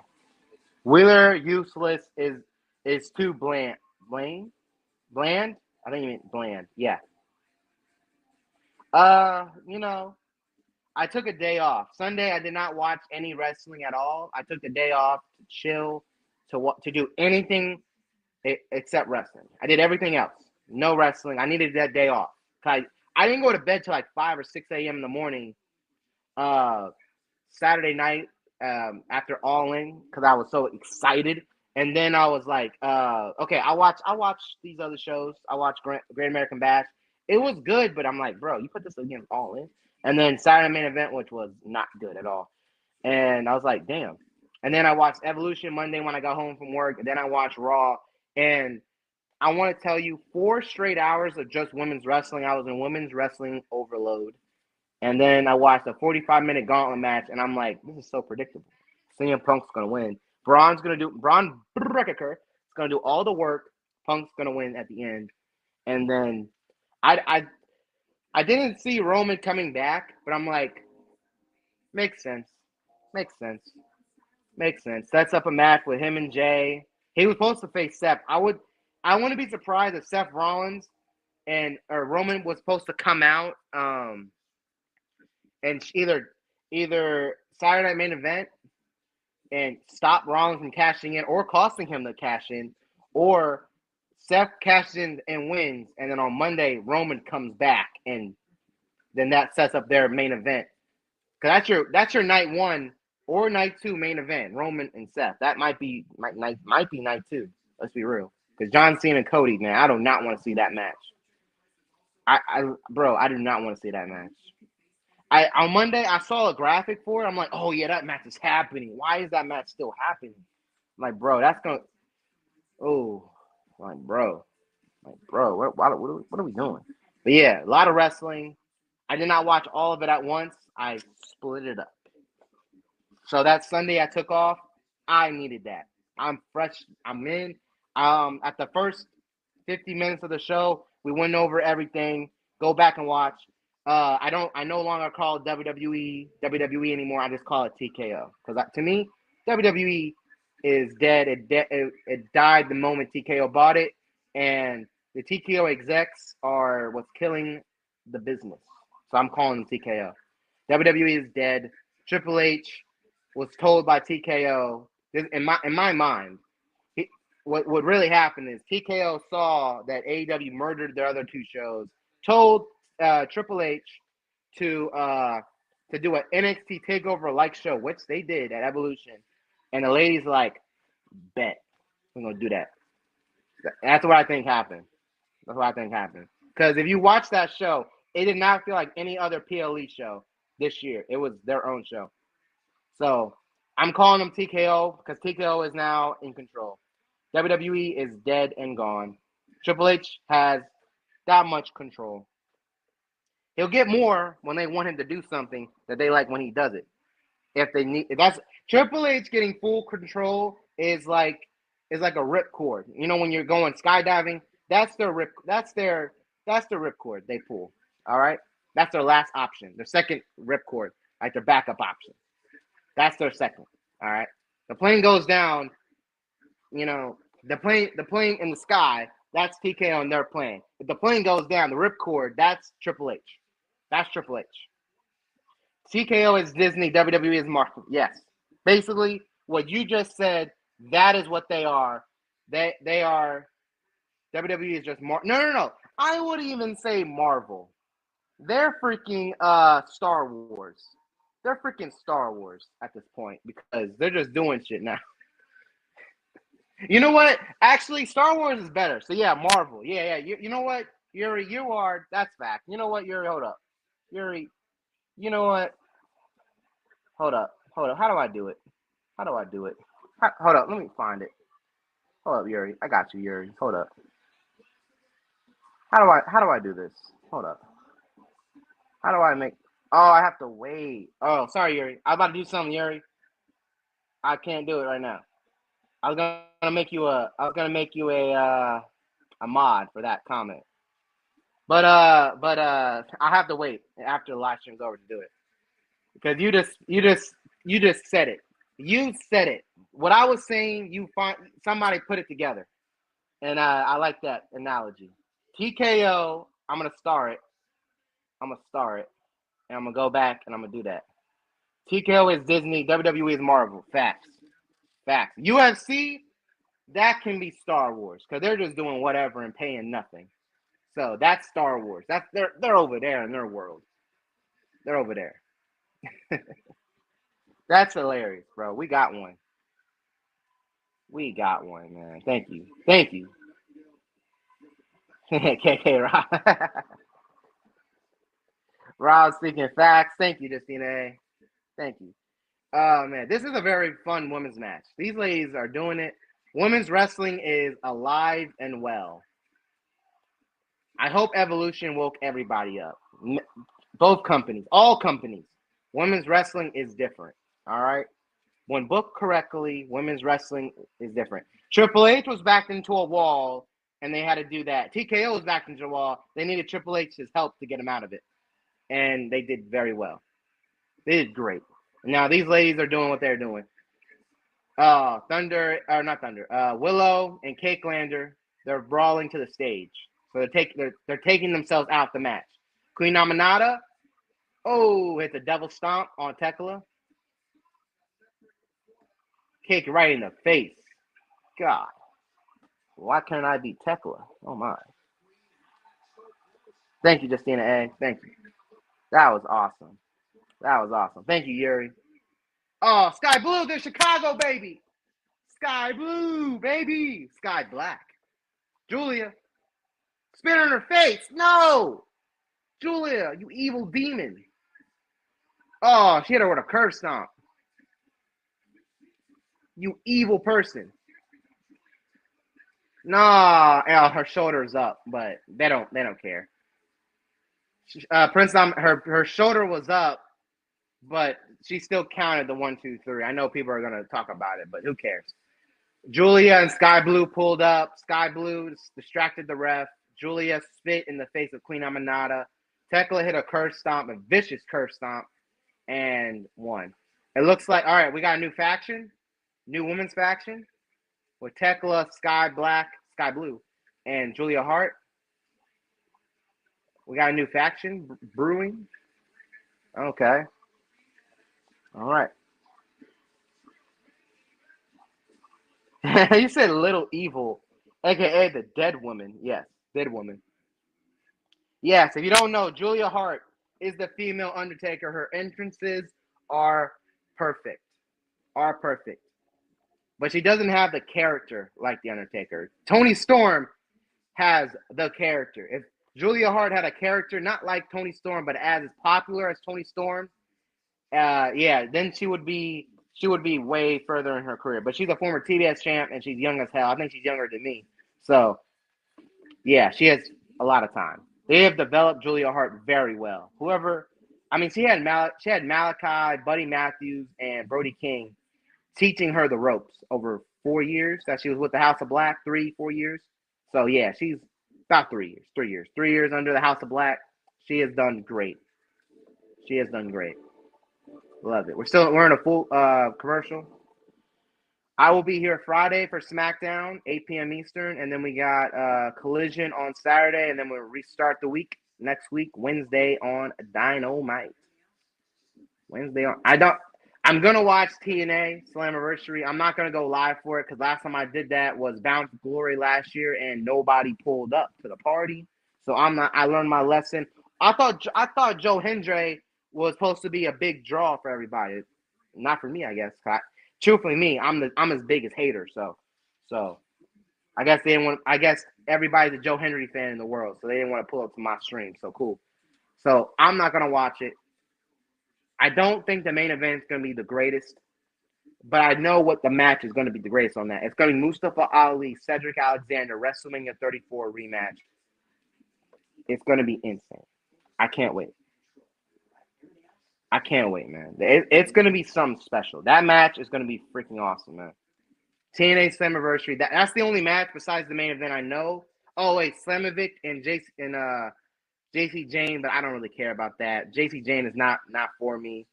Wheeler useless is too bland. Bland? I think you mean bland. Yeah. I took a day off. Sunday, I did not watch any wrestling at all. I took the day off to chill, to do anything except wrestling. I did everything else. No wrestling. I needed that day off. I didn't go to bed till like 5 or 6 a.m. in the morning Saturday night after All In because I was so excited. And then I was like, okay, I watched these other shows. I watched Great American Bash. It was good, but I'm like, bro, you put this against All In. And then Saturday main event, which was not good at all. And I was like, damn. And then I watched Evolution Monday when I got home from work. And then I watched Raw. And I want to tell you, 4 straight hours of just women's wrestling. I was in women's wrestling overload. And then I watched a 45-minute gauntlet match. And I'm like, this is so predictable. CM Punk's going to win. Braun Breaker is going to do all the work. Punk's going to win at the end. And then I didn't see Roman coming back, but I'm like, makes sense. Sets up a match with him and Jay. He was supposed to face Seth. I wouldn't be surprised if Seth Rollins or Roman was supposed to come out and either Saturday Night Main Event and stop Rollins from cashing in or costing him to cash in, or Seth cashes in and wins, and then on Monday Roman comes back, and then that sets up their main event. Because that's your night 1 or night 2 main event, Roman and Seth. That might be night 2. Let's be real. Because John Cena and Cody, man, I do not want to see that match. I do not want to see that match. On Monday, I saw a graphic for it. I'm like, oh, yeah, that match is happening. Why is that match still happening? I'm like, bro, that's going to – oh, like, bro, what are we doing? But, yeah, a lot of wrestling. I did not watch all of it at once. I split it up. So that Sunday I took off. I needed that. I'm fresh. I'm in. At the first 50 minutes of the show, we went over everything. Go back and watch. I no longer call WWE anymore. I just call it TKO because to me, WWE is dead. It died the moment TKO bought it, and the TKO execs are what's killing the business. So I'm calling them TKO. WWE is dead. Triple H was told by TKO. In my mind, what really happened is TKO saw that AEW murdered their other 2 shows. Told Triple H to do an NXT Takeover like show, which they did at Evolution, and the ladies like, bet we're gonna do that. That's what I think happened. Because if you watch that show, it did not feel like any other PLE show this year. It was their own show. So I'm calling them TKO because TKO is now in control. WWE is dead and gone. Triple H has that much control. He'll get more when they want him to do something that they like when he does it. That's Triple H getting full control is like a ripcord. You know when you're going skydiving, that's their ripcord they pull. All right? That's their last option. Their second ripcord, like their backup option. That's their second. All right? The plane goes down, the plane in the sky, that's TKO on their plane. If the plane goes down, the ripcord, that's Triple H. That's Triple H. TKO is Disney, WWE is Marvel. Yes. Basically, what you just said, that is what they are. They are WWE is just no. I wouldn't even say Marvel. They're freaking Star Wars. They're freaking Star Wars at this point because they're just doing shit now. You know what? Actually, Star Wars is better. So yeah, Marvel. Yeah. You know what? Yuri, you are. That's fact. You know what, Yuri? Hold up. Yuri, you know what? Hold up. How do I do it? Hold up. Let me find it. Hold up, Yuri. I got you, Yuri. Hold up. How do I do this? Hold up. How do I make? Oh, I have to wait. Oh, sorry, Yuri. I was about to do something, Yuri. I can't do it right now. I was gonna make you a mod for that comment. But I have to wait after the live stream's over to do it. Because you just said it. You said it. What I was saying, somebody put it together. And I like that analogy. TKO, I'm gonna star it. And I'm gonna go back and I'm gonna do that. TKO is Disney, WWE is Marvel. Facts. UFC, that can be Star Wars because they're just doing whatever and paying nothing. So that's Star Wars. They're over there in their world. They're over there. That's hilarious, bro. We got one. Man. Thank you. KK Rob. Rob speaking facts. Thank you, Justina. Thank you. Oh man, this is a very fun women's match. These ladies are doing it. Women's wrestling is alive and well. I hope Evolution woke everybody up. Both companies, all companies. Women's wrestling is different. All right. When booked correctly, women's wrestling is different. Triple H was backed into a wall, and they had to do that. TKO was backed into a wall. They needed Triple H's help to get him out of it, and they did very well. They did great. Now these ladies are doing what they're doing. Willow and Cakelander, they're brawling to the stage. So they're taking themselves out the match. Queen Amanada, hit the devil stomp on Tekla. Kick right in the face. God. Why can't I beat Tekla? Oh my. Thank you, Justina A. Thank you. That was awesome. Thank you, Yuri. Oh, Sky Blue, they're Chicago, baby. Sky Blue, baby. Sky Black. Julia. Spit on her face. No. Julia, you evil demon. Oh, she hit her with a curve stomp. You evil person. Nah, her shoulder's up, but they don't care. Prince, her shoulder was up, but she still counted the 1, 2, 3. I know people are gonna talk about it, but who cares? Julia and Sky Blue pulled up. Sky Blue distracted the ref. Julia spit in the face of Queen Amanada. Tekla hit a curve stomp, a vicious curve stomp, and won. It looks like, all right, we got a new faction, new women's faction with Tekla, Sky Blue, and Julia Hart. We got a new faction brewing. Okay. All right. You said Little Evil, aka the Dead Woman. Yes, Dead Woman. Yes, if you don't know, Julia Hart is the female Undertaker. Her entrances are perfect. But she doesn't have the character like the Undertaker. Tony Storm has the character. If Julia Hart had a character not like Tony Storm, but as popular as Tony Storm, then she would be way further in her career. But she's a former TBS champ, and she's young as hell. I think she's younger than me. So, yeah, she has a lot of time. They have developed Julia Hart very well. She had Malachi, Buddy Matthews, and Brody King teaching her the ropes over 4 years that she was with the House of Black, 3-4 years. So, yeah, she's about 3 years. 3 years. 3 years under the House of Black. She has done great. Love it. We're in a full commercial. I will be here Friday for SmackDown, 8 p.m. Eastern, and then we got Collision on Saturday, and then we'll restart the week next week, Wednesday on Dynamite. I'm gonna watch TNA Slammiversary. I'm not gonna go live for it because last time I did that was Bound for Glory last year, and nobody pulled up to the party. So I'm not. I learned my lesson. I thought Joe Hendry was supposed to be a big draw for everybody. Not for me, I guess. Truthfully, me, I'm his biggest hater. So I guess they didn't want. I guess everybody's a Joe Hendry fan in the world, so they didn't want to pull up to my stream. So cool. So I'm not gonna watch it. I don't think the main event is gonna be the greatest, but I know what the match is gonna be the greatest on that. It's gonna be Mustafa Ali, Cedric Alexander, WrestleMania 34 rematch. It's gonna be insane. I can't wait. I can't wait, man. It's gonna be something special. That match is gonna be freaking awesome, man. TNA Slammiversary. That's the only match besides the main event I know. Oh wait, Slamovic and JC Jane, but I don't really care about that. JC Jane is not for me.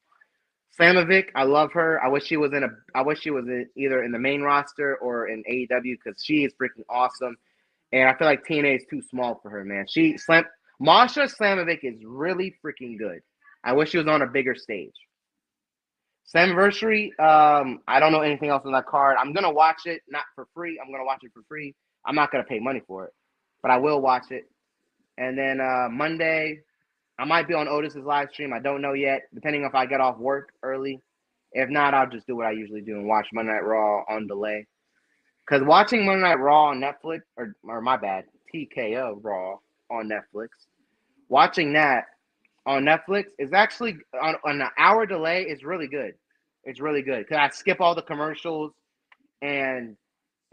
Slamovic, I love her. I wish she was either in the main roster or in AEW because she is freaking awesome. And I feel like TNA is too small for her, man. Masha Slamovic is really freaking good. I wish she was on a bigger stage. Slammiversary, I don't know anything else on that card. I'm gonna watch it, not for free. I'm gonna watch it for free. I'm not gonna pay money for it, but I will watch it. And then Monday, I might be on Otis's live stream. I don't know yet, depending if I get off work early. If not, I'll just do what I usually do and watch Monday Night Raw on delay. Because watching Monday Night Raw on Netflix, or my bad, TKO Raw on Netflix, watching that on Netflix is actually on an hour delay is really good. It's really good because I skip all the commercials and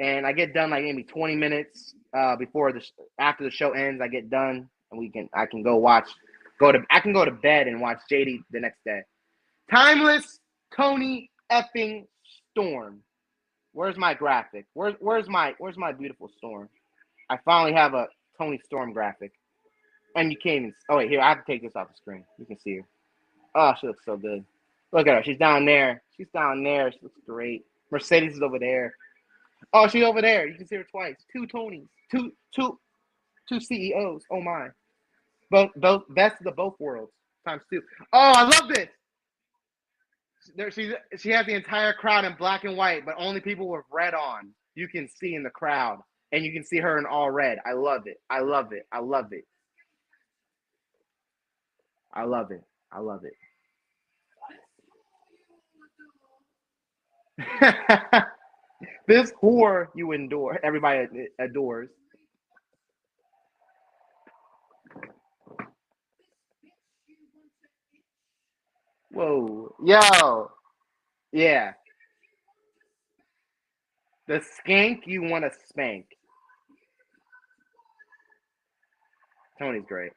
I get done like maybe 20 minutes after the show ends. I get done and I can go to bed and watch JD the next day. Timeless Tony effing Storm. Where's my graphic? Where's my beautiful Storm? I finally have a Tony Storm graphic. And you can't even. Oh wait, here I have to take this off the screen. You can see her. Oh, she looks so good. Look at her. She's down there. She looks great. Mercedes is over there. Oh, she's over there. You can see her twice. Two Tonys. Two CEOs. Oh my. Both best of the both worlds times two. Oh, I love this. She has the entire crowd in black and white, but only people with red on. You can see in the crowd, and you can see her in all red. I love it. I love it. I love it. I love it. I love it. This whore you endure. Everybody adores. Whoa. Yo. Yeah. The skank you want to spank. Tony's great.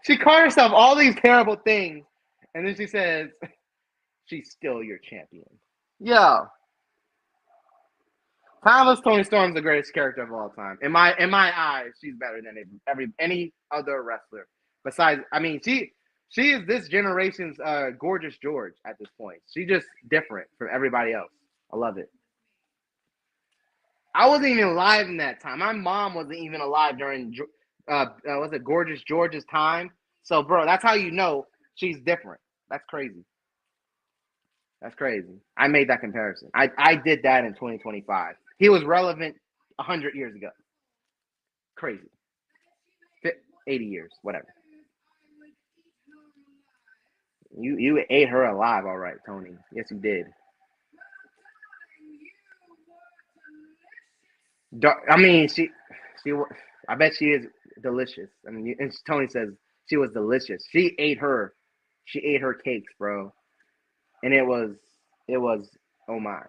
She called herself all these terrible things, and then she says, she's still your champion. Yo. Timeless Tony Storm's the greatest character of all time. In my eyes, she's better than any other wrestler. Besides, I mean, she is this generation's Gorgeous George at this point. She's just different from everybody else. I love it. I wasn't even alive in that time. My mom wasn't even alive during was it Gorgeous George's time? So, bro, that's how you know she's different. That's crazy. That's crazy. I made that comparison. I did that in 2025. He was relevant 100 years ago. Crazy. 80 years, whatever. You ate her alive, all right, Tony. Yes, you did. I mean, I bet she is delicious. I mean, and Tony says she was delicious. She ate her cakes, bro. And it was, oh my.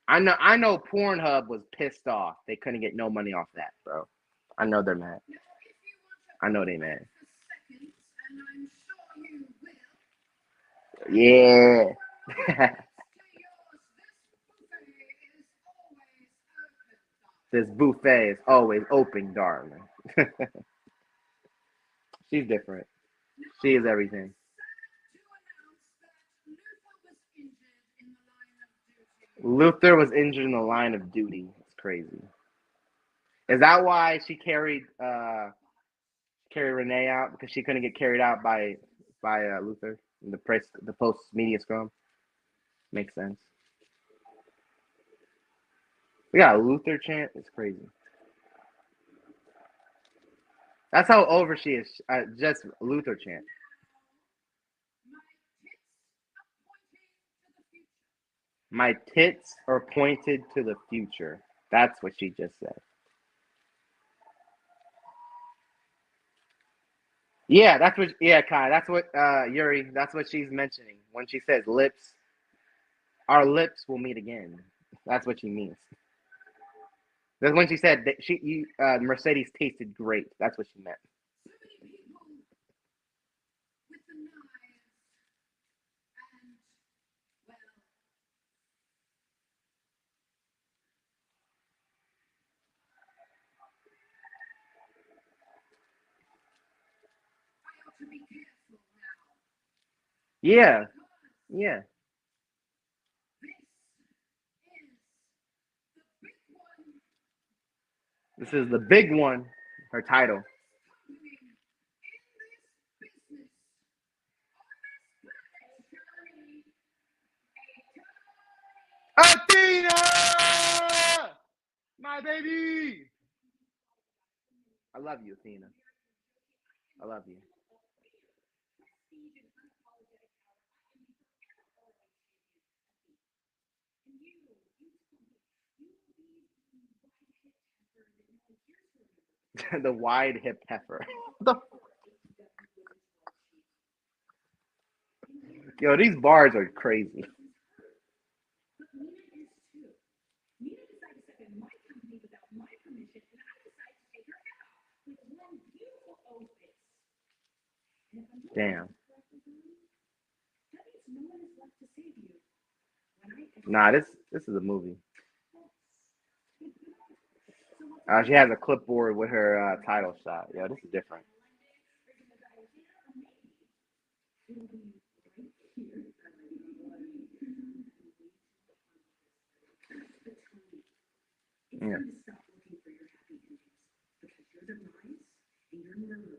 I know Pornhub was pissed off. They couldn't get no money off that, bro. I know they're mad. I know they mad. Yeah. This buffet is always open, darling. She's different. She is everything. Luther was injured in the line of duty. It's crazy. Is that why she carried carry Renee out because she couldn't get carried out by Luther in the post media scrum. Makes sense. We got a Luther chant. It's crazy. That's how over she is. Just Luther chant. My tits are pointed to the future. That's what she just said. Yeah, that's what. Yeah, Kai. That's what Yuri. That's what she's mentioning when she says lips. Our lips will meet again. That's what she means. That's when she said that Mercedes tasted great. That's what she meant. Yeah, yeah. This is the big one. Her title. Athena, my baby. I love you, Athena. I love you. The wide hip heifer. Yo, these bars are crazy. Damn. Nah, this is a movie. She has a clipboard with her title shot. Yeah, this is different. Yeah.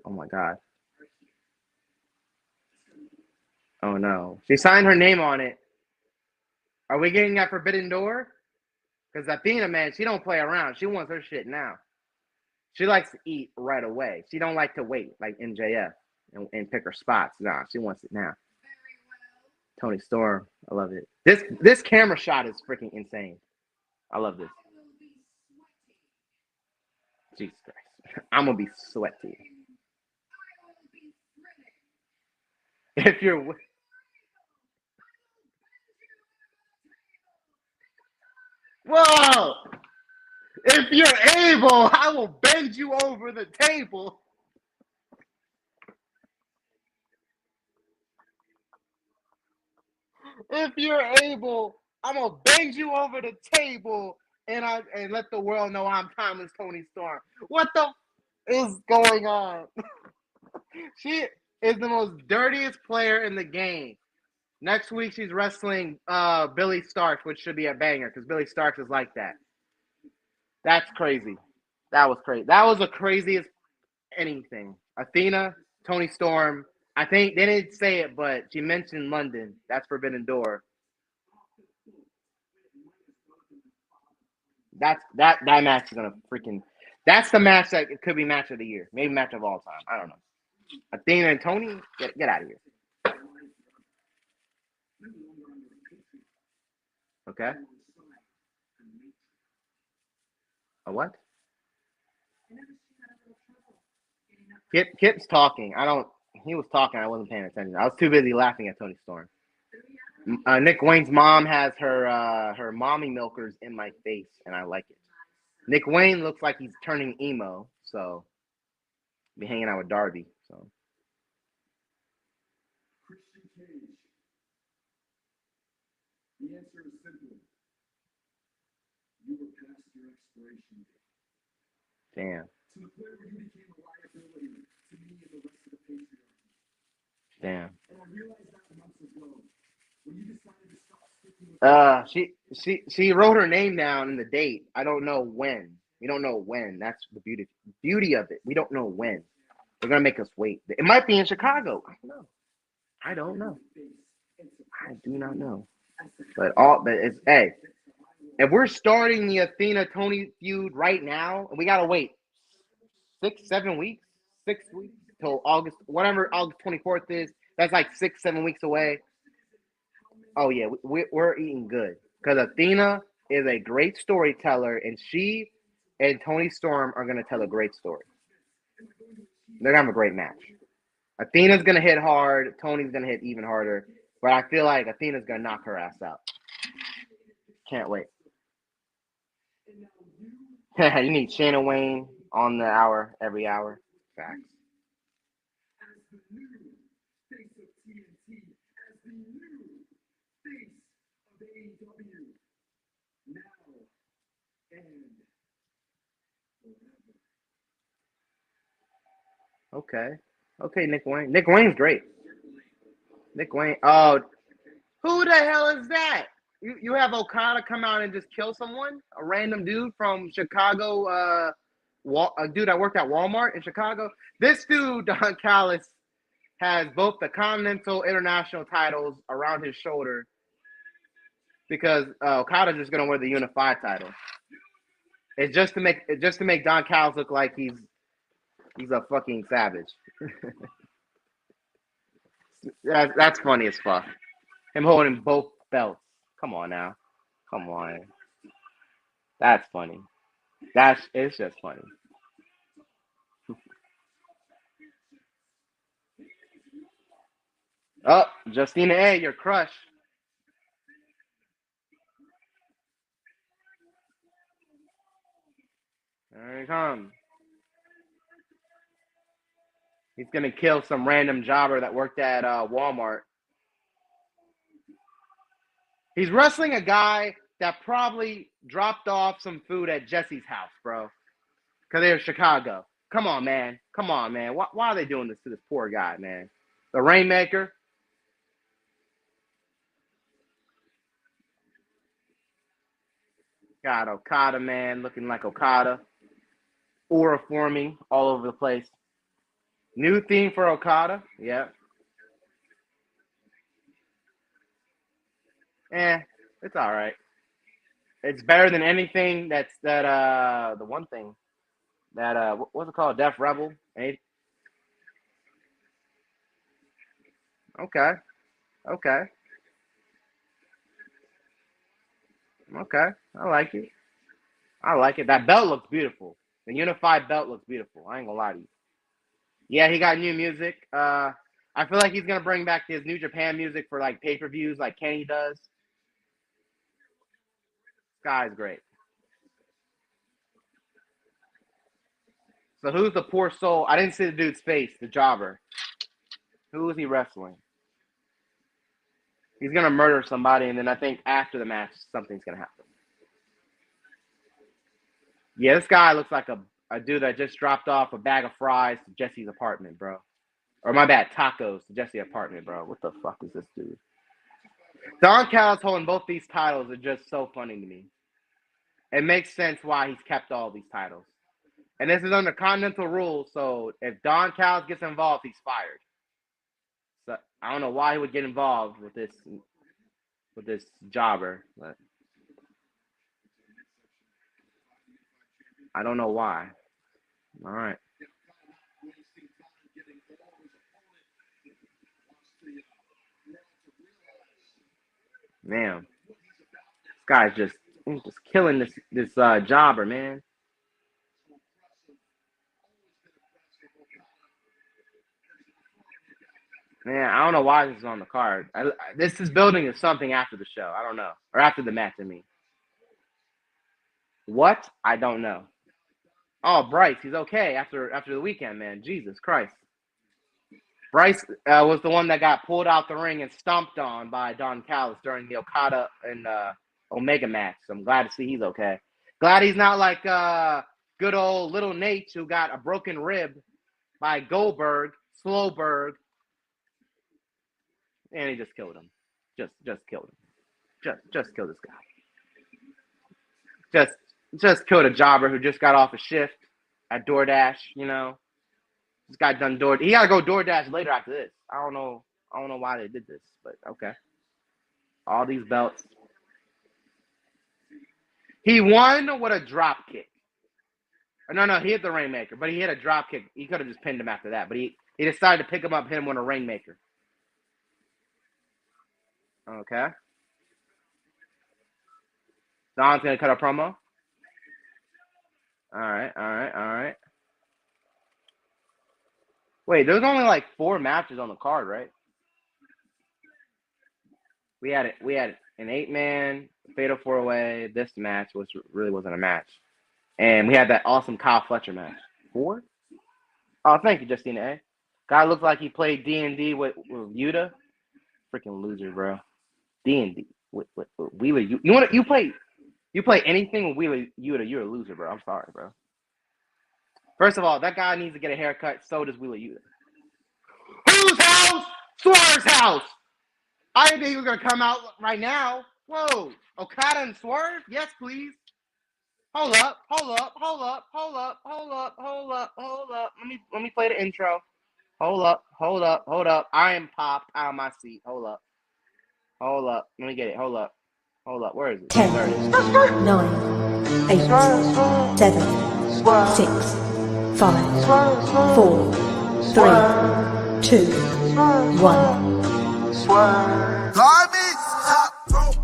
Oh my god. Oh no. She signed her name on it. Are we getting that Forbidden Door? Because Athena, man, she don't play around. She wants her shit now. She likes to eat right away. She don't like to wait like MJF and pick her spots. Nah, she wants it now. Tony Storm, I love it. This camera shot is freaking insane. I love this. Jesus Christ. I'm gonna be sweaty. If you're whoa! If you're able, I will bend you over the table. If you're able, I'm gonna bend you over the table and let the world know I'm timeless Tony Storm. What the is going on? She is the most dirtiest player in the game. Next week she's wrestling Billy Starks, which should be a banger because Billy Starks is like that. That's crazy. That was crazy. That was the craziest anything. Athena, Tony Storm. I think they didn't say it, but she mentioned London. That's Forbidden Door. That match is gonna freaking. That's the match that it could be match of the year, maybe match of all time. I don't know. Athena and Tony, get out of here. Okay. A what? Kip's talking. He was talking. I wasn't paying attention. I was too busy laughing at Tony Storm. Nick Wayne's mom has her mommy milkers in my face, and I like it. Nick Wayne looks like he's turning emo, so be hanging out with Darby. So. The answer is simple. You were past your expiration date. Damn. To the point where you became a liability to me and the rest of the patriarchy. Damn. And I realized that months ago when you decided to stop speaking. She wrote her name down in the date. I don't know when. We don't know when. That's the beauty of it. We don't know when. They're gonna make us wait. It might be in Chicago. I don't know. I do not know. But it's hey, if we're starting the Athena Tony feud right now, we gotta wait 6 weeks, 6 weeks till August, whatever August 24th is. That's like 6 7 weeks away. Oh yeah, we're eating good because Athena is a great storyteller, and she and Tony Storm are gonna tell a great story. They're gonna have a great match. Athena's gonna hit hard. Tony's gonna hit even harder. But I feel like Athena's gonna knock her ass out. Can't wait. You need Shayna Wayne on the hour every hour. Facts. Okay, Nick Wayne. Nick Wayne's great. Nick Wayne. Oh, who the hell is that? You have Okada come out and just kill someone? A random dude from Chicago, a dude that worked at Walmart in Chicago? This dude, Don Callis, has both the Continental International titles around his shoulder because Okada's just gonna wear the Unified title. It's just to make Don Callis look like he's a fucking savage. That's funny as fuck. Him holding both belts. Come on now. Come on. That's funny. It's just funny. Oh, Justina A, your crush. There he comes. He's gonna kill some random jobber that worked at Walmart. He's wrestling a guy that probably dropped off some food at Jesse's house, bro. Because they're Chicago. Come on, man. Why are they doing this to this poor guy, man? The Rainmaker. God, Okada, man, looking like Okada. Aura forming all over the place. New theme for Okada. Yeah. It's all right. It's better than anything the one thing that what's it called? Def Rebel. Okay. Okay. I like it. That belt looks beautiful. The unified belt looks beautiful. I ain't gonna lie to you. Yeah, he got new music. I feel like he's gonna bring back his New Japan music for like pay-per-views like Kenny does. Guy's great. So who's the poor soul? I didn't see the dude's face, the jobber. Who is he wrestling? He's gonna murder somebody, and then I think after the match, something's gonna happen. Yeah, this guy looks like a dude that just dropped off a bag of fries to Jesse's apartment, bro. Or my bad, tacos to Jesse's apartment, bro. What the fuck is this dude? Don Callis holding both these titles are just so funny to me. It makes sense why he's kept all these titles. And this is under Continental rules, so if Don Callis gets involved, he's fired. So I don't know why he would get involved with this jobber, but I don't know why. All right. Man, this guy's just killing this jobber, man. Man, I don't know why this is on the card. This is building is something after the show. I don't know. Or after the match, I mean. What? I don't know. Oh, Bryce, he's okay after the weekend, man. Jesus Christ. Bryce was the one that got pulled out the ring and stomped on by Don Callis during the Okada and Omega match. So I'm glad to see he's okay. Glad he's not like good old little Nate who got a broken rib by Goldberg, Slowberg, and he just killed him. Just killed him. Just killed this guy. Just killed a jobber who just got off a shift at DoorDash, you know. This guy done door. He gotta go DoorDash later after this. I don't know why they did this, but okay. All these belts. He won with a drop kick. No, he hit the Rainmaker, but he hit a drop kick. He could have just pinned him after that, but he decided to pick him up, hit him with a Rainmaker. Okay. Don's gonna cut a promo. All right. Wait, there's only like 4 matches on the card, right? We had an 8-man fatal 4-way. This match really wasn't a match, and we had that awesome Kyle Fletcher match. 4? Oh, thank you, Justina A. Guy looks like he played D&D with Yuta. Freaking loser, bro. D&D with Wheeler. You play anything with Wheeler Yuta, you're a loser, bro. I'm sorry, bro. First of all, that guy needs to get a haircut. So does Wheeler Yuta. Whose house? Swerve's house. I didn't think he was gonna come out right now. Whoa, Okada and Swerve? Yes, please. Hold up. Let me play the intro. Hold up. I am popped out of my seat. Hold up. Let me get it. Hold up. Where is it? 10, There it is. 9, 8, 7, 6, 5, 4, 3, 2, 1. Garbage, top rope.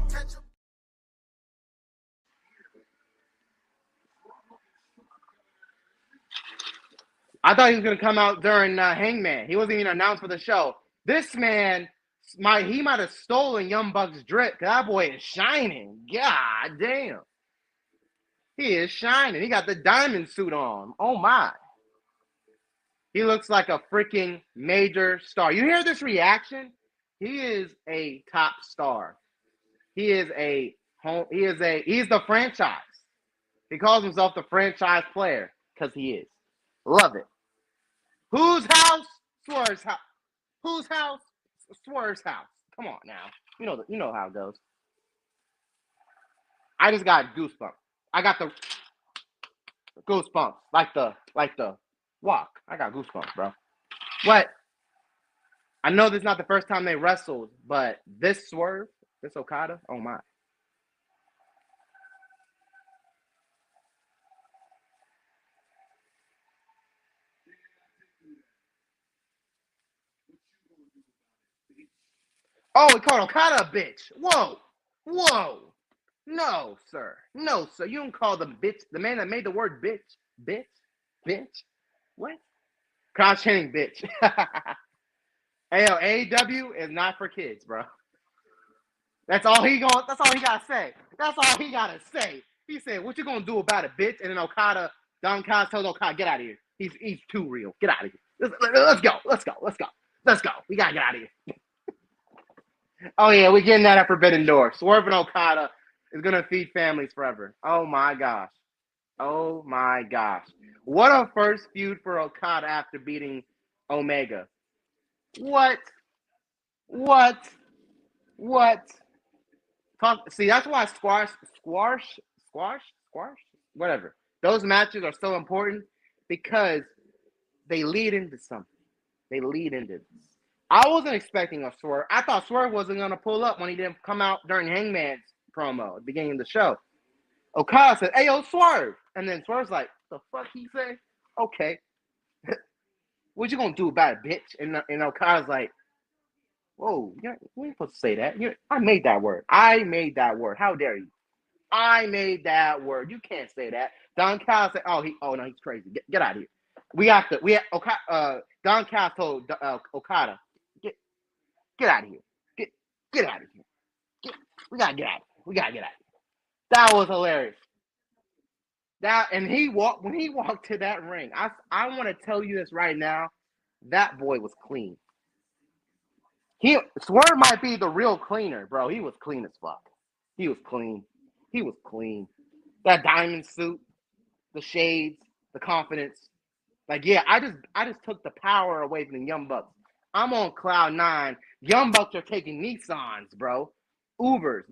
I thought he was gonna come out during Hangman. He wasn't even announced for the show. This man, he might have stolen Young Buck's drip. That boy is shining. God damn, he is shining. He got the diamond suit on. Oh my, he looks like a freaking major star. You hear this reaction? He is a top star. He's the franchise. He calls himself the franchise player because he is. Love it. Whose house? Swerve's house. Whose house? Swerve's house. Come on now. You know how it goes. I just got goosebumps. I got the goosebumps. Like the walk. I got goosebumps, bro. What? I know this is not the first time they wrestled, but this Swerve, this Okada, oh my. Oh, he called Okada a bitch. Whoa. No, sir. You don't call the man that made the word bitch. What? Cross chanting bitch. Hey, yo, AEW is not for kids, bro. That's all he gotta say. He said, "What you gonna do about it, bitch?" And then Don Callis told Okada, "Get out of here. He's too real. Get out of here. Let's go. We gotta get out of here." Oh yeah, we're getting that at Forbidden Door. Swerve and Okada is gonna feed families forever. Oh my gosh. What a first feud for Okada after beating Omega. What? See, that's why squash, whatever. Those matches are so important because they lead into something. I wasn't expecting a Swerve. I thought Swerve wasn't going to pull up when he didn't come out during Hangman's promo at the beginning of the show. Okada said, "Hey, yo, Swerve." And then Swerve's like, "The fuck he say?" Okay. What you going to do about it, bitch? And Okada's like, "Whoa, you ain't supposed to say that. I made that word. How dare you? I made that word. You can't say that." Don Callis said, "Oh no, he's crazy. Get out of here." Don Callis told Okada, Get out of here. Get out of here. We gotta get out of here. That was hilarious. When he walked to that ring, I want to tell you this right now. That boy was clean. Swerve might be the real cleaner, bro. He was clean as fuck. He was clean. That diamond suit, the shades, the confidence. Like, yeah, I just took the power away from the Young Bucks. I'm on cloud 9. Young Bucks are taking Nissans, bro. Uber,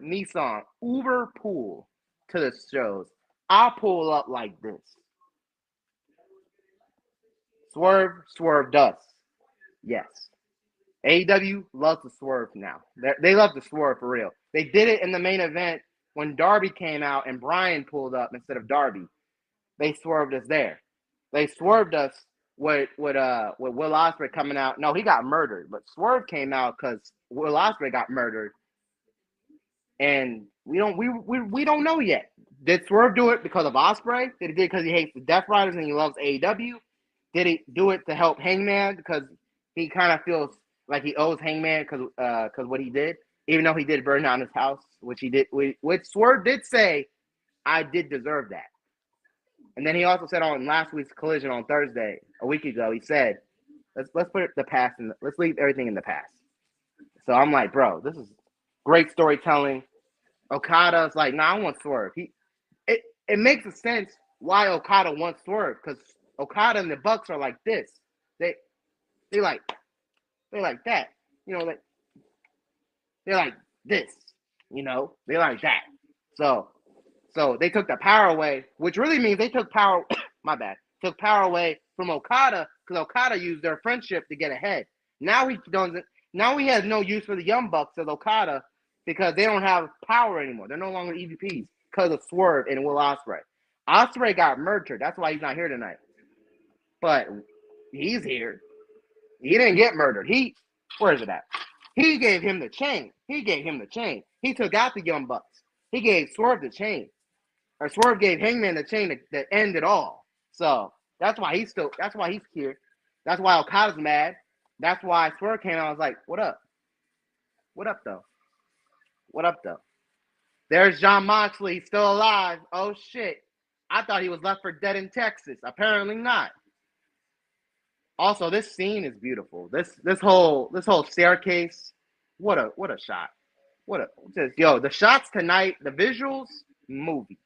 Nissan, Uber pool to the shows. I'll pull up like this. Swerved us. Yes. AEW loves to swerve now. They love to swerve for real. They did it in the main event when Darby came out and Bryan pulled up instead of Darby. They swerved us there. They swerved us with Will Ospreay coming out. No, he got murdered, but Swerve came out because Will Ospreay got murdered, and we don't know yet. Did Swerve do it because of Ospreay? Did he do it because he hates the Death Riders and he loves AEW? Did he do it to help Hangman because he kind of feels like he owes Hangman because what he did, even though he did burn down his house, which he did. Which Swerve did say, I did deserve that. And then he also said on last week's Collision on Thursday, a week ago, he said, let's put the past in, let's leave everything in the past. So I'm like, bro, this is great storytelling. Okada's like, nah, I want Swerve. It makes a sense why Okada wants Swerve, because Okada and the Bucks are like this. They like that. You know, they're like this. You know, they like that. So they took the power away, which really means they took power. My bad. Took power away from Okada because Okada used their friendship to get ahead. Now he doesn't. Now he has no use for the Young Bucks as Okada because they don't have power anymore. They're no longer EVPs because of Swerve and Will Ospreay. Ospreay got murdered. That's why he's not here tonight. But he's here. He didn't get murdered. Where is it at? He gave him the chain. He took out the Young Bucks. He gave Swerve the chain. Or Swerve gave Hangman the chain that ended it all. So that's why he's here. That's why Okada's mad. That's why Swerve came out and was like, what up? What up, though? There's Jon Moxley, still alive. Oh, shit. I thought he was left for dead in Texas. Apparently not. Also, this scene is beautiful. This whole staircase. What a shot. The shots tonight, the visuals, movie.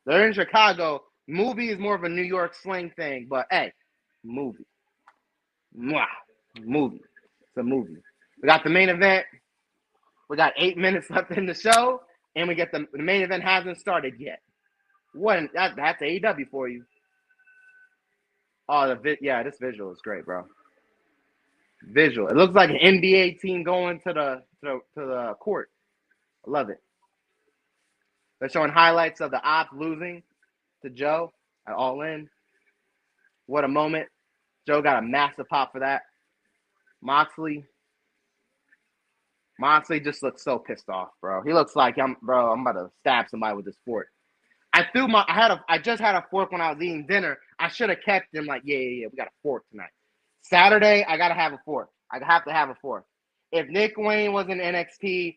They're in Chicago. Movie is more of a New York slang thing, but hey, movie. Mwah. Movie. It's a movie. We got the main event. We got 8 minutes left in the show, and we get the main event hasn't started yet. That's AEW for you. Oh, this visual is great, bro. Visual. It looks like an NBA team going to the court. I love it. They're showing highlights of the Ops losing to Joe at All In. What a moment. Joe got a massive pop for that. Moxley just looks so pissed off, bro. He looks like I'm about to stab somebody with this fork. I just had a fork when I was eating dinner. I should have kept him like, yeah, we got a fork tonight. Saturday, I gotta have a fork. I have to have a fork. If Nick Wayne was in NXT,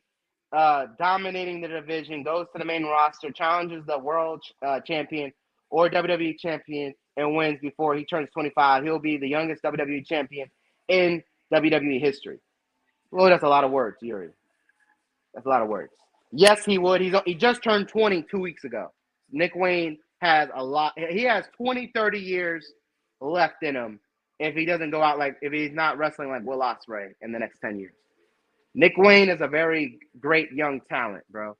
dominating the division, goes to the main roster, challenges the world champion or WWE champion, and wins before he turns 25, he'll be the youngest WWE champion in WWE history. Well, that's a lot of words, Yuri. That's a lot of words. Yes, he would. He just turned 20 2 weeks ago. Nick Wayne has a lot. He has 20, 30 years left in him if he doesn't go out if he's not wrestling like Will Ospreay in the next 10 years. Nick Wayne is a very great young talent, bro.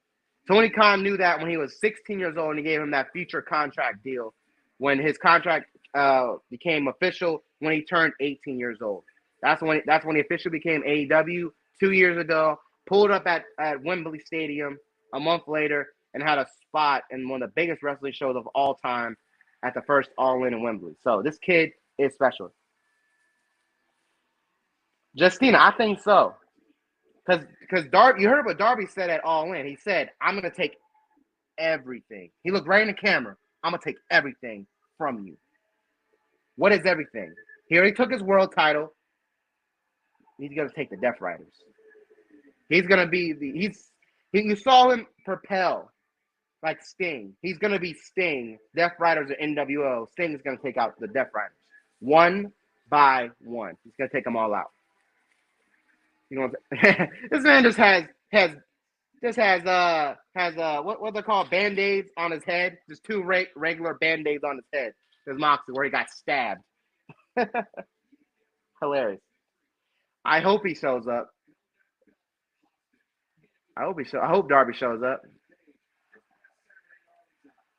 Tony Khan knew that when he was 16 years old and he gave him that future contract deal when his contract became official when he turned 18 years old. That's when he officially became AEW 2 years ago, pulled up at Wembley Stadium a month later and had a spot in one of the biggest wrestling shows of all time at the first All In Wembley. So this kid is special. Justina, I think so. Because Darby, you heard what Darby said at All In. He said, I'm going to take everything. He looked right in the camera. I'm going to take everything from you. What is everything? He already took his world title. He's going to take the Death Riders. He's going to be you saw him propel like Sting. He's going to be Sting. Death Riders are NWO. Sting is going to take out the Death Riders. One by one. He's going to take them all out. You know, this man just has what they call band-aids on his head. Just two regular band-aids on his head. His Moxley where he got stabbed. Hilarious. I hope he shows up. I hope Darby shows up.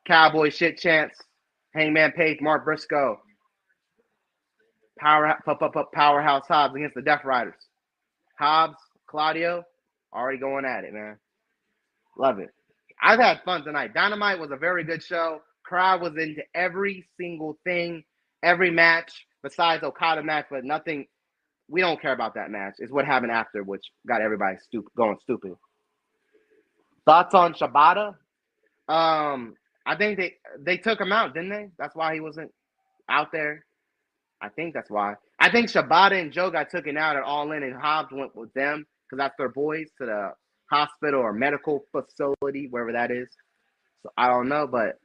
Cowboy shit chance. Hangman Page, Mark Briscoe. Powerhouse Hobbs against the Death Riders. Hobbs, Claudio, already going at it, man. Love it. I've had fun tonight. Dynamite was a very good show. Crowd was into every single thing, every match besides Okada match, but nothing. We don't care about that match. It's what happened after, which got everybody going stupid. Thoughts on Shibata? I think they took him out, didn't they? That's why he wasn't out there. I think that's why. I think Shibata and Joe got taken out at All In, and Hobbs went with them because that's their boys to the hospital or medical facility, wherever that is. So I don't know, but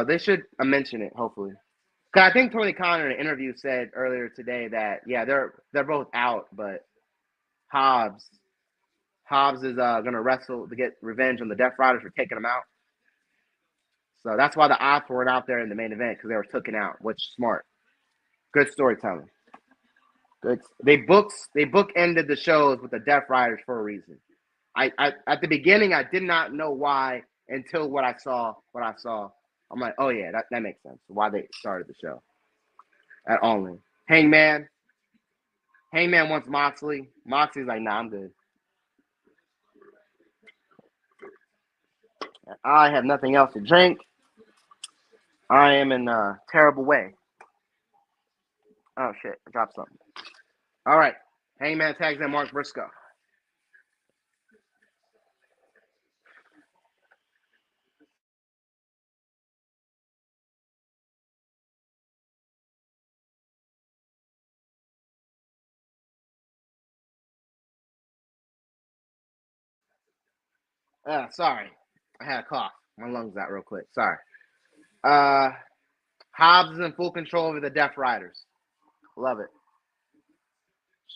they should mention it, hopefully. Because I think Tony Khan in an interview said earlier today that, yeah, they're both out, but Hobbs is going to wrestle to get revenge on the Death Riders for taking him out. So that's why the odds weren't out there in the main event, because they were taken out, which is smart. Good storytelling. Good. They bookended the shows with the Death Riders for a reason. I at the beginning I did not know why until what I saw. I'm like, oh yeah, that makes sense. Why they started the show at All In. Hangman wants Moxley. Moxley's like, nah, I'm good. I have nothing else to drink. I am in a terrible way. Oh shit, I dropped something. All right. Hangman tags in Mark Briscoe. Sorry. I had a cough. My lungs out real quick. Sorry. Hobbs is in full control over the Death Riders. Love it.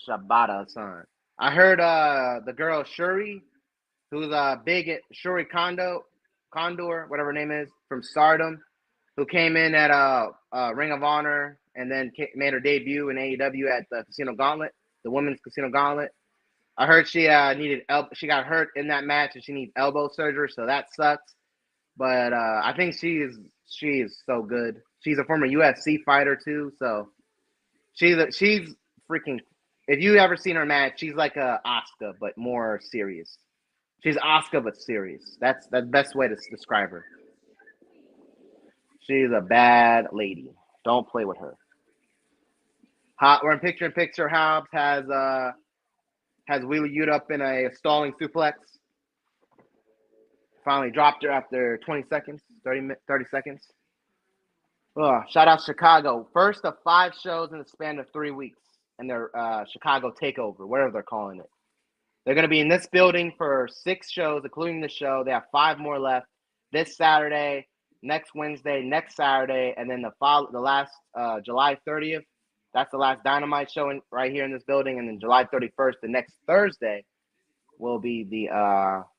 Shibata-san. I heard the girl Shuri, who's big at Shuri Condor, whatever her name is, from Stardom, who came in at Ring of Honor and then made her debut in AEW at the Casino Gauntlet, the Women's Casino Gauntlet. I heard she she got hurt in that match and she needs elbow surgery, so that sucks. But I think she is so good. She's a former UFC fighter too, so she's freaking. If you ever seen her match, she's like a Asuka but more serious. She's Asuka but serious. That's the best way to describe her. She's a bad lady. Don't play with her. We're in picture. Hobbs has Wheeler Yuta up in a stalling suplex. Finally dropped her after 20 seconds, 30 seconds. Oh, shout out Chicago. First of 5 shows in the span of 3 weeks in their Chicago takeover, whatever they're calling it. They're going to be in this building for 6 shows, including the show. They have 5 more left this Saturday, next Wednesday, next Saturday, and then the last July 30th. That's the last Dynamite show right here in this building, and then July 31st, the next Thursday, will be the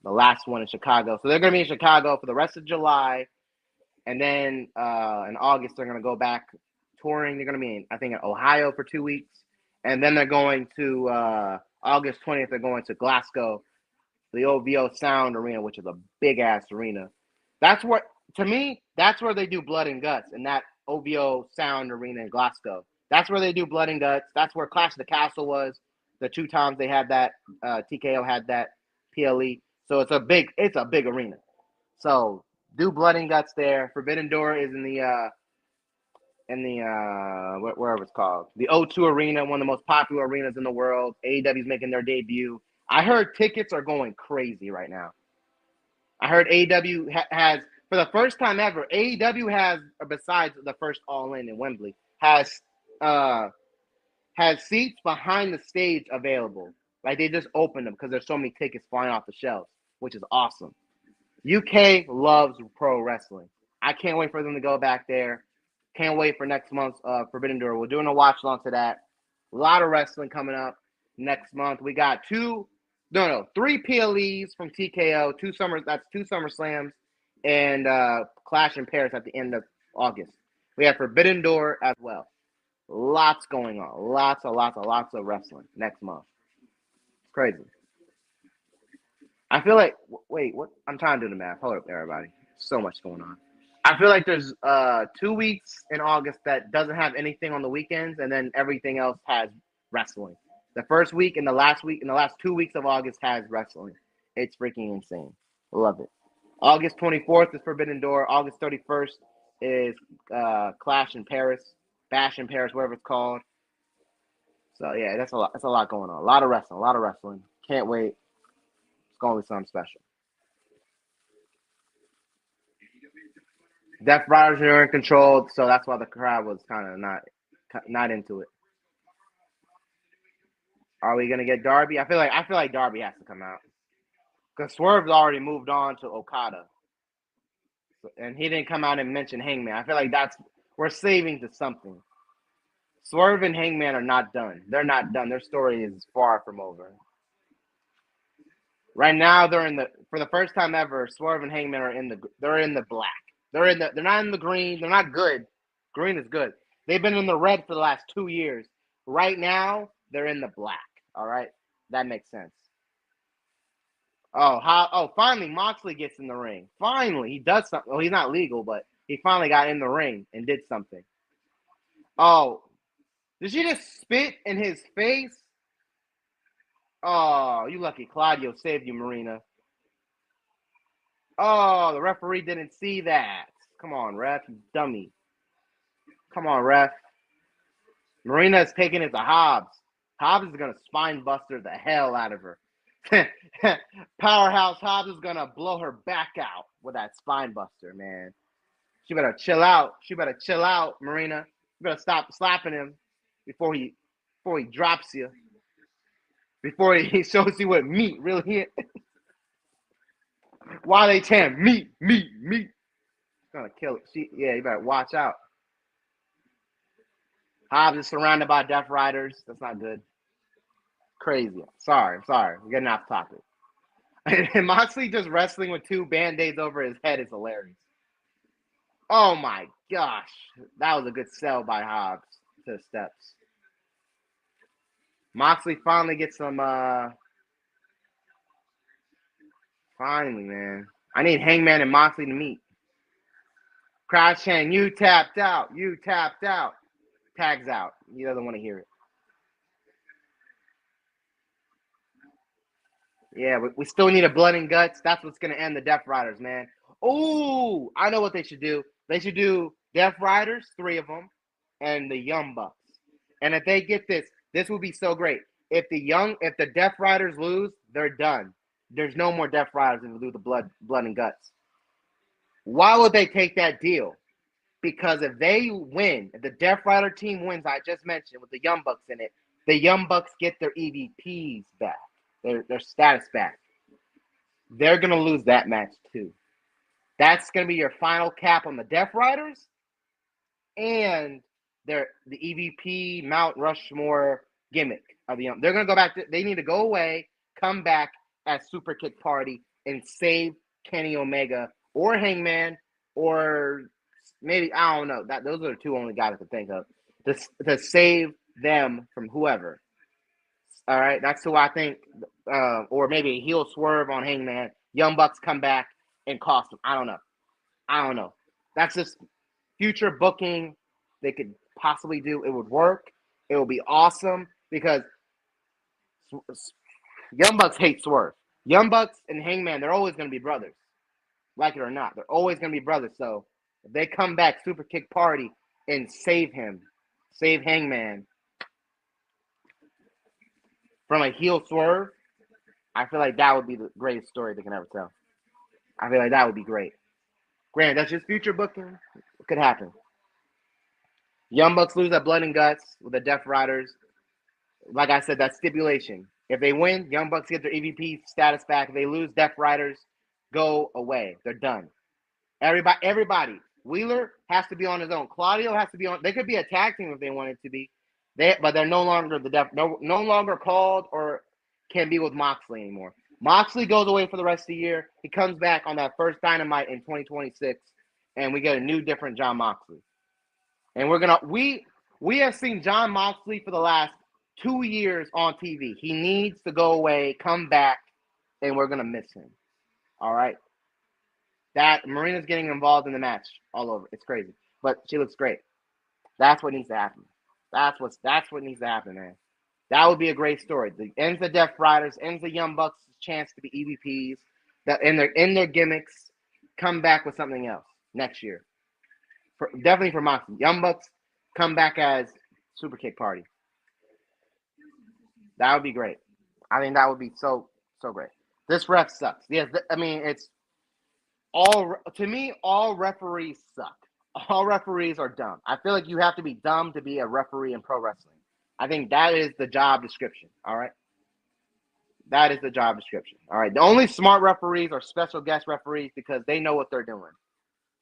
last one in Chicago. So they're going to be in Chicago for the rest of July, and then in August they're going to go back touring. They're going to be in Ohio for 2 weeks, and then they're going to August 20th. They're going to Glasgow, the OVO Sound Arena, which is a big ass arena. That's where they do Blood and Guts, in that OVO Sound Arena in Glasgow. That's where they do Blood and Guts. That's where Clash of the Castle was. The 2 times they had that, TKO had that PLE. So it's a big arena. So do Blood and Guts there. Forbidden Door is in the wherever it's called, the O2 Arena, one of the most popular arenas in the world. AEW's making their debut. I heard tickets are going crazy right now. I heard AEW has, for the first time ever, AEW has, besides the first All In Wembley, has seats behind the stage available. Like, they just opened them because there's so many tickets flying off the shelves, which is awesome. UK loves pro wrestling. I can't wait for them to go back there. Can't wait for next month's Forbidden Door. We're doing a watch along to that. A lot of wrestling coming up next month. We got 3 PLEs from TKO, 2 SummerSlams, and Clash in Paris at the end of August. We have Forbidden Door as well. Lots going on. Lots of wrestling next month. It's crazy. I feel like, wait, what? I'm trying to do the math. Hold up, everybody. So much going on. I feel like there's 2 weeks in August that doesn't have anything on the weekends, and then everything else has wrestling. The first week and the last week and the last 2 weeks of August has wrestling. It's freaking insane. Love it. August 24th is Forbidden Door. August 31st is Clash in Paris, Bash in Paris, whatever it's called. So yeah, that's a lot. That's a lot going on. A lot of wrestling. A lot of wrestling. Can't wait. It's gonna be something special. Death Riders are in control, so that's why the crowd was kind of not into it. Are we gonna get Darby? I feel like Darby has to come out because Swerve's already moved on to Okada, and he didn't come out and mention Hangman. I feel like we're saving to something. Swerve and Hangman are not done. They're not done. Their story is far from over. Right now, for the first time ever, Swerve and Hangman are in the black. They're not in the green. They're not good. Green is good. They've been in the red for the last 2 years. Right now, they're in the black. All right, that makes sense. Finally, Moxley gets in the ring. Finally, he does something. Well, he's not legal, but he finally got in the ring and did something. Oh, did she just spit in his face? Oh, you lucky. Claudio saved you, Marina. Oh, the referee didn't see that. Come on, ref, you dummy. Come on, ref. Marina is taking it to Hobbs. Hobbs is going to spine buster the hell out of her. Powerhouse Hobbs is going to blow her back out with that spine buster, man. She better chill out. Marina. You better stop slapping him before he drops you. Before he shows you what meat really is. Why they chant meat? It's gonna kill it. You better watch out. Hobbs is surrounded by Death Riders. That's not good. Crazy. Sorry. We're getting off topic. And Moxley just wrestling with 2 band-aids over his head is hilarious. Oh my gosh. That was a good sell by Hobbs to the steps. Moxley finally gets some finally, man. I need Hangman and Moxley to meet. Crowd chanting, you tapped out. Tags out. He doesn't want to hear it. Yeah, we still need a blood and guts. That's what's going to end the Death Riders, man. Oh, I know what they should do. They should do Death Riders, 3 of them, and the Young Bucks. And if they get this would be so great. If the Death Riders lose, they're done. There's no more Death Riders if we do the blood and guts. Why would they take that deal? Because if they win, if the Death Rider team wins, I just mentioned, with the Young Bucks in it, the Young Bucks get their EVPs back, their status back. They're going to lose that match too. That's going to be your final cap on the Death Riders and the EVP Mount Rushmore gimmick of the Young. They're going to go back. They need to go away, come back at Super Kick Party and save Kenny Omega or Hangman or maybe, I don't know. Those are the 2 only guys I could think of to save them from whoever. All right, that's who I think. Or maybe a heel swerve on Hangman. Young Bucks come back and cost them. I don't know. That's just future booking they could possibly do. It would work. It would be awesome because Young Bucks hate Swerve. Young Bucks and Hangman, they're always going to be brothers. Like it or not, they're always going to be brothers. So if they come back Super Kick Party and save Hangman from a heel swerve, I feel like that would be the greatest story they can ever tell. I feel like that would be great. Granted, that's just future booking. It could happen. Young Bucks lose at Blood and Guts with the Death Riders. Like I said, that's stipulation. If they win, Young Bucks get their EVP status back. If they lose, Death Riders go away. They're done. Everybody. Wheeler has to be on his own. Claudio has to be on. They could be a tag team if they wanted to be. But they're no longer no longer called or can be with Moxley anymore. Moxley goes away for the rest of the year. He comes back on that first Dynamite in 2026, and we get a new, different John Moxley. And we have seen John Moxley for the last 2 years on TV. He needs to go away, come back, and we're gonna miss him. All right. That Marina's getting involved in the match all over. It's crazy, but she looks great. That's what needs to happen. That's what needs to happen, man. That would be a great story. The ends the Death Riders, ends the Young Bucks' chance to be EVPs. That in their gimmicks, come back with something else next year. Definitely for Moxley. Young Bucks come back as Super Kick Party. That would be great. I think that would be so great. This ref sucks. Yes, I mean it's all to me. All referees suck. All referees are dumb. I feel like you have to be dumb to be a referee in pro wrestling. I think that is the job description. All right. That is the job description. All right. The only smart referees are special guest referees because they know what they're doing.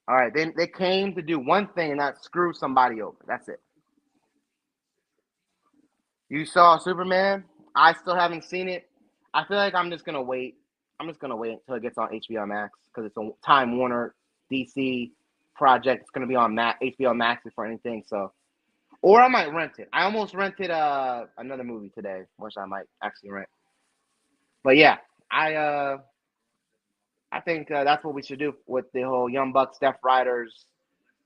All right. They came to do one thing and not screw somebody over. That's it. You saw Superman. I still haven't seen it. I feel like I'm just going to wait. I'm just going to wait until it gets on HBO Max because it's a Time Warner DC project. It's going to be on HBO Max for anything. So, or I might rent it. I almost rented another movie today, which I might actually rent. But yeah, I think that's what we should do with the whole Young Bucks, Death Riders.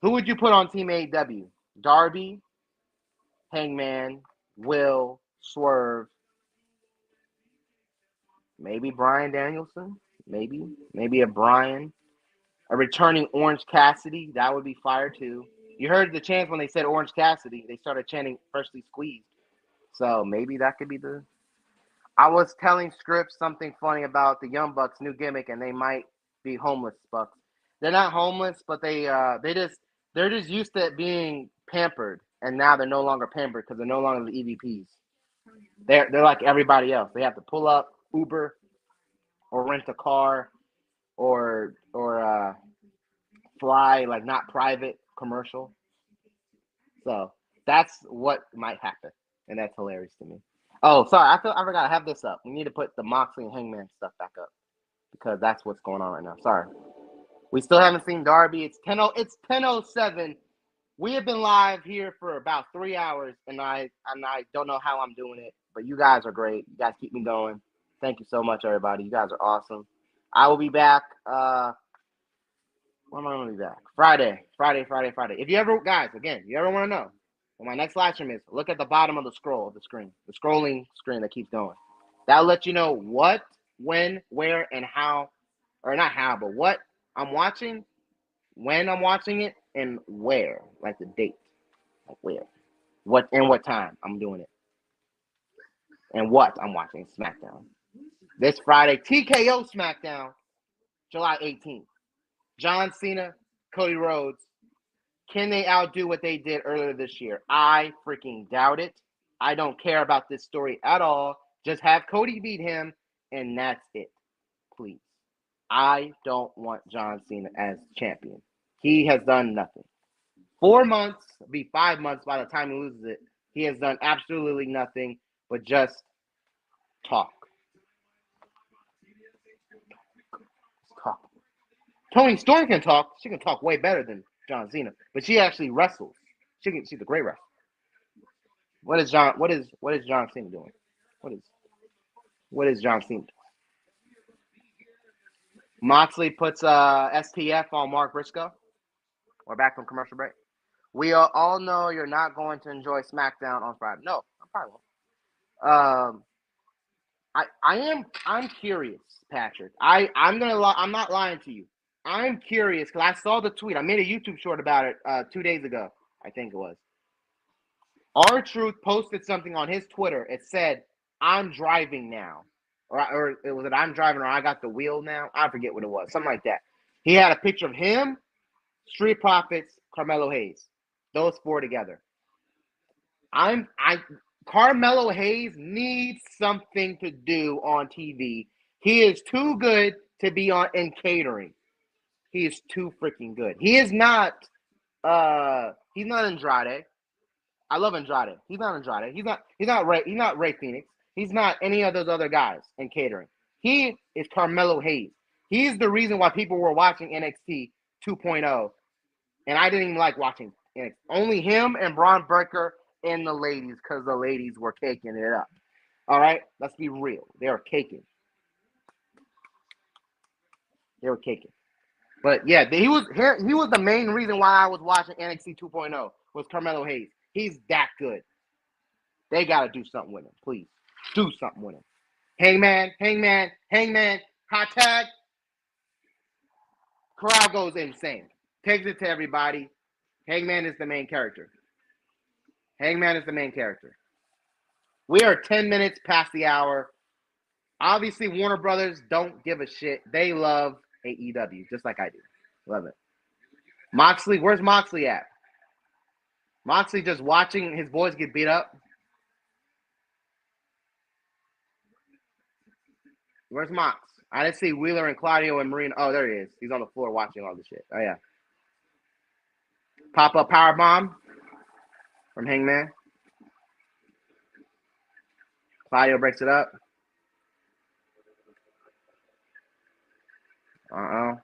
Who would you put on Team AEW? Darby, Hangman, Will, Swerve, maybe Bryan Danielson, maybe a Bryan, a returning Orange Cassidy. That would be fire too. You heard the chants when they said Orange Cassidy. They started chanting "Freshly Squeezed." So maybe that could be the. I was telling Scripps something funny about the Young Bucks' new gimmick, and they might be homeless Bucks. They're not homeless, but they're just used to being pampered, and now they're no longer pampered because they're no longer the EVPs. They're like everybody else. They have to pull up, Uber, or rent a car, or fly like not private commercial. So that's what might happen, and that's hilarious to me. Oh, sorry, I forgot I have this up. We need to put the Moxley and Hangman stuff back up because that's what's going on right now. Sorry, we still haven't seen Darby. It's 10:07. We have been live here for about 3 hours, and I don't know how I'm doing it, but you guys are great. You guys keep me going. Thank you so much, everybody. You guys are awesome. I will be back. When am I going to be back? Friday. If you ever, guys, again, you ever want to know when my next live stream is, look at the bottom of the screen, the scrolling screen that keeps going. That'll let you know what, when, where, and how, or not how, but what I'm watching, when I'm watching it, and where, like the date, like where, what, and what time I'm doing it, and what I'm watching SmackDown. This Friday, TKO SmackDown, July 18th. John Cena, Cody Rhodes. Can they outdo what they did earlier this year? I freaking doubt it. I don't care about this story at all. Just have Cody beat him, and that's it. Please. I don't want John Cena as champion. He has done nothing. 4 months, be 5 months by the time he loses it. He has done absolutely nothing but just talk. Toni Storm can talk. She can talk way better than John Cena, but she actually wrestles. She's a great wrestler. What is John Cena doing? What is John Cena doing? Moxley puts SPF on Mark Briscoe. We're back from commercial break. We all know you're not going to enjoy SmackDown on Friday. No, I probably won't. I'm curious, Patrick. I'm not lying to you. I'm curious because I saw the tweet. I made a YouTube short about it 2 days ago, I think it was. R-Truth posted something on his Twitter. It said, "I'm driving now," or it was "I'm driving" or "I got the wheel now." I forget what it was, something like that. He had a picture of him, Street Profits, Carmelo Hayes, those four together. Carmelo Hayes needs something to do on TV. He is too good to be in catering. He is too freaking good. He is not he's not Andrade. I love Andrade. He's not Andrade. He's not Ray Phoenix. He's not any of those other guys in catering. He is Carmelo Hayes. He's the reason why people were watching NXT 2.0. And I didn't even like watching NXT. Only him and Braun Breaker and the ladies, because the ladies were caking it up. All right? Let's be real. They were caking. But yeah, he was here. He was the main reason why I was watching NXT 2.0 was Carmelo Hayes. He's that good. They gotta do something with him, please. Do something with him. Hangman, Hangman, Hangman, hot tag. Crowd goes insane. Takes it to everybody. Hangman is the main character. Hangman is the main character. We are 10 minutes past the hour. Obviously, Warner Brothers don't give a shit. They love AEW, just like I do. Love it. Moxley, where's Moxley at? Moxley just watching his boys get beat up. Where's Mox? I didn't see Wheeler and Claudio and Marino. Oh, there he is. He's on the floor watching all this shit. Oh, yeah. Pop-up powerbomb from Hangman. Claudio breaks it up. Uh-oh.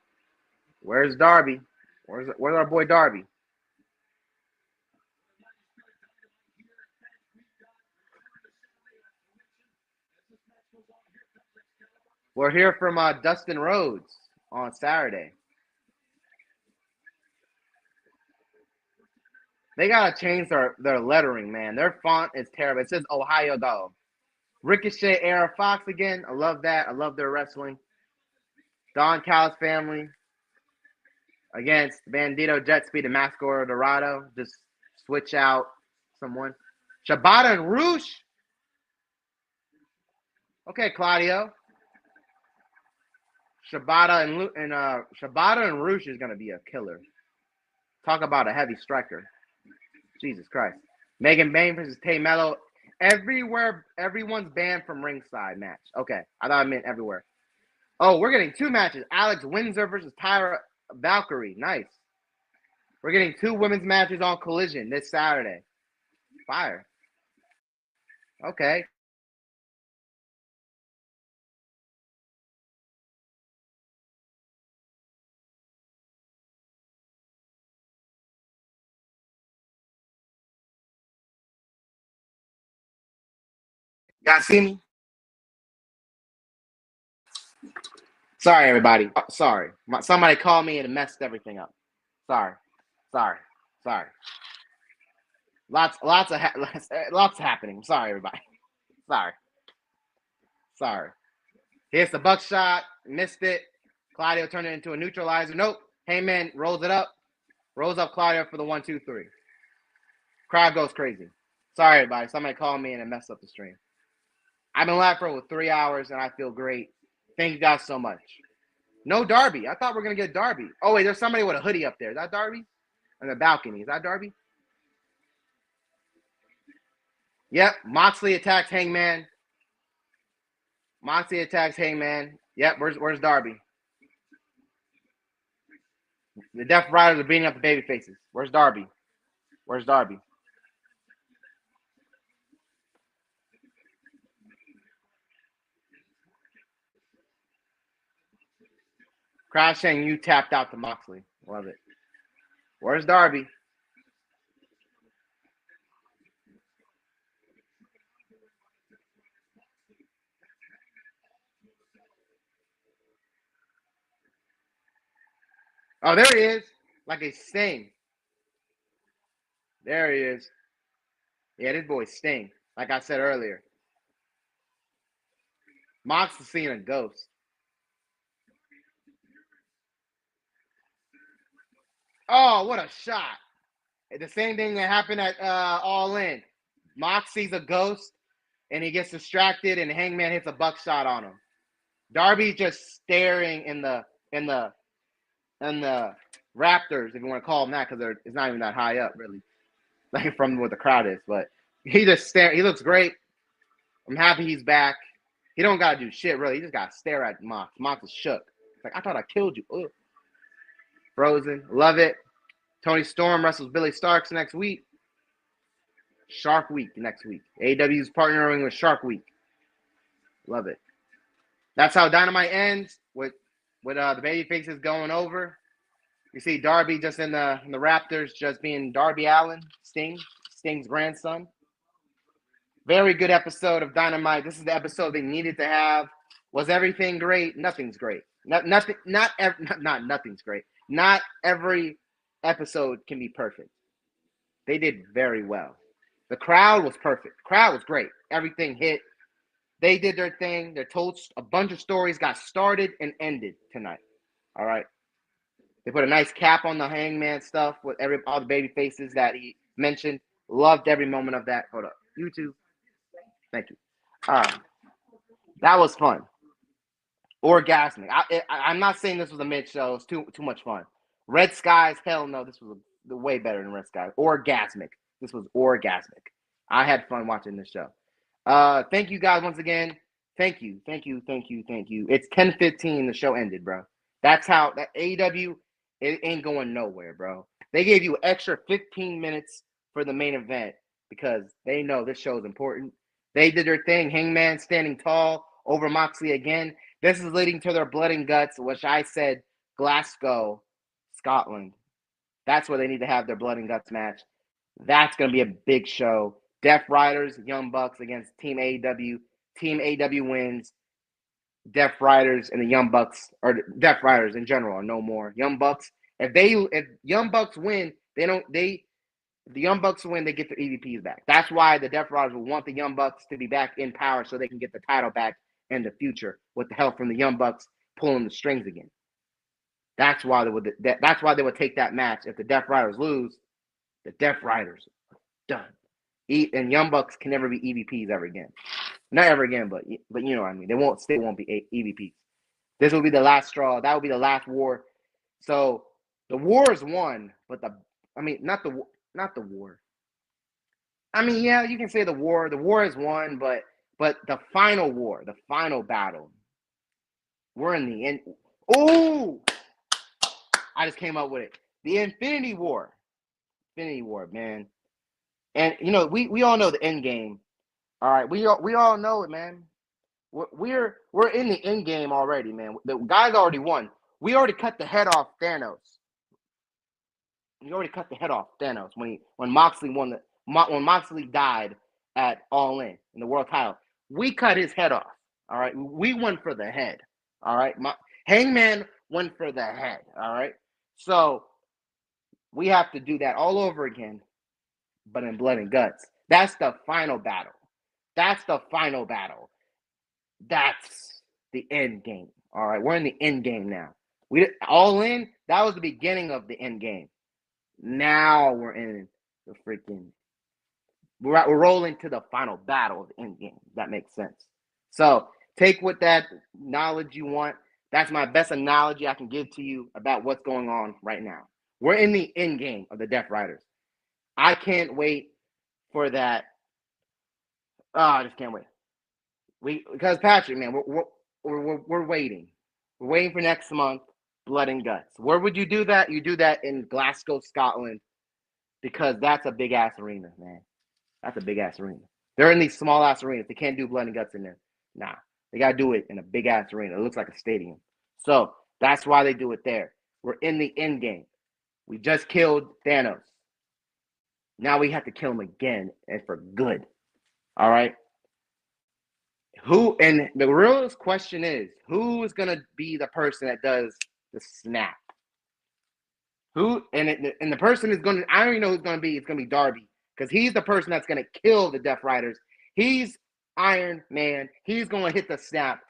Where's Darby? Where's our boy Darby? We're here from Dustin Rhodes on Saturday. They gotta change their lettering, man. Their font is terrible. It says Ohio Dog. Ricochet era Fox again. I love that. I love their wrestling. Don Callis family against Bandito, Jet Speed, and Mascoro Dorado. Just switch out someone. Shibata and Roosh. Okay, Claudio. Shibata and Roosh is gonna be a killer. Talk about a heavy striker. Jesus Christ. Megan Bain versus Tay Mello. Everywhere, everyone's banned from ringside match. Okay, I thought I meant everywhere. Oh, we're getting two matches. Alex Windsor versus Tyra Valkyrie. Nice. We're getting two women's matches on Collision this Saturday. Fire. Okay. Y'all see me? Sorry, everybody. Sorry. Somebody called me and messed everything up. Sorry. Lots happening. Sorry, everybody. Sorry. Here's the buckshot. Missed it. Claudio turned it into a neutralizer. Nope. Heyman rolls it up. Rolls up Claudio for the 1-2-3. Crowd goes crazy. Sorry, everybody. Somebody called me and it messed up the stream. I've been live for over 3 hours and I feel great. Thank you guys so much. No Darby. I thought we were going to get Darby. Oh, wait. There's somebody with a hoodie up there. Is that Darby? On the balcony. Is that Darby? Yep. Moxley attacks Hangman. Yep. Where's Darby? The Death Riders are beating up the baby faces. Where's Darby? Crash saying you tapped out to Moxley. Love it. Where's Darby? Oh, there he is. Like a Sting. There he is. Yeah, this boy Sting. Like I said earlier. Mox is seeing a ghost. Oh, what a shot. The same thing that happened at All In. Mox sees a ghost, and he gets distracted, and Hangman hits a buckshot on him. Darby just staring in the Raptors, if you want to call them that, because it's not even that high up, really, like from where the crowd is. But he just stare. He looks great. I'm happy he's back. He don't got to do shit, really. He just got to stare at Mox. Mox is shook. It's like, I thought I killed you. Ugh. Frozen. Love it. Tony Storm wrestles Billy Starks next week. Shark Week next week. AEW is partnering with Shark Week. Love it. That's how Dynamite ends with the baby faces going over. You see Darby just in the Raptors just being Darby Allin, Sting's grandson. Very good episode of Dynamite. This is the episode they needed to have. Was everything great? Nothing's great. Nothing's great. not every episode can be perfect. They did very well. The crowd was perfect. The crowd was great. Everything hit. They did their thing. They told a bunch of stories, got started and ended tonight. All right. They put a nice cap on the Hangman stuff with all the baby faces that he mentioned. Loved every moment of that. Hold up. YouTube. Thank you. That was fun. Orgasmic. I'm not saying this was a mid show. It's too much fun. Red Skies. Hell no. This was way better than Red Skies. Orgasmic. This was orgasmic. I had fun watching this show. Thank you guys once again. Thank you. It's 10:15. The show ended, bro. That's how that AEW. It ain't going nowhere, bro. They gave you extra 15 minutes for the main event because they know this show is important. They did their thing. Hangman standing tall over Moxley again. This is leading to their blood and guts, which I said Glasgow, Scotland. That's where they need to have their blood and guts match. That's going to be a big show. Death Riders, Young Bucks against Team AEW. Team AEW wins. Death Riders and the Young Bucks, or Death Riders in general, are no more. Young Bucks, if Young Bucks win, the Young Bucks win, they get their EVPs back. That's why the Death Riders will want the Young Bucks to be back in power so they can get the title back in the future with the help from the Young Bucks pulling the strings again. That's why they would take that match. If the Death Riders lose, the Death Riders are done. And Young Bucks can never be EVPs ever again. Not ever again, but you know what I mean. They won't be EVPs. This will be the last straw. That will be the last war. So the war is won, but not the war. I mean, yeah, you can say the war. The war is won, but the final war, the final battle, we're in the end. Oh, I just came up with it. The Infinity War. Infinity War, man. And we all know the end game. All right, we all know it, man. We're in the end game already, man. The guys already won. We already cut the head off Thanos. We already cut the head off Thanos when Moxley when Moxley died at All In the world title. We cut his head off. All right, we went for the head. All right, Hangman went for the head. All right, so we have to do that all over again, but in blood and guts. That's the final battle. That's the final battle. That's the end game. All right, we're in the end game now. We All In. That was the beginning of the end game. Now we're in the freaking. We're rolling to the final battle of the end game. If that makes sense. So take with that knowledge you want. That's my best analogy I can give to you about what's going on right now. We're in the end game of the Death Riders. I can't wait for that. I just can't wait. Because Patrick, man, we're waiting. We're waiting for next month. Blood and guts. Where would you do that? You do that in Glasgow, Scotland, because that's a big ass arena, man. That's a big ass arena. They're in these small ass arenas. They can't do blood and guts in there. Nah, they gotta do it in a big ass arena. It looks like a stadium. So that's why they do it there. We're in the end game. We just killed Thanos. Now we have to kill him again, and for good. All right. And the real question is, who is gonna be the person that does the snap? Who and the person is gonna. I already know who's gonna be. It's gonna be Darby, because he's the person that's gonna kill the Death Riders. He's Iron Man. He's gonna hit the snap.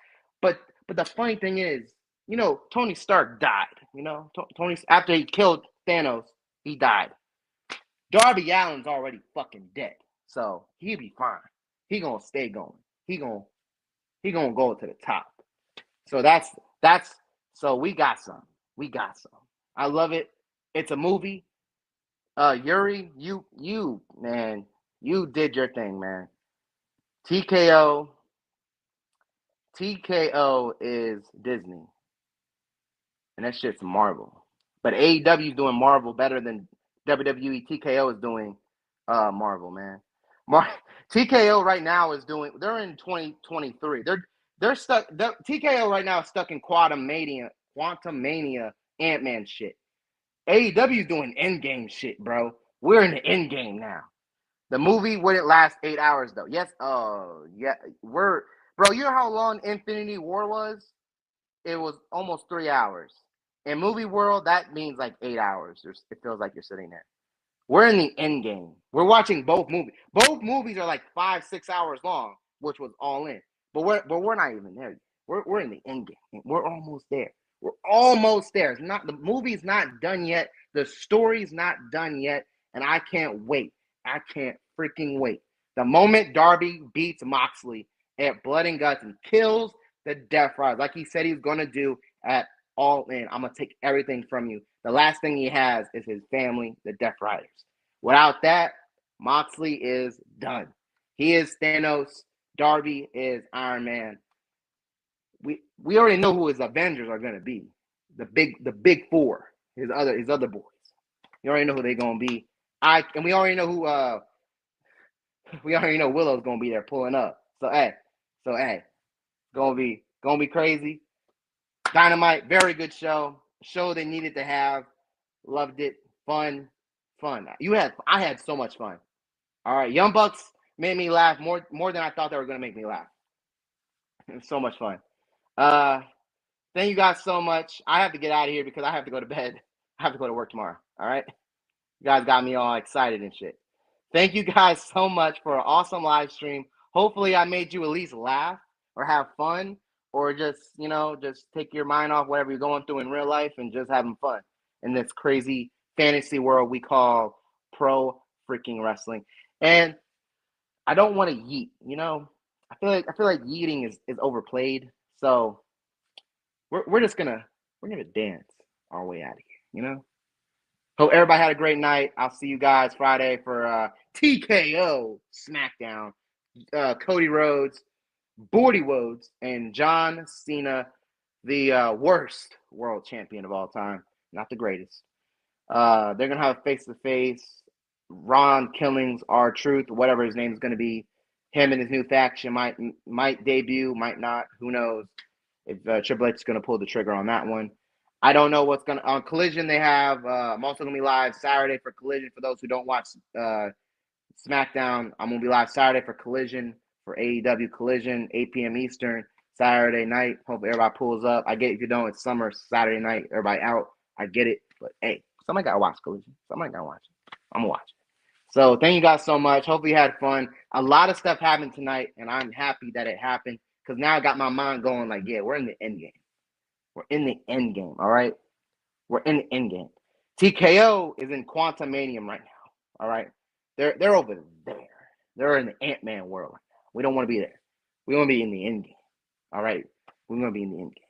But the funny thing is, Tony Stark died. Tony, after he killed Thanos, he died. Darby Allin's already fucking dead, so he'll be fine. He gonna stay going. He gonna go to the top. So so we got some. I love it. It's a movie. Yuri, you man, you did your thing, man. TKO is Disney, and that shit's Marvel. But AEW is doing Marvel better than WWE. TKO is doing Marvel, man. TKO right now is doing. They're in 2023. They're stuck. TKO right now is stuck in Quantum Mania Ant-Man shit. AEW is doing endgame shit, bro. We're in the endgame now. The movie wouldn't last 8 hours though. Yes. Yeah. Bro. You know how long Infinity War was? It was almost 3 hours. In movie world, that means like 8 hours. It feels like you're sitting there. We're in the end game. We're watching both movies. Both movies are like 5-6 hours long, which was All In. But we're not even there yet. We're in the end game. We're almost there. We're almost there. It's not, the movie's not done yet. The story's not done yet, and I can't wait. I can't freaking wait. The moment Darby beats Moxley at Blood and Guts and kills the Death Riders, like he said he was gonna do at All In, I'm gonna take everything from you. The last thing he has is his family, the Death Riders. Without that, Moxley is done. He is Thanos. Darby is Iron Man. We already know who his Avengers are gonna be. The big four. His other boys. You already know who they're gonna be. And we already know who we already know Willow's gonna be there pulling up. So hey, gonna be crazy. Dynamite, very good show. Show they needed to have. Loved it. Fun. I had so much fun. All right, Young Bucks made me laugh more than I thought they were gonna make me laugh. It was so much fun. Thank you guys so much. I have to get out of here because I have to go to bed. I have to go to work tomorrow. All right. You guys got me all excited and shit. Thank you guys so much for an awesome live stream. Hopefully I made you at least laugh or have fun or just, just take your mind off whatever you're going through in real life and just having fun in this crazy fantasy world we call pro freaking wrestling. And I don't want to yeet, I feel like yeeting is overplayed. So we're gonna dance our way out of here, Hope everybody had a great night. I'll see you guys Friday for TKO SmackDown. Cody Rhodes, Bordy Rhodes, and John Cena, the worst world champion of all time, not the greatest. They're gonna have a face-to-face. Ron Killings, R-Truth, whatever his name is gonna be. Him and his new faction might debut, might not. Who knows? If Triple H is gonna pull the trigger on that one. I don't know what's gonna on Collision. They have. I'm also gonna be live Saturday for Collision. For those who don't watch SmackDown, I'm gonna be live Saturday for Collision for AEW Collision, 8 p.m. Eastern, Saturday night. Hope everybody pulls up. I get it if you don't. It's summer, Saturday night. Everybody out. I get it, but hey, somebody gotta watch Collision. Somebody gotta watch it. I'm gonna watch it. So thank you guys so much. Hopefully you had fun. A lot of stuff happened tonight, and I'm happy that it happened because now I got my mind going like, yeah, we're in the end game. We're in the end game, all right? We're in the end game. TKO is in Quantumanium right now, all right? They're over there. They're in the Ant-Man world right now. We don't want to be there. We want to be in the end game, all right? We want to be in the end game.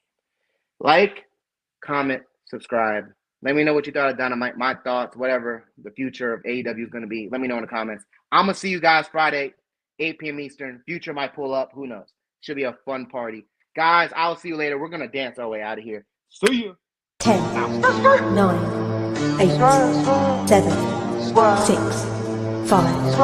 Like, comment, subscribe. Let me know what you thought of Dynamite, my thoughts, whatever the future of AEW is going to be. Let me know in the comments. I'm going to see you guys Friday, 8 p.m. Eastern. Future might pull up. Who knows? Should be a fun party. Guys, I'll see you later. We're going to dance our way out of here. See you. 10, 9, 8, 7, 6, 5,